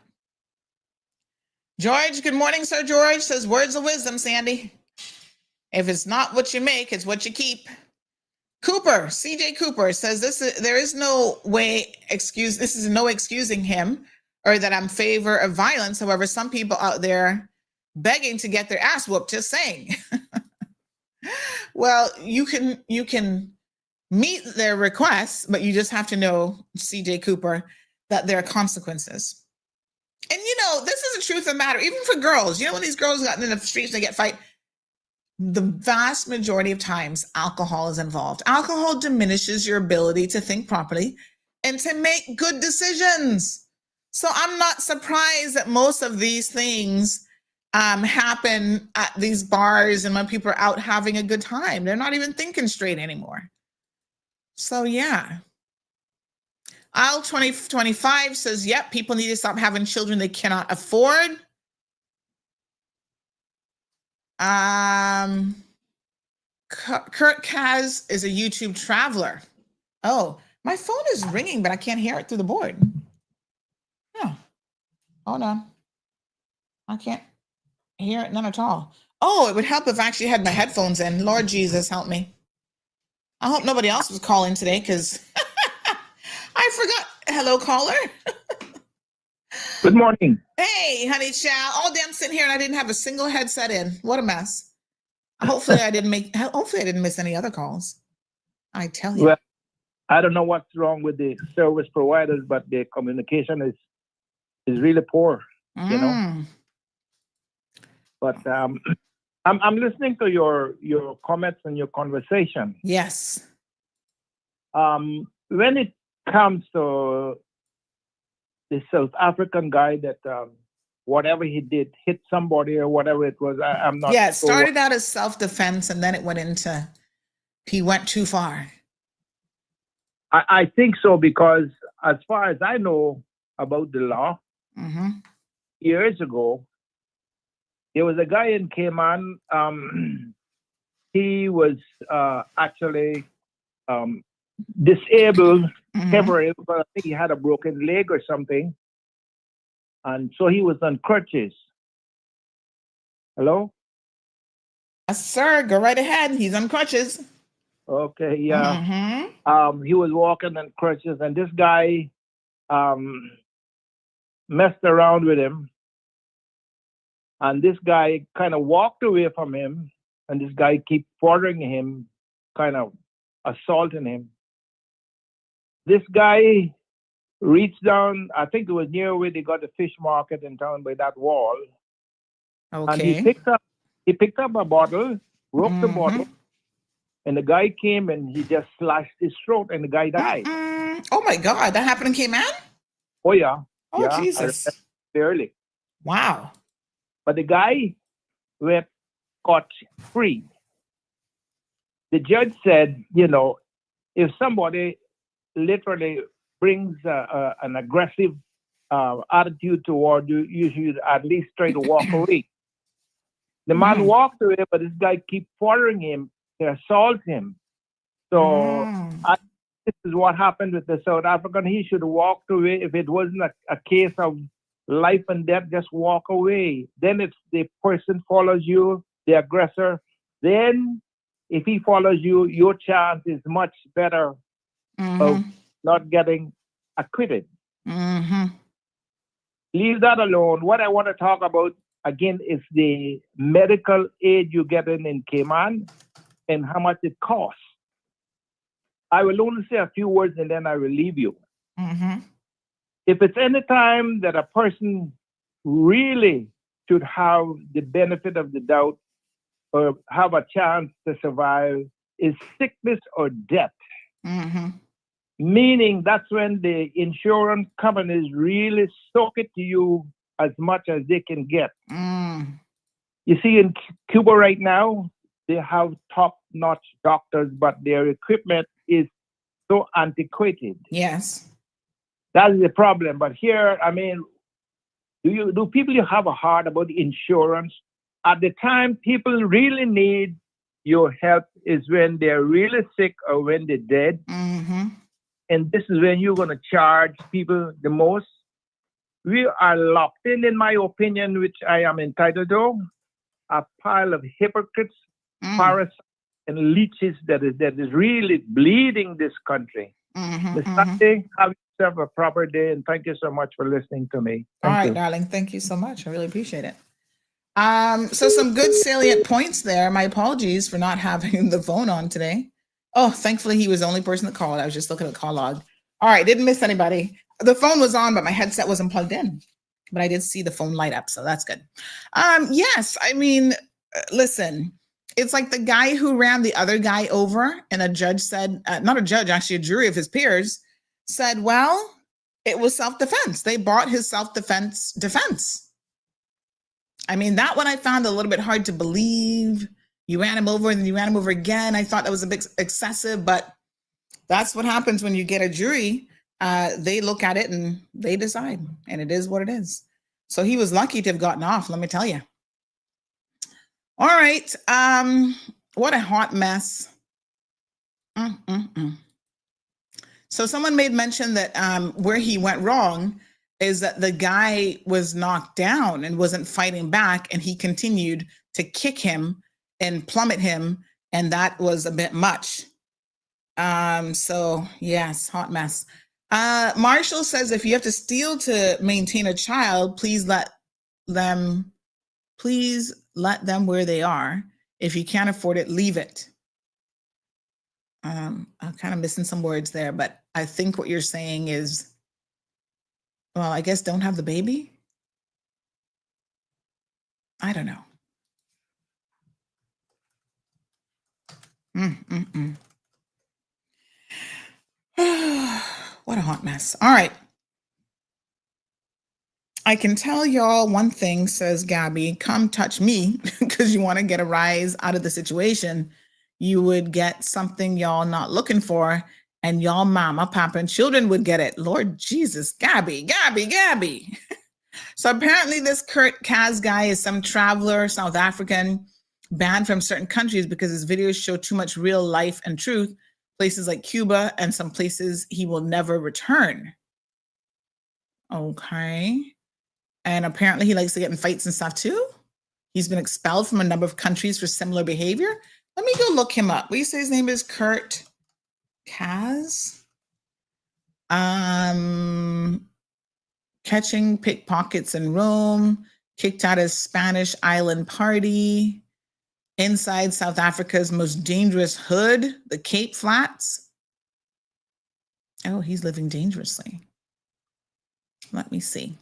George, good morning, Sir George, says words of wisdom, Sandy. If it's not what you make, it's what you keep. Cooper, CJ Cooper says there is no way this is no excusing him or that I'm in favor of violence. However, some people out there begging to get their ass whooped, just saying. Well, you can meet their requests, but you just have to know, CJ Cooper, that there are consequences. And this is the truth of the matter, even for girls. When these girls got in the streets, they get fight. The vast majority of times, alcohol is involved. Alcohol diminishes your ability to think properly and to make good decisions. So I'm not surprised that most of these things happen at these bars and when people are out having a good time. They're not even thinking straight anymore. So yeah. Aisle 2025 says, yep, people need to stop having children they cannot afford. Kurt Kaz is a YouTube traveler. Oh, my phone is ringing, but I can't hear it through the board. Yeah. Hold on. I can't hear it, none at all. Oh, it would help if I actually had my headphones in. Lord Jesus, help me. I hope nobody else was calling today because I forgot. Hello, caller. Good morning. Hey, honey child. All day I'm sitting here and I didn't have a single headset in. What a mess. Hopefully I didn't miss any other calls. I tell you. Well, I don't know what's wrong with the service providers, but their communication is really poor, But I'm listening to your comments and your conversation. Yes. When it comes to the South African guy that whatever he did hit somebody or whatever it was, I'm not. Yeah, it started out as self-defense and then it went into he went too far. I think so, because as far as I know about the law, years ago, there was a guy in Cayman. He was actually disabled temporarily, because I think he had a broken leg or something. And so he was on crutches. Hello? Yes, sir. Go right ahead. He's on crutches. Okay, yeah. He was walking on crutches, and this guy messed around with him. And this guy kind of walked away from him, and this guy kept bothering him, kind of assaulting him. This guy reached down, I think it was near where they got the fish market in town, by that wall. Okay. And he picked up a bottle, broke the bottle, and the guy came and he just slashed his throat, and the guy died. Oh my God, that happened in Cayman? Oh yeah. Oh yeah, Jesus. Barely. Wow. But the guy went caught free. The judge said, if somebody literally brings an aggressive attitude toward you, you should at least try to walk away. The man walked away, but this guy keep following him to assault him. So this is what happened with the South African. He should have walked away. If it wasn't a case of life and death, just walk away. Then if the person follows you, the aggressor, then if he follows you, your chance is much better of not getting acquitted. Leave that alone. What I want to talk about, again, is the medical aid you get in Cayman and how much it costs. I will only say a few words and then I will leave you. If it's any time that a person really should have the benefit of the doubt or have a chance to survive, is sickness or death. Meaning that's when the insurance companies really soak it to you as much as they can get. You see, in Cuba right now, they have top-notch doctors, but their equipment is so antiquated. Yes. That's the problem. But here, I mean, do people have a heart about insurance? At the time people really need your help is when they're really sick or when they're dead. And this is when you're going to charge people the most. We are locked in my opinion, which I am entitled to, a pile of hypocrites, parasites, and leeches that is really bleeding this country. Ms. Sunday, have yourself a proper day, and thank you so much for listening to me. All right, you. darling. Thank you so much. I really appreciate it. So some good salient points there. My apologies for not having the phone on today. Oh, thankfully he was the only person that called. I was just looking at the call log. All right, didn't miss anybody. The phone was on, but my headset wasn't plugged in. But I did see the phone light up, so that's good. Yes, I mean, listen, it's like the guy who ran the other guy over, and a judge said, not a judge, actually a jury of his peers said, well, it was self-defense. They bought his self-defense defense. I mean, that one I found a little bit hard to believe. You ran him over and then you ran him over again. I thought that was a bit excessive, but that's what happens when you get a jury. They look at it and they decide, and it is what it is. So he was lucky to have gotten off, let me tell you. All right. What a hot mess. So someone made mention that where he went wrong is that the guy was knocked down and wasn't fighting back, and he continued to kick him and plummet him, and that was a bit much. So yes, hot mess. Marshall says, if you have to steal to maintain a child, please let them where they are. If you can't afford it, leave it. I'm kind of missing some words there, but I think what you're saying is, well, I guess don't have the baby. I don't know. What a hot mess. All right. I can tell y'all one thing, says Gabby, come touch me because you want to get a rise out of the situation. You would get something y'all not looking for, and y'all mama, papa, and children would get it. Lord Jesus, Gabby. So apparently this Kurt Kaz guy is some traveler, South African, banned from certain countries because his videos show too much real life and truth, places like Cuba and some places he will never return. Okay. And apparently he likes to get in fights and stuff too. He's been expelled from a number of countries for similar behavior. Let me go look him up. Will you say his name is Kurt Kaz? Catching pickpockets in Rome, kicked out of Spanish island party, inside South Africa's most dangerous hood, the Cape Flats. Oh, he's living dangerously. Let me see.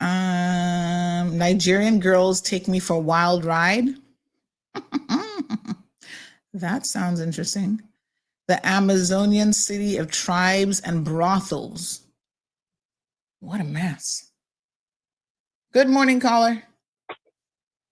Nigerian girls take me for a wild ride. That sounds interesting. The Amazonian city of tribes and brothels. What a mess. Good morning, caller.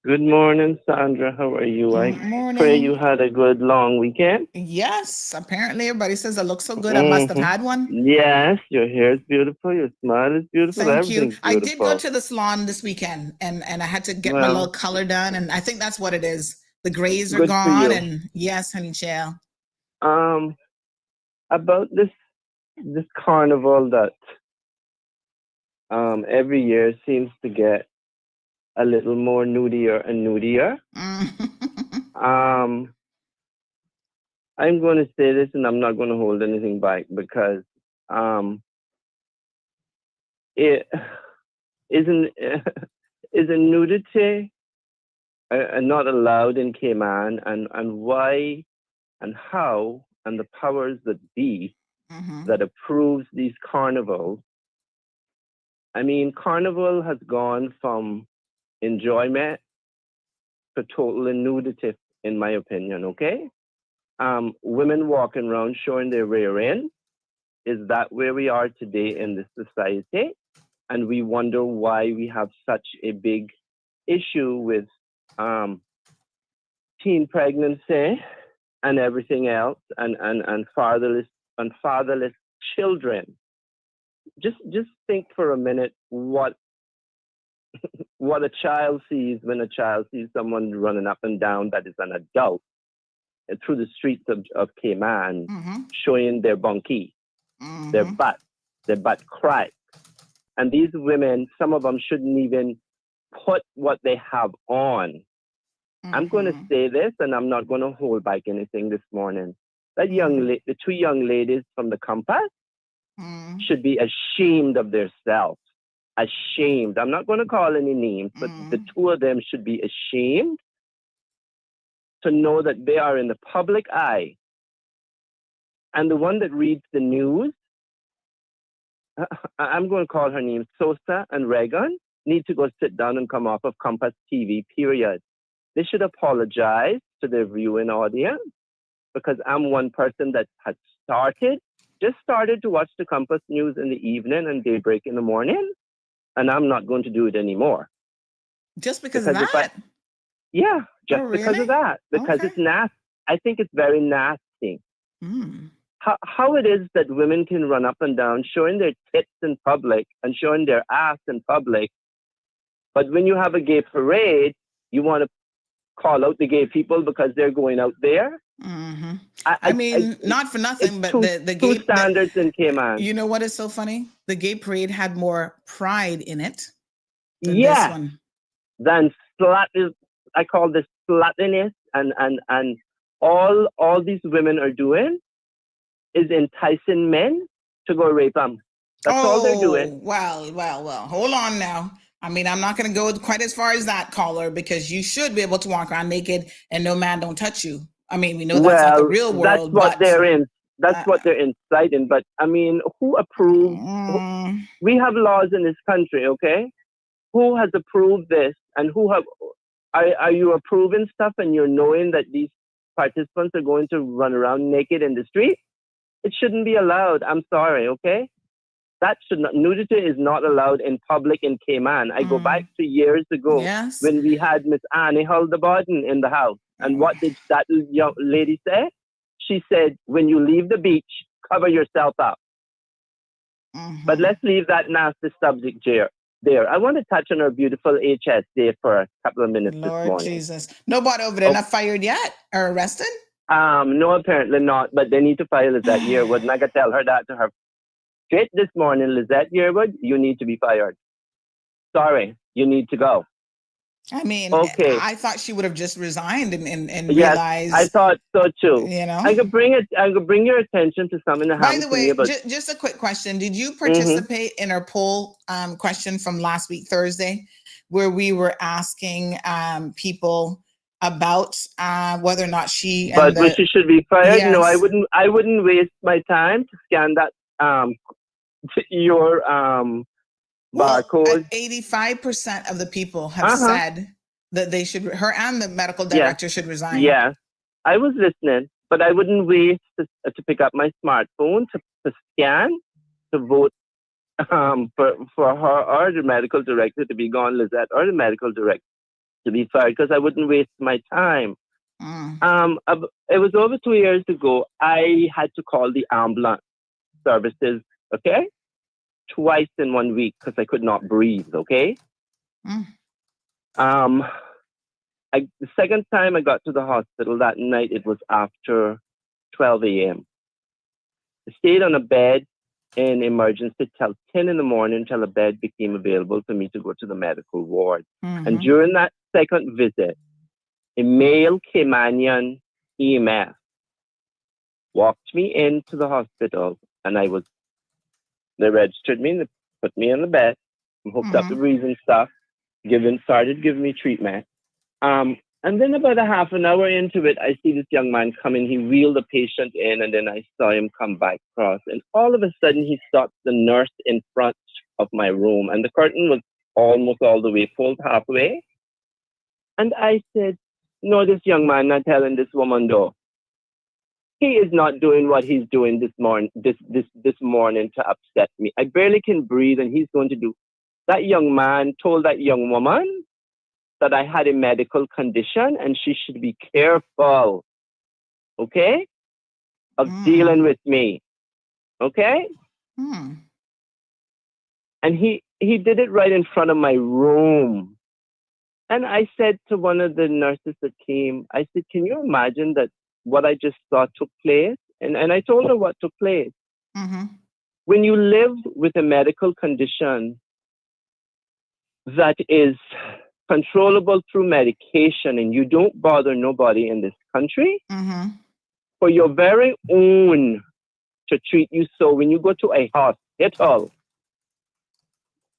Good morning, Sandra. How are you? I Good morning. pray you had a good long weekend. Yes, apparently everybody says I look so good. I must have had one. Yes, your hair is beautiful. Your smile is beautiful. Thank you. Everything's I beautiful. did go to the salon this weekend and I had to get my little color done. And I think that's what it is. The grays are Good for gone. you. And yes, honey child. About this carnival that every year seems to get a little more nudier and nudier. I'm going to say this, and I'm not going to hold anything back because it isn't is a nudity not allowed in Cayman, and why and how and the powers that be that approves these carnivals. I mean, carnival has gone from enjoyment to total nudity, in my opinion, okay? Women walking around showing their rear end. Is that where we are today in this society? And we wonder why we have such a big issue with teen pregnancy and everything else, and fatherless children. Just think for a minute what a child sees when a child sees someone running up and down that is an adult through the streets of Cayman, showing their bunkie, their butt crack. And these women, some of them shouldn't even put what they have on. I'm going to say this, and I'm not going to hold back anything this morning. That the two young ladies from the Compass should be ashamed of themselves. Ashamed. I'm not going to call any names, but the two of them should be ashamed to know that they are in the public eye. And the one that reads the news, I'm going to call her name, Sosa and Reagan, need to go sit down and come off of Compass TV, period. They should apologize to their viewing audience, because I'm one person that has just started to watch the Compass News in the evening and daybreak in the morning, and I'm not going to do it anymore. Just because of that? Because of that. Because it's nasty. I think it's very nasty. How it is that women can run up and down showing their tits in public and showing their ass in public, but when you have a gay parade, you want to call out the gay people because they're going out there? I mean, not for nothing, but the gay standards in Cayman. You know what is so funny? The gay parade had more pride in it than this one. Than I call this sluttiness, and all these women are doing is enticing men to go rape them. That's all they're doing. Well. Hold on now. I mean, I'm not going to go quite as far as that, caller, because you should be able to walk around naked and no man don't touch you. I mean, we know that's not the real world. That's what they're in. That's what they're inciting. But I mean, who approves? We have laws in this country, okay? Who has approved this? And are you approving stuff and you're knowing that these participants are going to run around naked in the street? It shouldn't be allowed. I'm sorry, okay? Nudity is not allowed in public in Cayman. I go back to years ago when we had Miss Annie Hulderbaden in the house. And what did that young lady say? She said, when you leave the beach, cover yourself up. But let's leave that nasty subject there. I want to touch on our beautiful HS Day for a couple of minutes this morning. Lord Jesus. Nobody over there not fired yet or arrested? No, apparently not. But they need to fire Lizette Yearwood. And I could tell her that to her straight this morning. Lizette Yearwood, you need to be fired. Sorry, you need to go. I mean, I thought she would have just resigned and yes, realized. I thought so too. You know, I could bring your attention to something that happened. By the way, to me, just a quick question: did you participate in our poll question from last week Thursday, where we were asking people about whether or not she should be fired? Yes. No, I wouldn't waste my time to scan that your barcode. 85% of the people have said that they should. Her and the medical director should resign. Yeah, I was listening, but I wouldn't wait to pick up my smartphone to scan to vote for her or the medical director to be gone, Lizette, or the medical director to be fair, because I wouldn't waste my time. It was over 2 years ago. I had to call the ambulance services, okay, twice in 1 week because I could not breathe, okay. The second time I got to the hospital that night, it was after 12 a.m. I stayed on a bed in emergency till 10 in the morning till a bed became available for me to go to the medical ward. And during that second visit, a male Caymanian EMS walked me into the hospital, and they registered me, and they put me on the bed, and hooked up the breathing stuff, started giving me treatment. And then about a half an hour into it, I see this young man come in. He wheeled the patient in, and then I saw him come back across. And all of a sudden, he stopped the nurse in front of my room, and the curtain was almost all the way pulled halfway. And I said, "No, this young man not telling this woman though. He is not doing what he's doing this morning to upset me. I barely can breathe, and he's going to do." That young man told that young woman that I had a medical condition and she should be careful, okay, of dealing with me, okay? And he did it right in front of my room. And I said to one of the nurses that came, I said, "Can you imagine that what I just saw took place?" And I told her what took place. When you live with a medical condition that is controllable through medication and you don't bother nobody in this country, for your very own to treat you so, when you go to a hospital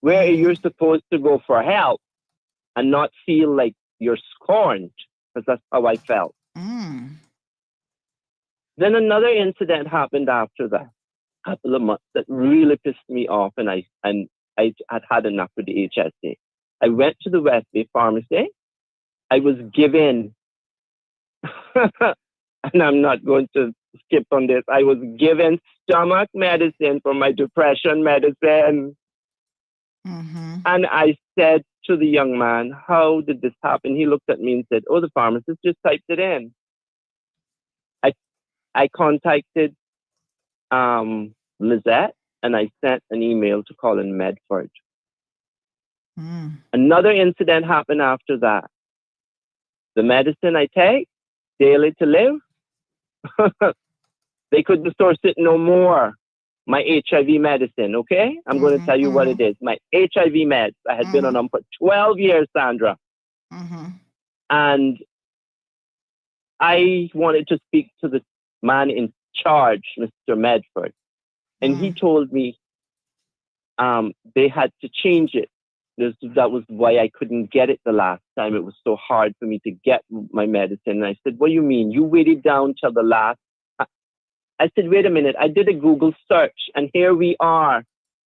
where you're supposed to go for help and not feel like you're scorned, because that's how I felt. Then another incident happened after that, a couple of months, that really pissed me off, and I had enough with the HSA. I went to the West Bay Pharmacy. I was given, and I'm not going to skip on this, I was given stomach medicine for my depression medicine. And I said to the young man, "How did this happen?" He looked at me and said, "Oh, the pharmacist just typed it in." I contacted Lizette, and I sent an email to Colin Medford. Another incident happened after that. The medicine I take daily to live, they couldn't source it no more. My HIV medicine, okay? I'm going to tell you what it is. My HIV meds, I had been on them for 12 years, Sandra. And I wanted to speak to the man in charge, Mr. Medford. And he told me they had to change it. That was why I couldn't get it the last time. It was so hard for me to get my medicine. And I said, "What do you mean? You waited down till the last..." I said, "Wait a minute." I did a Google search, and here we are,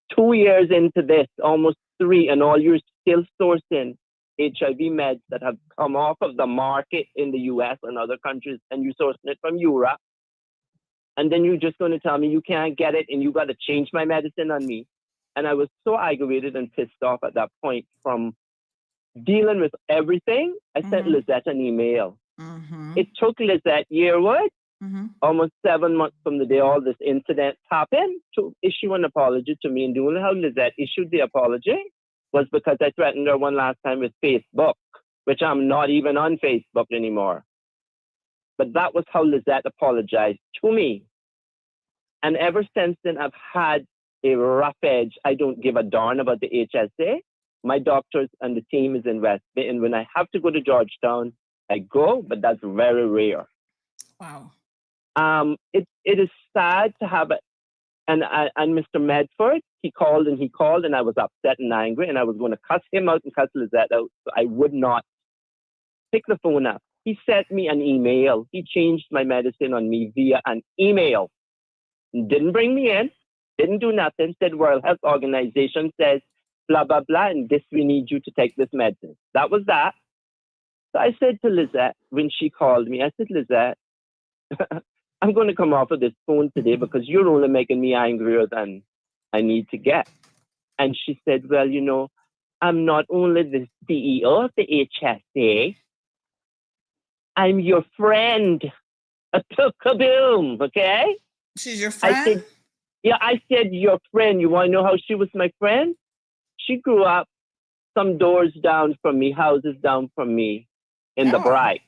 2 years into this, almost 3, and all you're still sourcing HIV meds that have come off of the market in the US and other countries, and you're sourcing it from Europe. And then you're just going to tell me you can't get it and you got to change my medicine on me. And I was so aggravated and pissed off at that point from dealing with everything. I sent Lizette an email. It took Lizette Yearwood almost 7 months from the day all this incident happened to issue an apology to me. And the only how Lizette issued the apology was because I threatened her one last time with Facebook, which I'm not even on Facebook anymore. But that was how Lizette apologized to me. And ever since then, I've had a rough edge. I don't give a darn about the HSA. My doctors and the team is in West Bay. And when I have to go to Georgetown, I go, but that's very rare. Wow. It is sad to have it. And Mr. Medford, he called, and I was upset and angry, and I was going to cuss him out and cuss Lizette out. So I would not pick the phone up. He sent me an email. He changed my medicine on me via an email. Didn't bring me in, didn't do nothing, said World Health Organization says, blah, blah, blah, and this, we need you to take this medicine. That was that. So I said to Lizette, when she called me, I said, "Lizette, I'm going to come off of this phone today because you're only making me angrier than I need to get." And she said, "Well, you know, I'm not only the CEO of the HSA, I'm your friend. Kaboom, okay? She's your friend? I said, yeah, I said your friend. You want to know how she was my friend? She grew up some doors down from me, houses down from me in the Bright.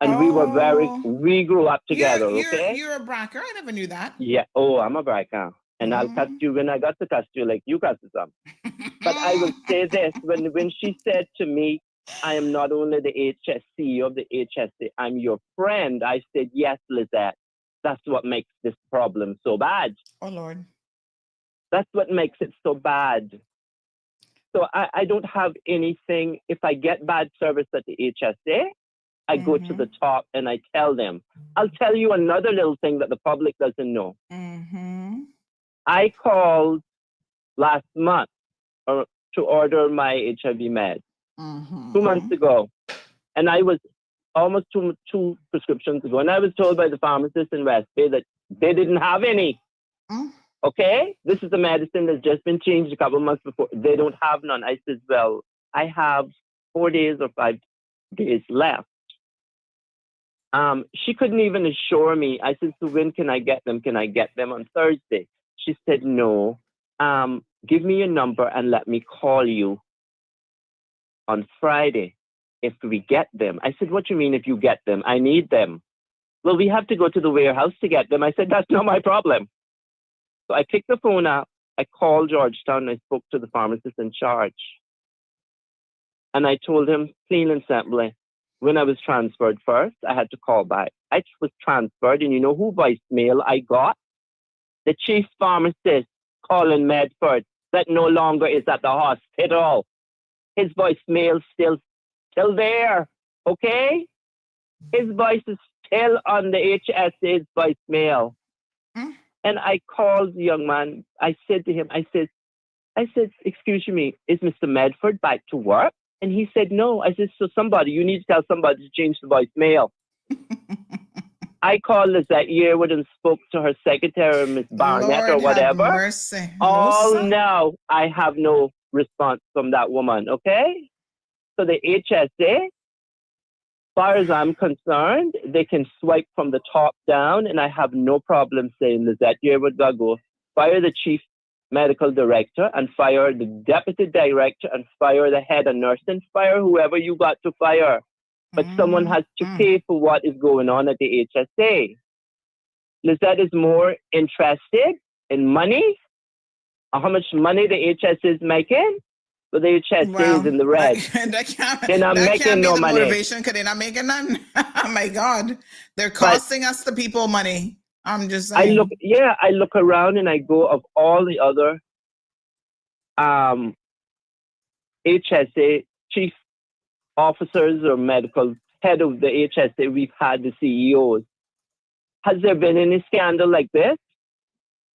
And we grew up together, okay? You're a Bracker. I never knew that. Yeah. Oh, I'm a Bracker. And I'll cuss you when I got to cuss you like you cuss some. But I will say this, when she said to me, I am not only the CEO of the HSA, I'm your friend. I said, yes, Lizette. That's what makes this problem so bad. Oh, Lord. That's what makes it so bad. So I don't have anything. If I get bad service at the HSA, I go to the top and I tell them. I'll tell you another little thing that the public doesn't know. I called last month to order my HIV meds 2 months ago. And I was almost two prescriptions ago. And I was told by the pharmacist in West Bay that they didn't have any. Okay? This is the medicine that's just been changed a couple of months before. They don't have none. I said, well, I have 4 days or 5 days left. She couldn't even assure me. I said, so when can I get them? Can I get them on Thursday? She said, no. Give me your number and let me call you on Friday if we get them. I said, what do you mean if you get them? I need them. Well, we have to go to the warehouse to get them. I said, that's not my problem. So I picked the phone up. I called Georgetown. And I spoke to the pharmacist in charge. And I told him, plain and simply, when I was transferred first, I had to call back. I was transferred, and you know who voicemail I got? The chief pharmacist, Colin Medford, that no longer is at the hospital. His voicemail still there, okay? His voice is still on the HSA's voicemail. And I called the young man. I said to him, I said, excuse me, is Mr. Medford back to work? And he said, no. I said, so you need to tell somebody to change the voicemail. I called Lizette Yearwood and spoke to her secretary, Miss Barnett, Lord or whatever. Have mercy. Now I have no response from that woman, okay? So the HSA, as far as I'm concerned, they can swipe from the top down, and I have no problem saying Lizette Yearwood got go. Fire the chief medical director and fire the deputy director and fire the head of nursing, fire whoever you got to fire. But someone has to pay for what is going on at the HSA. Lizette is more interested in money, how much money the HSA is making, but the HSA is in the red. They're not making no money. Motivation because they're not making none. Oh my God. They're costing us the people money. I'm just saying. I look around and I go of all the other HSA chief officers or medical head of the HSA, we've had the CEOs. Has there been any scandal like this?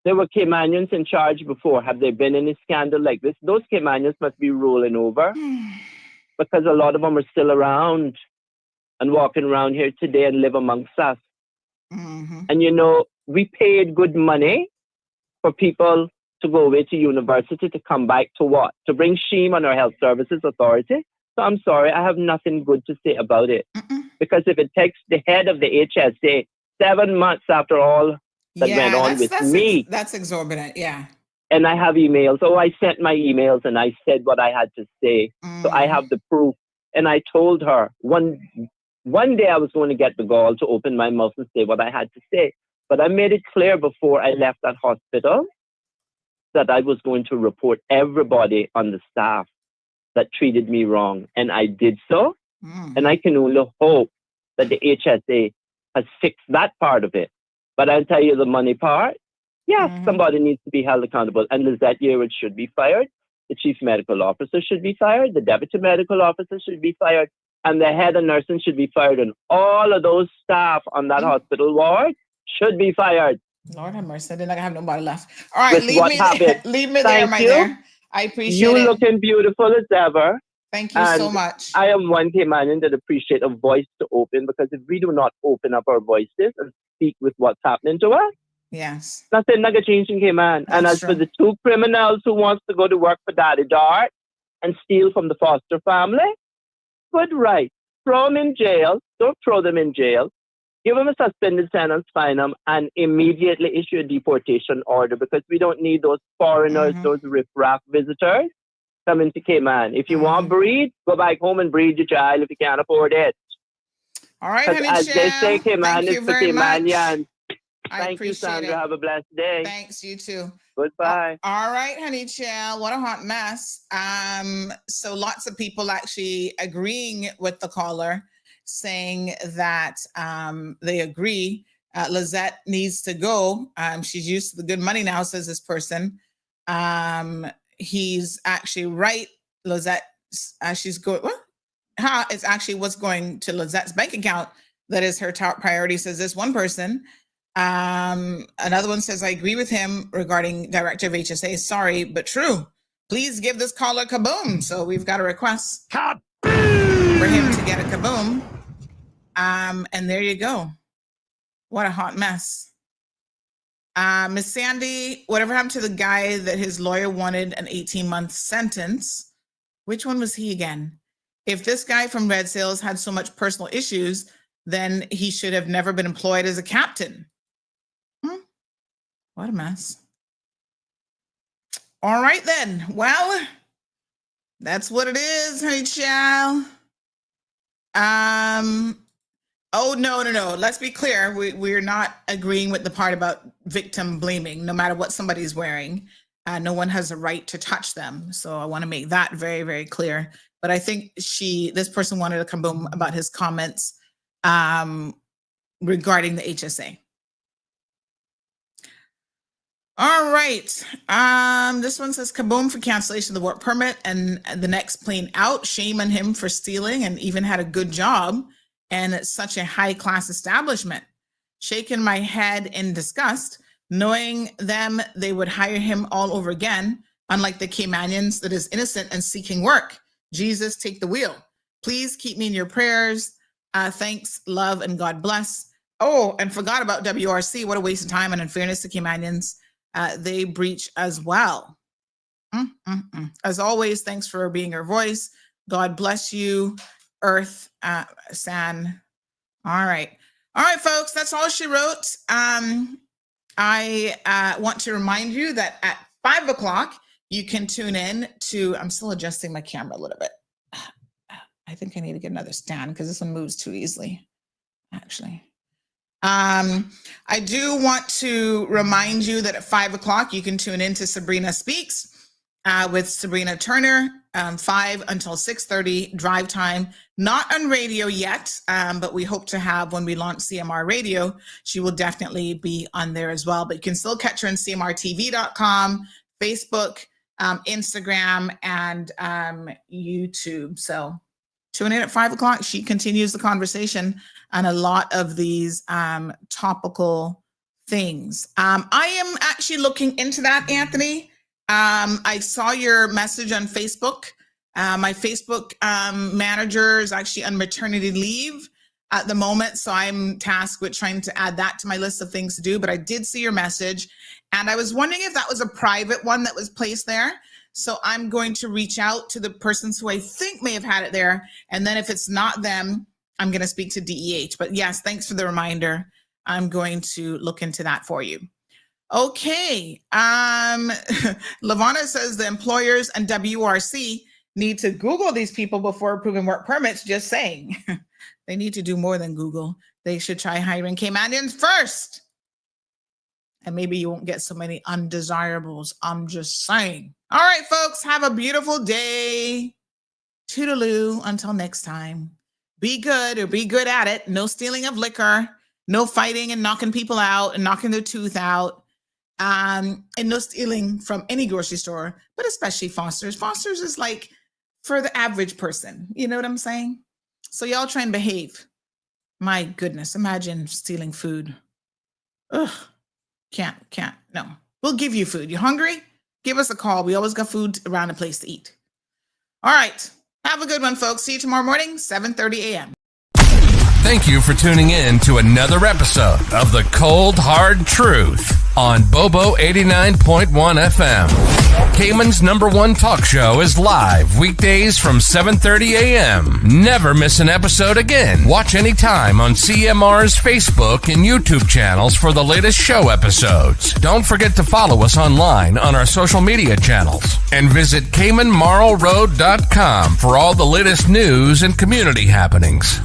There were Caymanians in charge before. Have there been any scandal like this? Those Caymanians must be rolling over because a lot of them are still around and walking around here today and live amongst us. And you know, we paid good money for people to go away to university to come back to what? To bring shame on our health services authority. So I'm sorry, I have nothing good to say about it. Because if it takes the head of the HSA 7 months after all that went on with me. That's exorbitant, yeah. And I have emails. Oh, I sent my emails and I said what I had to say. So I have the proof. And I told her one day I was going to get the gall to open my mouth and say what I had to say. But I made it clear before I left that hospital that I was going to report everybody on the staff that treated me wrong. And I did so. And I can only hope that the HSA has fixed that part of it. But I'll tell you the money part. Yeah, somebody needs to be held accountable. And Lizette Yearwood should be fired. The chief medical officer should be fired. The deputy medical officer should be fired. And the head of nursing should be fired. And all of those staff on that hospital ward should be fired. Lord have mercy. I didn't like I have nobody left. All right, leave me there, my dear. I appreciate you it. You looking beautiful as ever. Thank you so much. I am one Caymanian that appreciate a voice to open, because if we do not open up our voices and speak with what's happening to us, nothing like a change in Cayman. And as for the two criminals who wants to go to work for Daddy Dart and steal from the foster family? Good right. Throw them in jail. Don't throw them in jail. Give them a suspended sentence, fine them, and immediately issue a deportation order, because we don't need those foreigners, those riff-raff visitors coming to Cayman. If you want to breed, go back home and breed your child if you can't afford it. All right, honey, as they say, Cayman thank is you for very much. Caymanians. I Thank you, appreciate Sandra. it. Have a blessed day. Thanks, you too. Goodbye. All right, honey child. What a hot mess. So lots of people actually agreeing with the caller, saying that they agree. Lizette needs to go. She's used to the good money now, says this person. He's actually right. Lizette, she's going, what? It's actually what's going to Lizette's bank account that is her top priority, says this one person. Another one says, I agree with him regarding Director of HSA. Sorry, but true. Please give this caller kaboom. So we've got a request for him to get a kaboom. And there you go. What a hot mess. Miss Sandy, whatever happened to the guy that his lawyer wanted an 18-month sentence? Which one was he again? If this guy from Red Sails had so much personal issues, then he should have never been employed as a captain. What a mess. All right, then. Well, that's what it is, honey child. Oh, no. Let's be clear. We're not agreeing with the part about victim blaming. No matter what somebody's wearing, no one has a right to touch them. So I want to make that very, very clear. But I think this person wanted to kaboom about his comments regarding the HSA. All right. This one says kaboom for cancellation of the work permit, and the next plane out. Shame on him for stealing and even had a good job. And it's such a high-class establishment. Shaking my head in disgust, knowing them, they would hire him all over again, unlike the Caymanians that is innocent and seeking work. Jesus, take the wheel. Please keep me in your prayers. Thanks, love, and God bless. Oh, and forgot about WRC. What a waste of time. And in fairness to Caymanians, they breach as well. As always, thanks for being our voice. God bless you, Earth, San. All right, folks, that's all she wrote. I want to remind you that at 5 o'clock, you can tune in to, I'm still adjusting my camera a little bit. I think I need to get another stand because this one moves too easily, actually. I do want to remind you that at 5 o'clock, you can tune in to Sabrina Speaks with Sabrina Turner, 5 until 6:30 drive time. Not on radio yet, but we hope to have when we launch CMR Radio. She will definitely be on there as well. But you can still catch her on CMRTV.com, Facebook, Instagram, and YouTube. So tune in at 5 o'clock. She continues the conversation on a lot of these topical things. I am actually looking into that, Anthony. I saw your message on Facebook. My Facebook manager is actually on maternity leave at the moment, so I'm tasked with trying to add that to my list of things to do, but I did see your message, and I was wondering if that was a private one that was placed there. So I'm going to reach out to the persons who I think may have had it there, and then if it's not them, I'm going to speak to DEH. But yes, thanks for the reminder. I'm going to look into that for you. Okay. Lavana says the employers and WRC need to Google these people before approving work permits. Just saying. They need to do more than Google. They should try hiring Caymanians first. And maybe you won't get so many undesirables. I'm just saying. All right, folks, have a beautiful day. Toodaloo until next time. Be good or be good at it. No stealing of liquor. No fighting and knocking people out and knocking their tooth out. And no stealing from any grocery store, but especially Foster's. Foster's is like for the average person. You know what I'm saying? So y'all try and behave. My goodness, imagine stealing food. Ugh, can't, no. We'll give you food. You hungry? Give us a call. We always got food around a place to eat. All right. Have a good one, folks. See you tomorrow morning, 7:30 a.m. Thank you for tuning in to another episode of The Cold Hard Truth on Bobo 89.1 FM. Cayman's #1 talk show is live weekdays from 7:30 a.m. Never miss an episode again. Watch anytime on CMR's Facebook and YouTube channels for the latest show episodes. Don't forget to follow us online on our social media channels. And visit CaymanMarlRoad.com for all the latest news and community happenings.